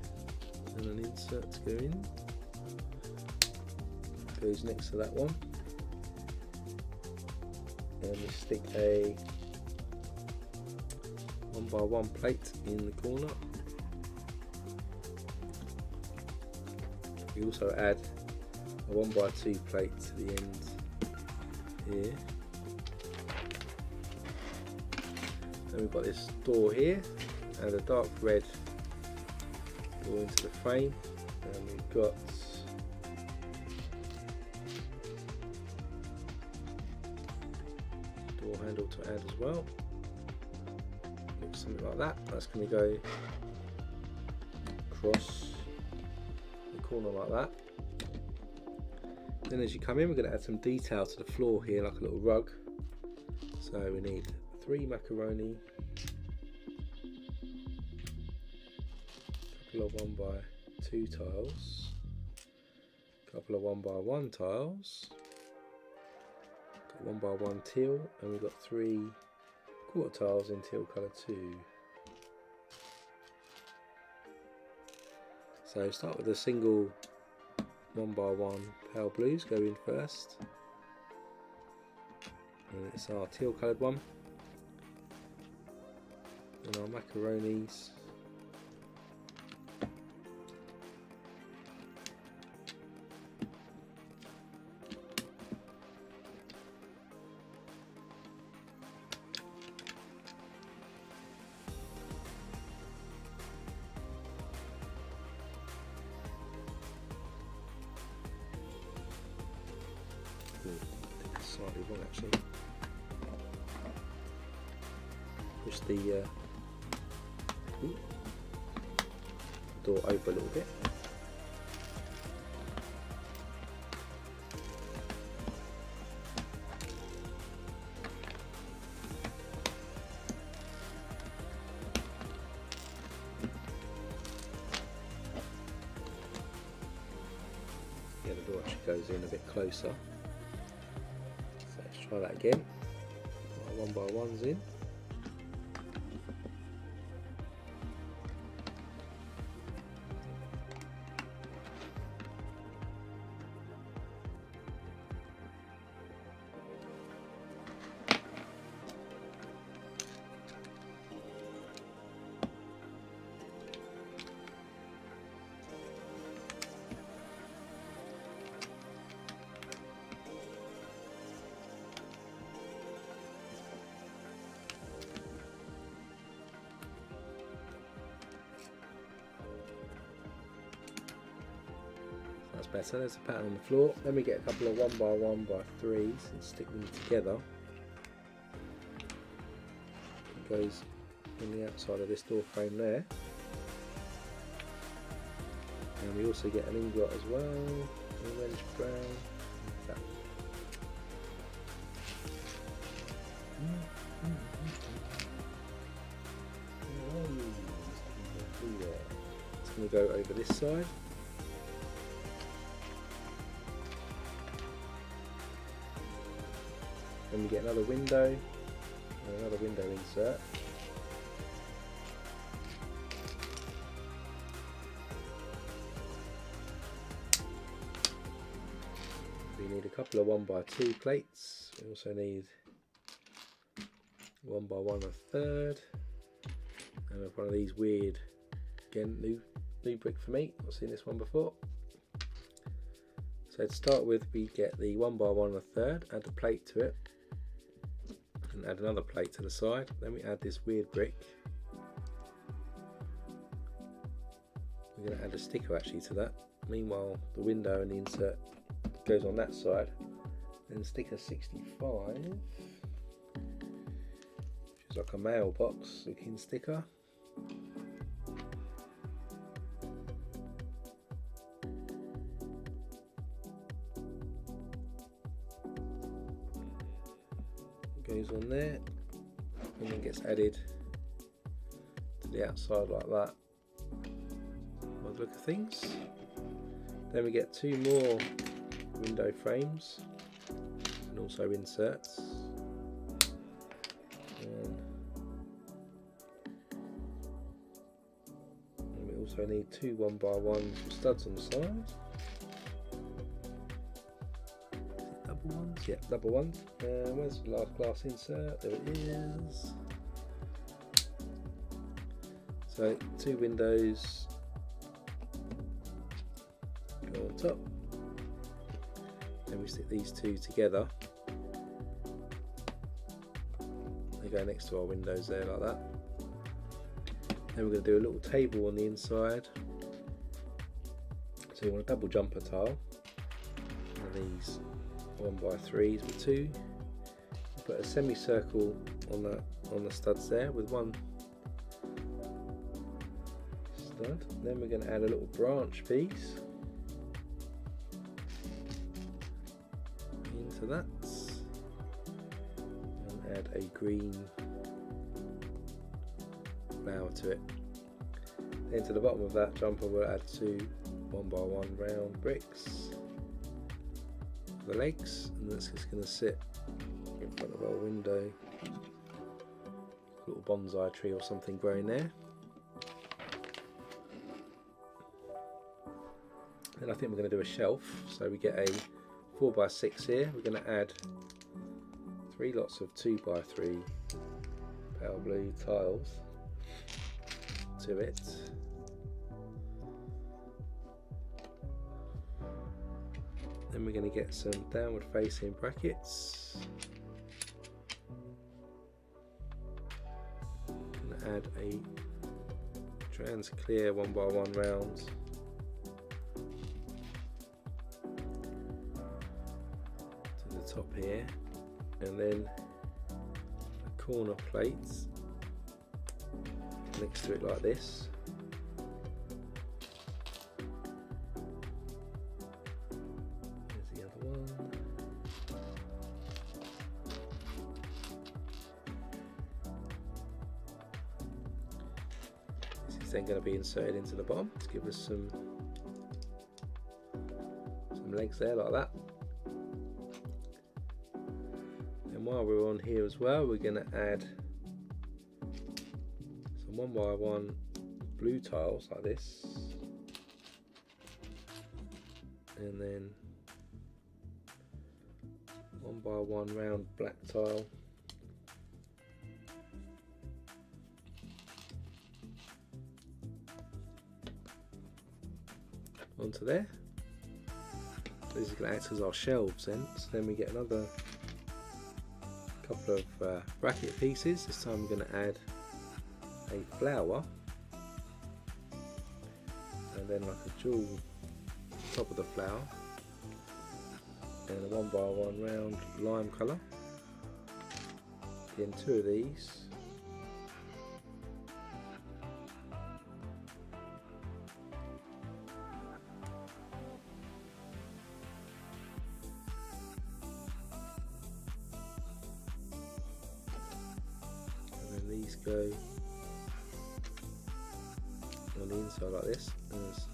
and an insert to go in. Goes next to that one. And we stick a 1x1 plate in the corner. We also add a 1x2 plate to the end here. Then we've got this door here and a dark red door into the frame, and we've got door handle to add as well. Something like that. That's going to go across the corner like that. Then as you come in, we're going to add some detail to the floor here, like a little rug. So we need 3 macaroni, a couple of 1x2 tiles, a couple of 1x1 tiles, got 1x1 teal, and we've got 3 quarter tiles in teal colour too. So start with a single 1x1 pale blues, go in first, and it's our teal coloured one, and our macaronis. Slightly wrong actually. Push the door over a little bit. Yeah, the door actually goes in a bit closer. Try that again. 1x1's in. Better. There's a pattern on the floor. Then we get a couple of 1x1x3s and stick them together. It goes on the outside of this door frame there. And we also get an ingot as well, orange brown. That. It's going to go over this side. Then we get another window and another window insert. need a couple of 1x2 plates. We also need 1x1 1/3, and we have one of these weird, again new brick for me, I've seen this one before. So to start with, we get the 1x1 1/3, add a plate to it, and add another plate to the side. Then we add this weird brick. We're going to add a sticker actually to that. Meanwhile, the window and the insert goes on that side. Then sticker 65, which is like a mailbox looking sticker. Goes on there and then gets added to the outside like that. By the look of things. Then we get 2 more window frames and also inserts. And we also need 2 1x1 studs on the side. Double ones? Yeah, double ones. Where's the last glass insert? There it is. So 2 windows go on top. Then we stick these 2 together. They go next to our windows there like that. Then we're going to do a little table on the inside. So you want a double jumper tile. One of these 1x3s with 2. Put a semicircle on the studs there with 1 stud. Then we're going to add a little branch piece into that, and add a green flower to it. Then to the bottom of that jumper we'll add 2 1x1 round bricks for the legs, and that's just going to sit in front of our window. A little bonsai tree or something growing there. Then I think we're going to do a shelf, so we get a 4x6 here. We're going to add 3 lots of 2x3 pale blue tiles to it. Then we're going to get some downward facing brackets. And add a trans clear 1x1 round to the top here, and then a corner plate next to it like this. Then going to be inserted into the bottom to give us some legs there like that. And while we're on here as well, we're going to add some 1x1 blue tiles like this, and then 1x1 round black tile onto there. So this is going to act as our shelves then. So then we get another couple of bracket pieces. This time we're going to add a flower, and then like a jewel on top of the flower, and a 1x1 round lime colour. Again, 2 of these. These go on the inside like this. There's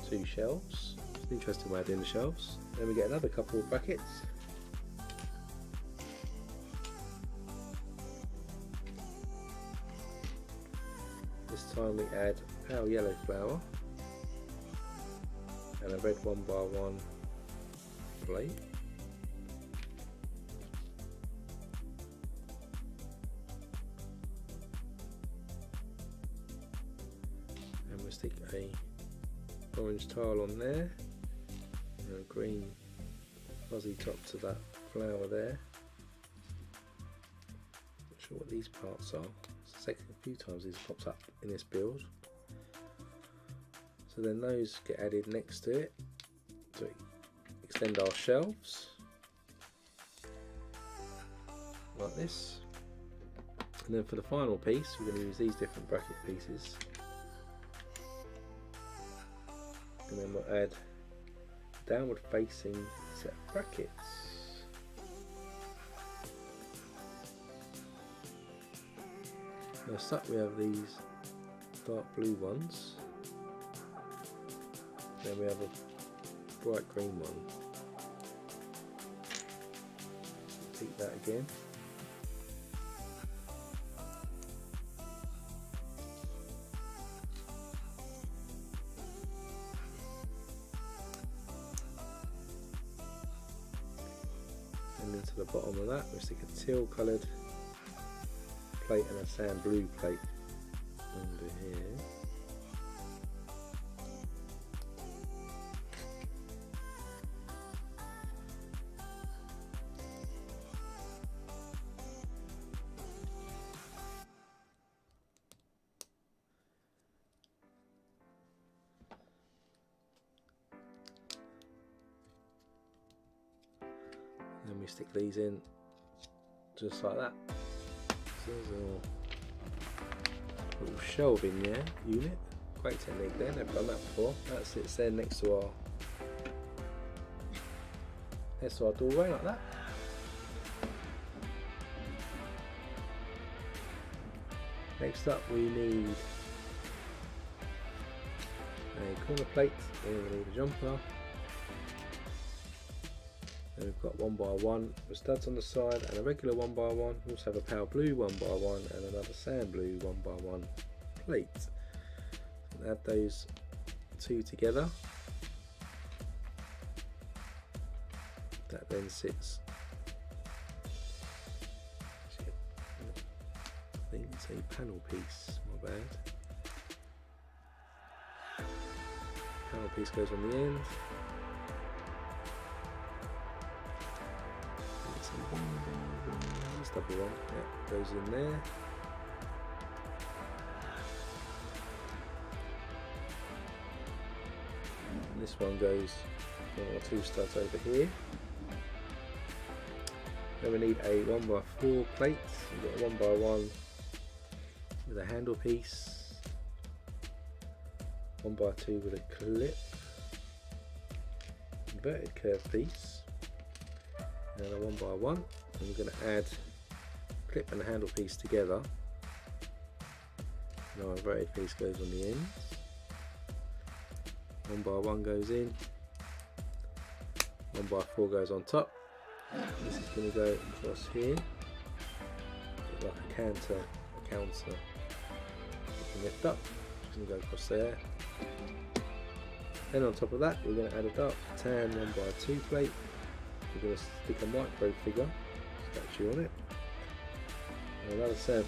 2 shelves. It's an interesting way of doing the shelves. Then we get another couple of brackets. This time we add pale yellow flower. and a red 1x1 plate. And we'll stick a orange tile on there and a green fuzzy top to that flower there. Not sure what these parts are. It's a few times this pops up in this build. So then those get added next to it to extend our shelves like this. And then for the final piece we're going to use these different bracket pieces, and then we'll add downward facing set of brackets. First up we have these dark blue ones, then we have a bright green one. Repeat that again. And then to the bottom of that we stick a teal coloured plate and a sand blue plate under here. Then we stick these in just like that. So there's a little shelving there unit. Great technique there, never done that before. That sits there next to our doorway like that. Next up we need a corner plate, then we need a jumper. Then we've got 1x1 with studs on the side and a regular 1x1. We also have a pale blue 1x1 and another sand blue 1x1 plate. And add those two together. That then sits, I think it's a panel piece, my bad. Panel piece goes on the end. This double one, yeah, goes in there. And this one goes one or two studs over here. Then we need a 1x4 plate. We've got a 1x1 with a handle piece, 1x2 with a clip, inverted curve piece, and a 1x1. And we're going to add clip and the handle piece together. And our inverted piece goes on the end. 1x1 goes in. 1x4 goes on top. This is going to go across here, like a counter. You can lift up. It's going to go across there. Then on top of that, we're going to add a dark tan 1x2 plate. We're going to stick a micro figure statue on it, and another sand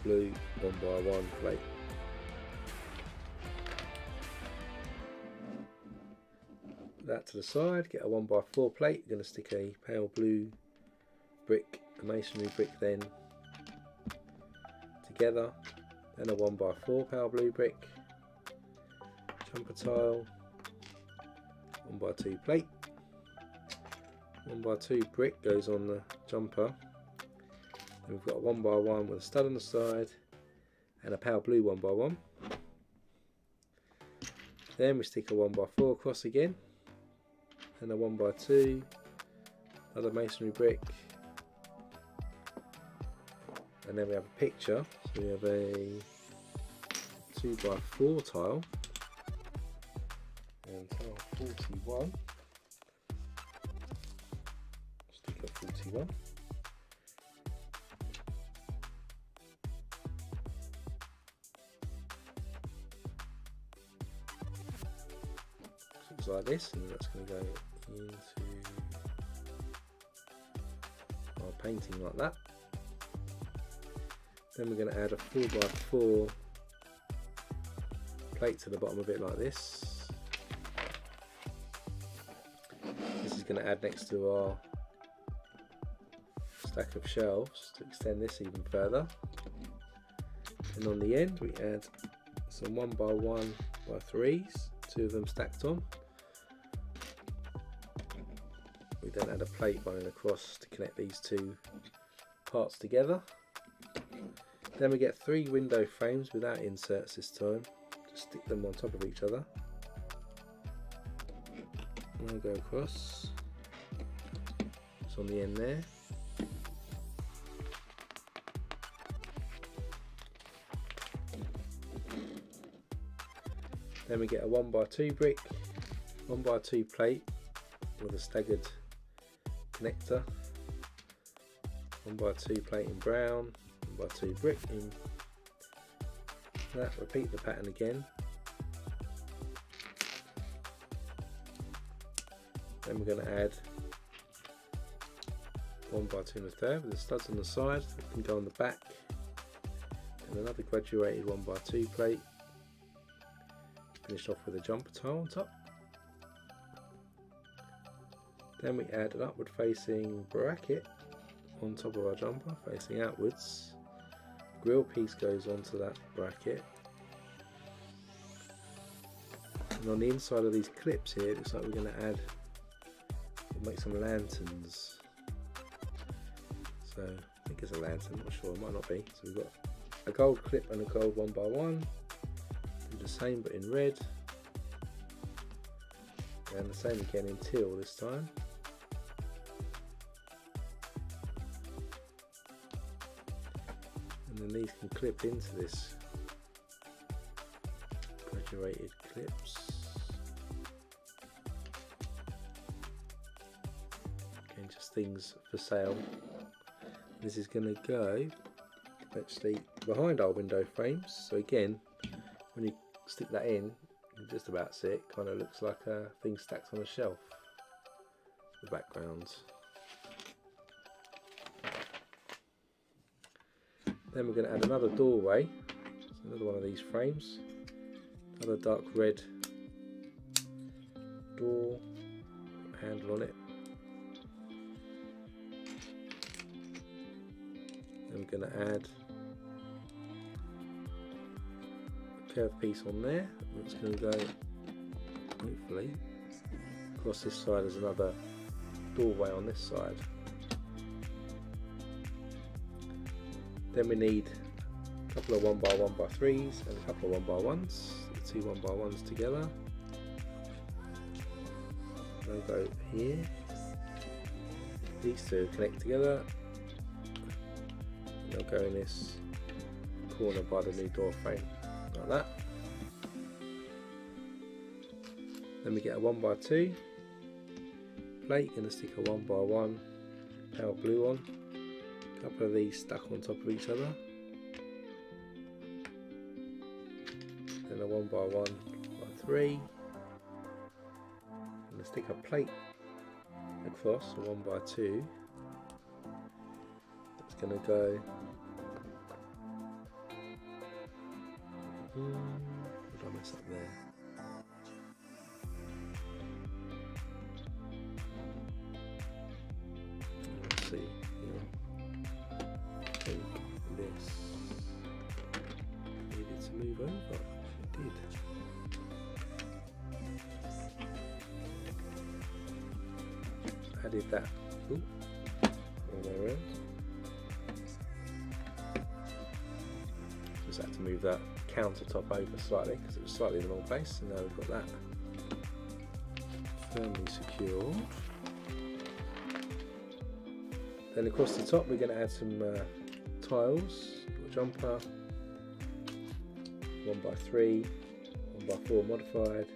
blue 1x1 plate. Put that to the side, get a 1x4 plate. You're going to stick a pale blue brick, a masonry brick then together, then a 1x4 pale blue brick, jumper tile, 1x2 plate, 1x2 brick goes on the jumper. And we've got a 1x1 with a stud on the side and a pale blue 1x1. Then we stick a 1x4 across again, and a 1x2, another masonry brick, and then we have a picture. So we have a 2x4 tile, and tile 41. Sticker 41. lines like this, and that's going to go into our painting like that. Then we're going to add a 4x4 plate to the bottom of it like this. This is going to add next to our stack of shelves to extend this even further. And on the end we add some 1x1x3s, 2 of them stacked on. We then add a plate running across to connect these 2 parts together. Then we get 3 window frames without inserts this time. Just stick them on top of each other. And I'll go across. It's on the end there. Then we get a 1x2 brick, 1x2 plate with a staggered connector, 1x2 plate in brown, 1x2 brick in that. Repeat the pattern again. Then we're going to add 1x2 and a third with the studs on the side that can go on the back, and another graduated 1x2 plate. Finished off with a jumper tile on top. Then we add an upward facing bracket on top of our jumper facing outwards. Grill piece goes onto that bracket, and on the inside of these clips here it looks like we're going to add, we'll make some lanterns. So I think it's a lantern, not sure, it might not be. So we've got a gold clip and a gold 1x1. Do the same but in red, and the same again in teal this time. And then these can clip into this graduated clips. Again, just things for sale. This is going to go actually behind our window frames, so again when you stick that in, you just about see it, kind of looks like a thing stacked on a shelf, the background. Then we're going to add another doorway, so another one of these frames, another dark red door, handle on it. Then we're going to add a curved piece on there, which is going to go hopefully across this side as another doorway on this side. Then we need a couple of 1x1x3s and a couple of 1x1s, the 2 1x1s together. They'll go here, these 2 connect together, and they'll go in this corner by the new door frame, like that. Then we get a 1x2 plate, going to stick a 1x1 power blue on. A couple of these stuck on top of each other. Then a 1x1x3. I'm going to stick a plate across, a 1x2. That's going to go. What did I mess up there? Let's see. This needed to move over. It did. Added that all the way around. Just had to move that countertop over slightly because it was slightly in the wrong place, and now we've got that firmly secured. Then across the top we're going to add some tiles, jumper, 1x3, 1x4 modified,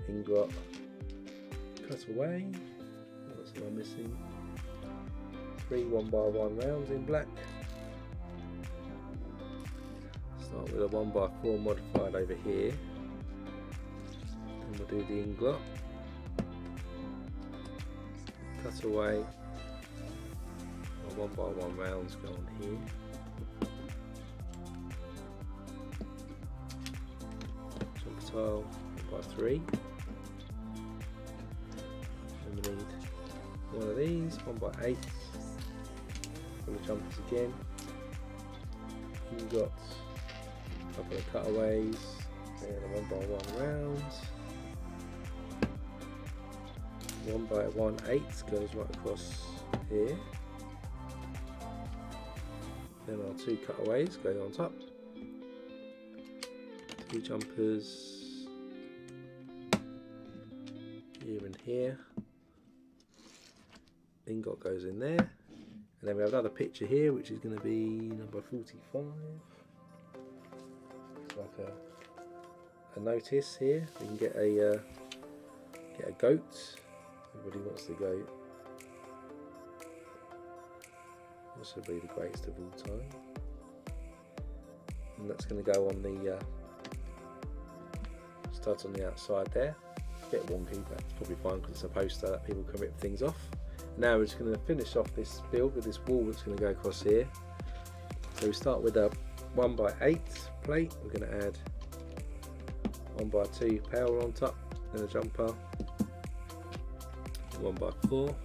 ingot, cut away, what else am I missing? 3 1x1 rounds in black. Start with a 1x4 modified over here, then we'll do the ingot, cut away. One by one rounds go on here. Jumper tile 1x3. And we need one of these 1x8 for the jumpers again. You've got a couple of cutaways and a 1x1 rounds. 1x1 goes right across here. Then our 2 cutaways go on top. 2 jumpers here and here. Ingot goes in there. And then we have another picture here, which is going to be number 45. It's like a notice here. We can get a goat. Everybody wants the goat. This will be the greatest of all time. And that's going to go on the studs on the outside there. A bit wonky, but it's probably fine because it's a poster that people can rip things off. Now we're just going to finish off this build with this wall that's going to go across here. So we start with a 1x8 plate. We're going to add 1x2 power on top, then a jumper, 1x4.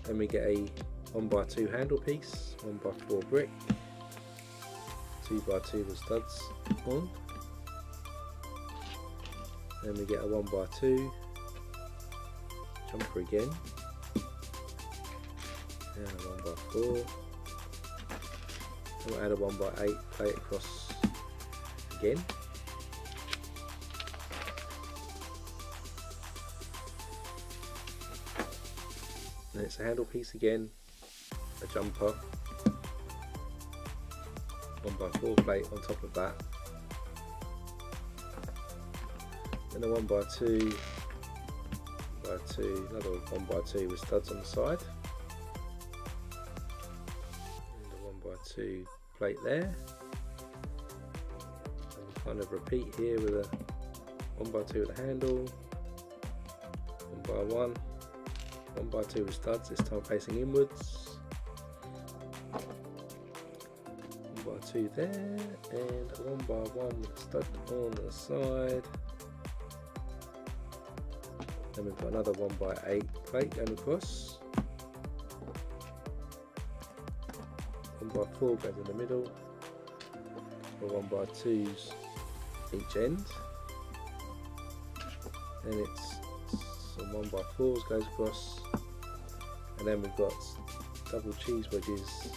Then we get a 1x2 handle piece, 1x4 brick, 2x2 with studs on. Then we get a 1x2 jumper again, and a 1x4. We'll add a 1x8 plate across again. And it's a handle piece again, a jumper, 1x4 plate on top of that, then a 1x2, another 1x2 with studs on the side, and a 1x2 plate there, and kind of repeat here with a 1x2 with a handle, 1x1, 1x2 with studs, this time facing inwards, 1x2 there, and a 1x1 with a stud on the side. Then we've got another 1x8 plate going across, 1x4 goes in the middle, or 1x2s each end, and it's some 1x4s goes across, and then we've got double cheese wedges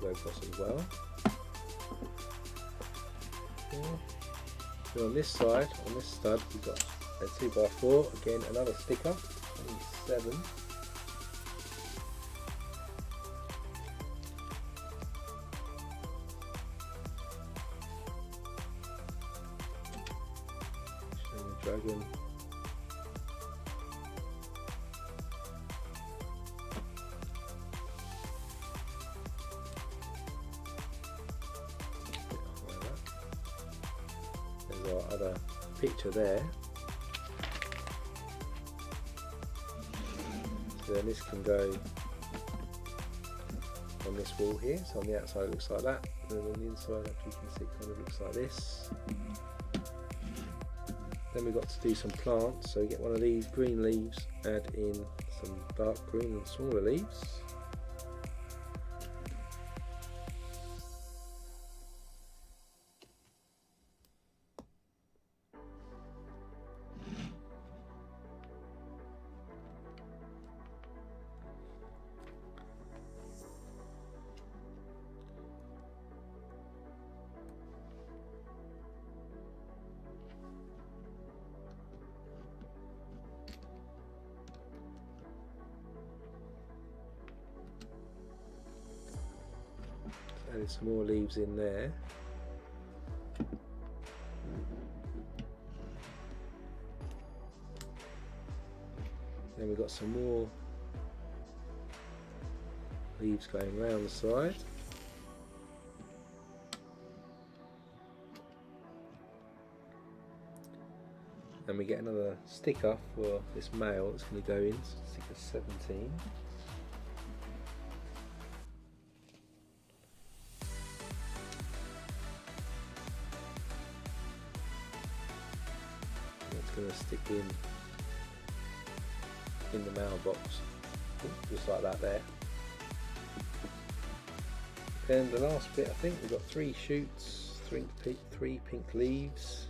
go across as well. So on this side, on this stud, we've got a 2x4, again another sticker, 7. Showing the dragon. There's our other picture there. So then this can go on this wall here. So on the outside it looks like that, and then on the inside, actually you can see it kind of looks like this. Then we've got to do some plants, so we get one of these green leaves, add in some dark green and smaller leaves. Added some more leaves in there. Then we've got some more leaves going round the side. And we get another sticker for this male that's going to go in, sticker 17. It's going to stick in the mailbox, just like that there. Then the last bit, I think we've got 3 shoots, 3 pink leaves.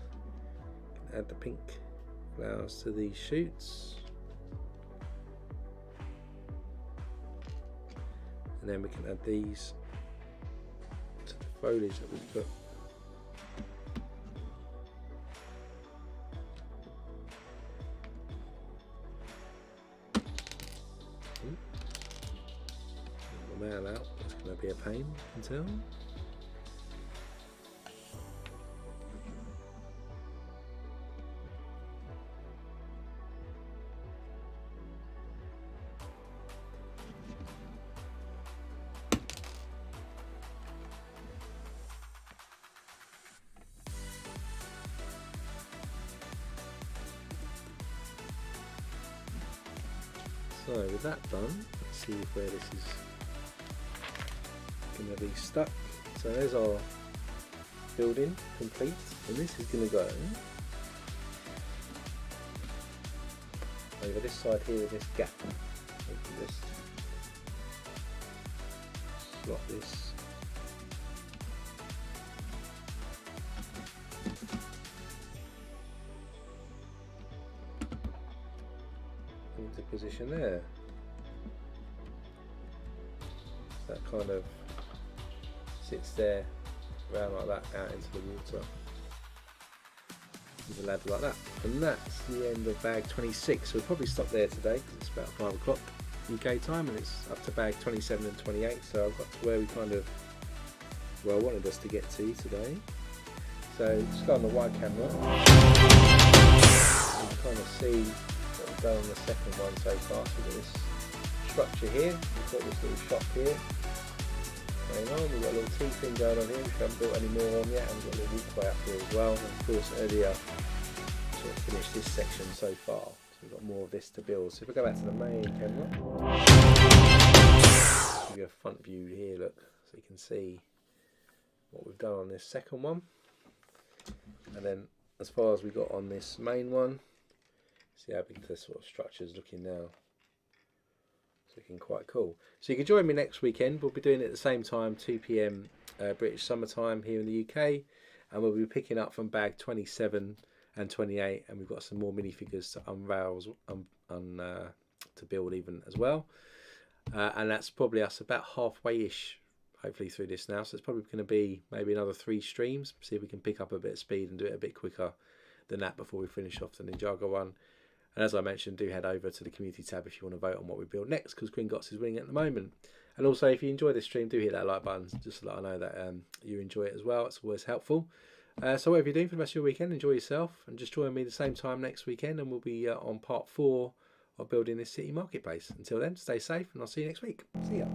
Add the pink flowers to these shoots, and then we can add these to the foliage that we've put. The mail out, it's going to be a pain, you can tell. So with that done, let's see where this is going to be stuck. So there's our building complete, and this is going to go over this side here with this gap. Just slot this into position there. So that kind of sits there, around like that, out into the water with a ladder like that. And that's the end of bag 26. So we'll probably stop there today because it's about 5 o'clock UK time, and it's up to bag 27 and 28. So I've got to where we kind of, well, wanted us to get to today. So just go on the wide camera and kind of see what we've done on the second one so far. So we've got this structure here, we've got this little shop here going on, we've got a little T-thing going on here which we haven't built any more on yet, and we've got a little walkway up here as well. And of course earlier sort of finished this section so far, so we've got more of this to build. So if we go back to the main camera, I'll give you a front view here, look, so you can see what we've done on this second one. And then as far as we got on this main one, see how big the sort of structure is looking now. It's looking quite cool. So you can join me next weekend. We'll be doing it at the same time, 2 PM British summertime here in the UK, and we'll be picking up from bag 27 and 28, and we've got some more minifigures to unveil, to build even as well. And that's probably us about halfway-ish hopefully through this now, so it's probably going to be maybe another 3 streams, see if we can pick up a bit of speed and do it a bit quicker than that before we finish off the Ninjago one. And as I mentioned, do head over to the community tab if you want to vote on what we build next, because Gringotts is winning at the moment. And also, if you enjoy this stream, do hit that like button just to let I know that you enjoy it as well. It's always helpful. So whatever you're doing for the rest of your weekend, enjoy yourself, and just join me the same time next weekend, and we'll be on part 4 of building this city marketplace. Until then, stay safe, and I'll see you next week. See ya.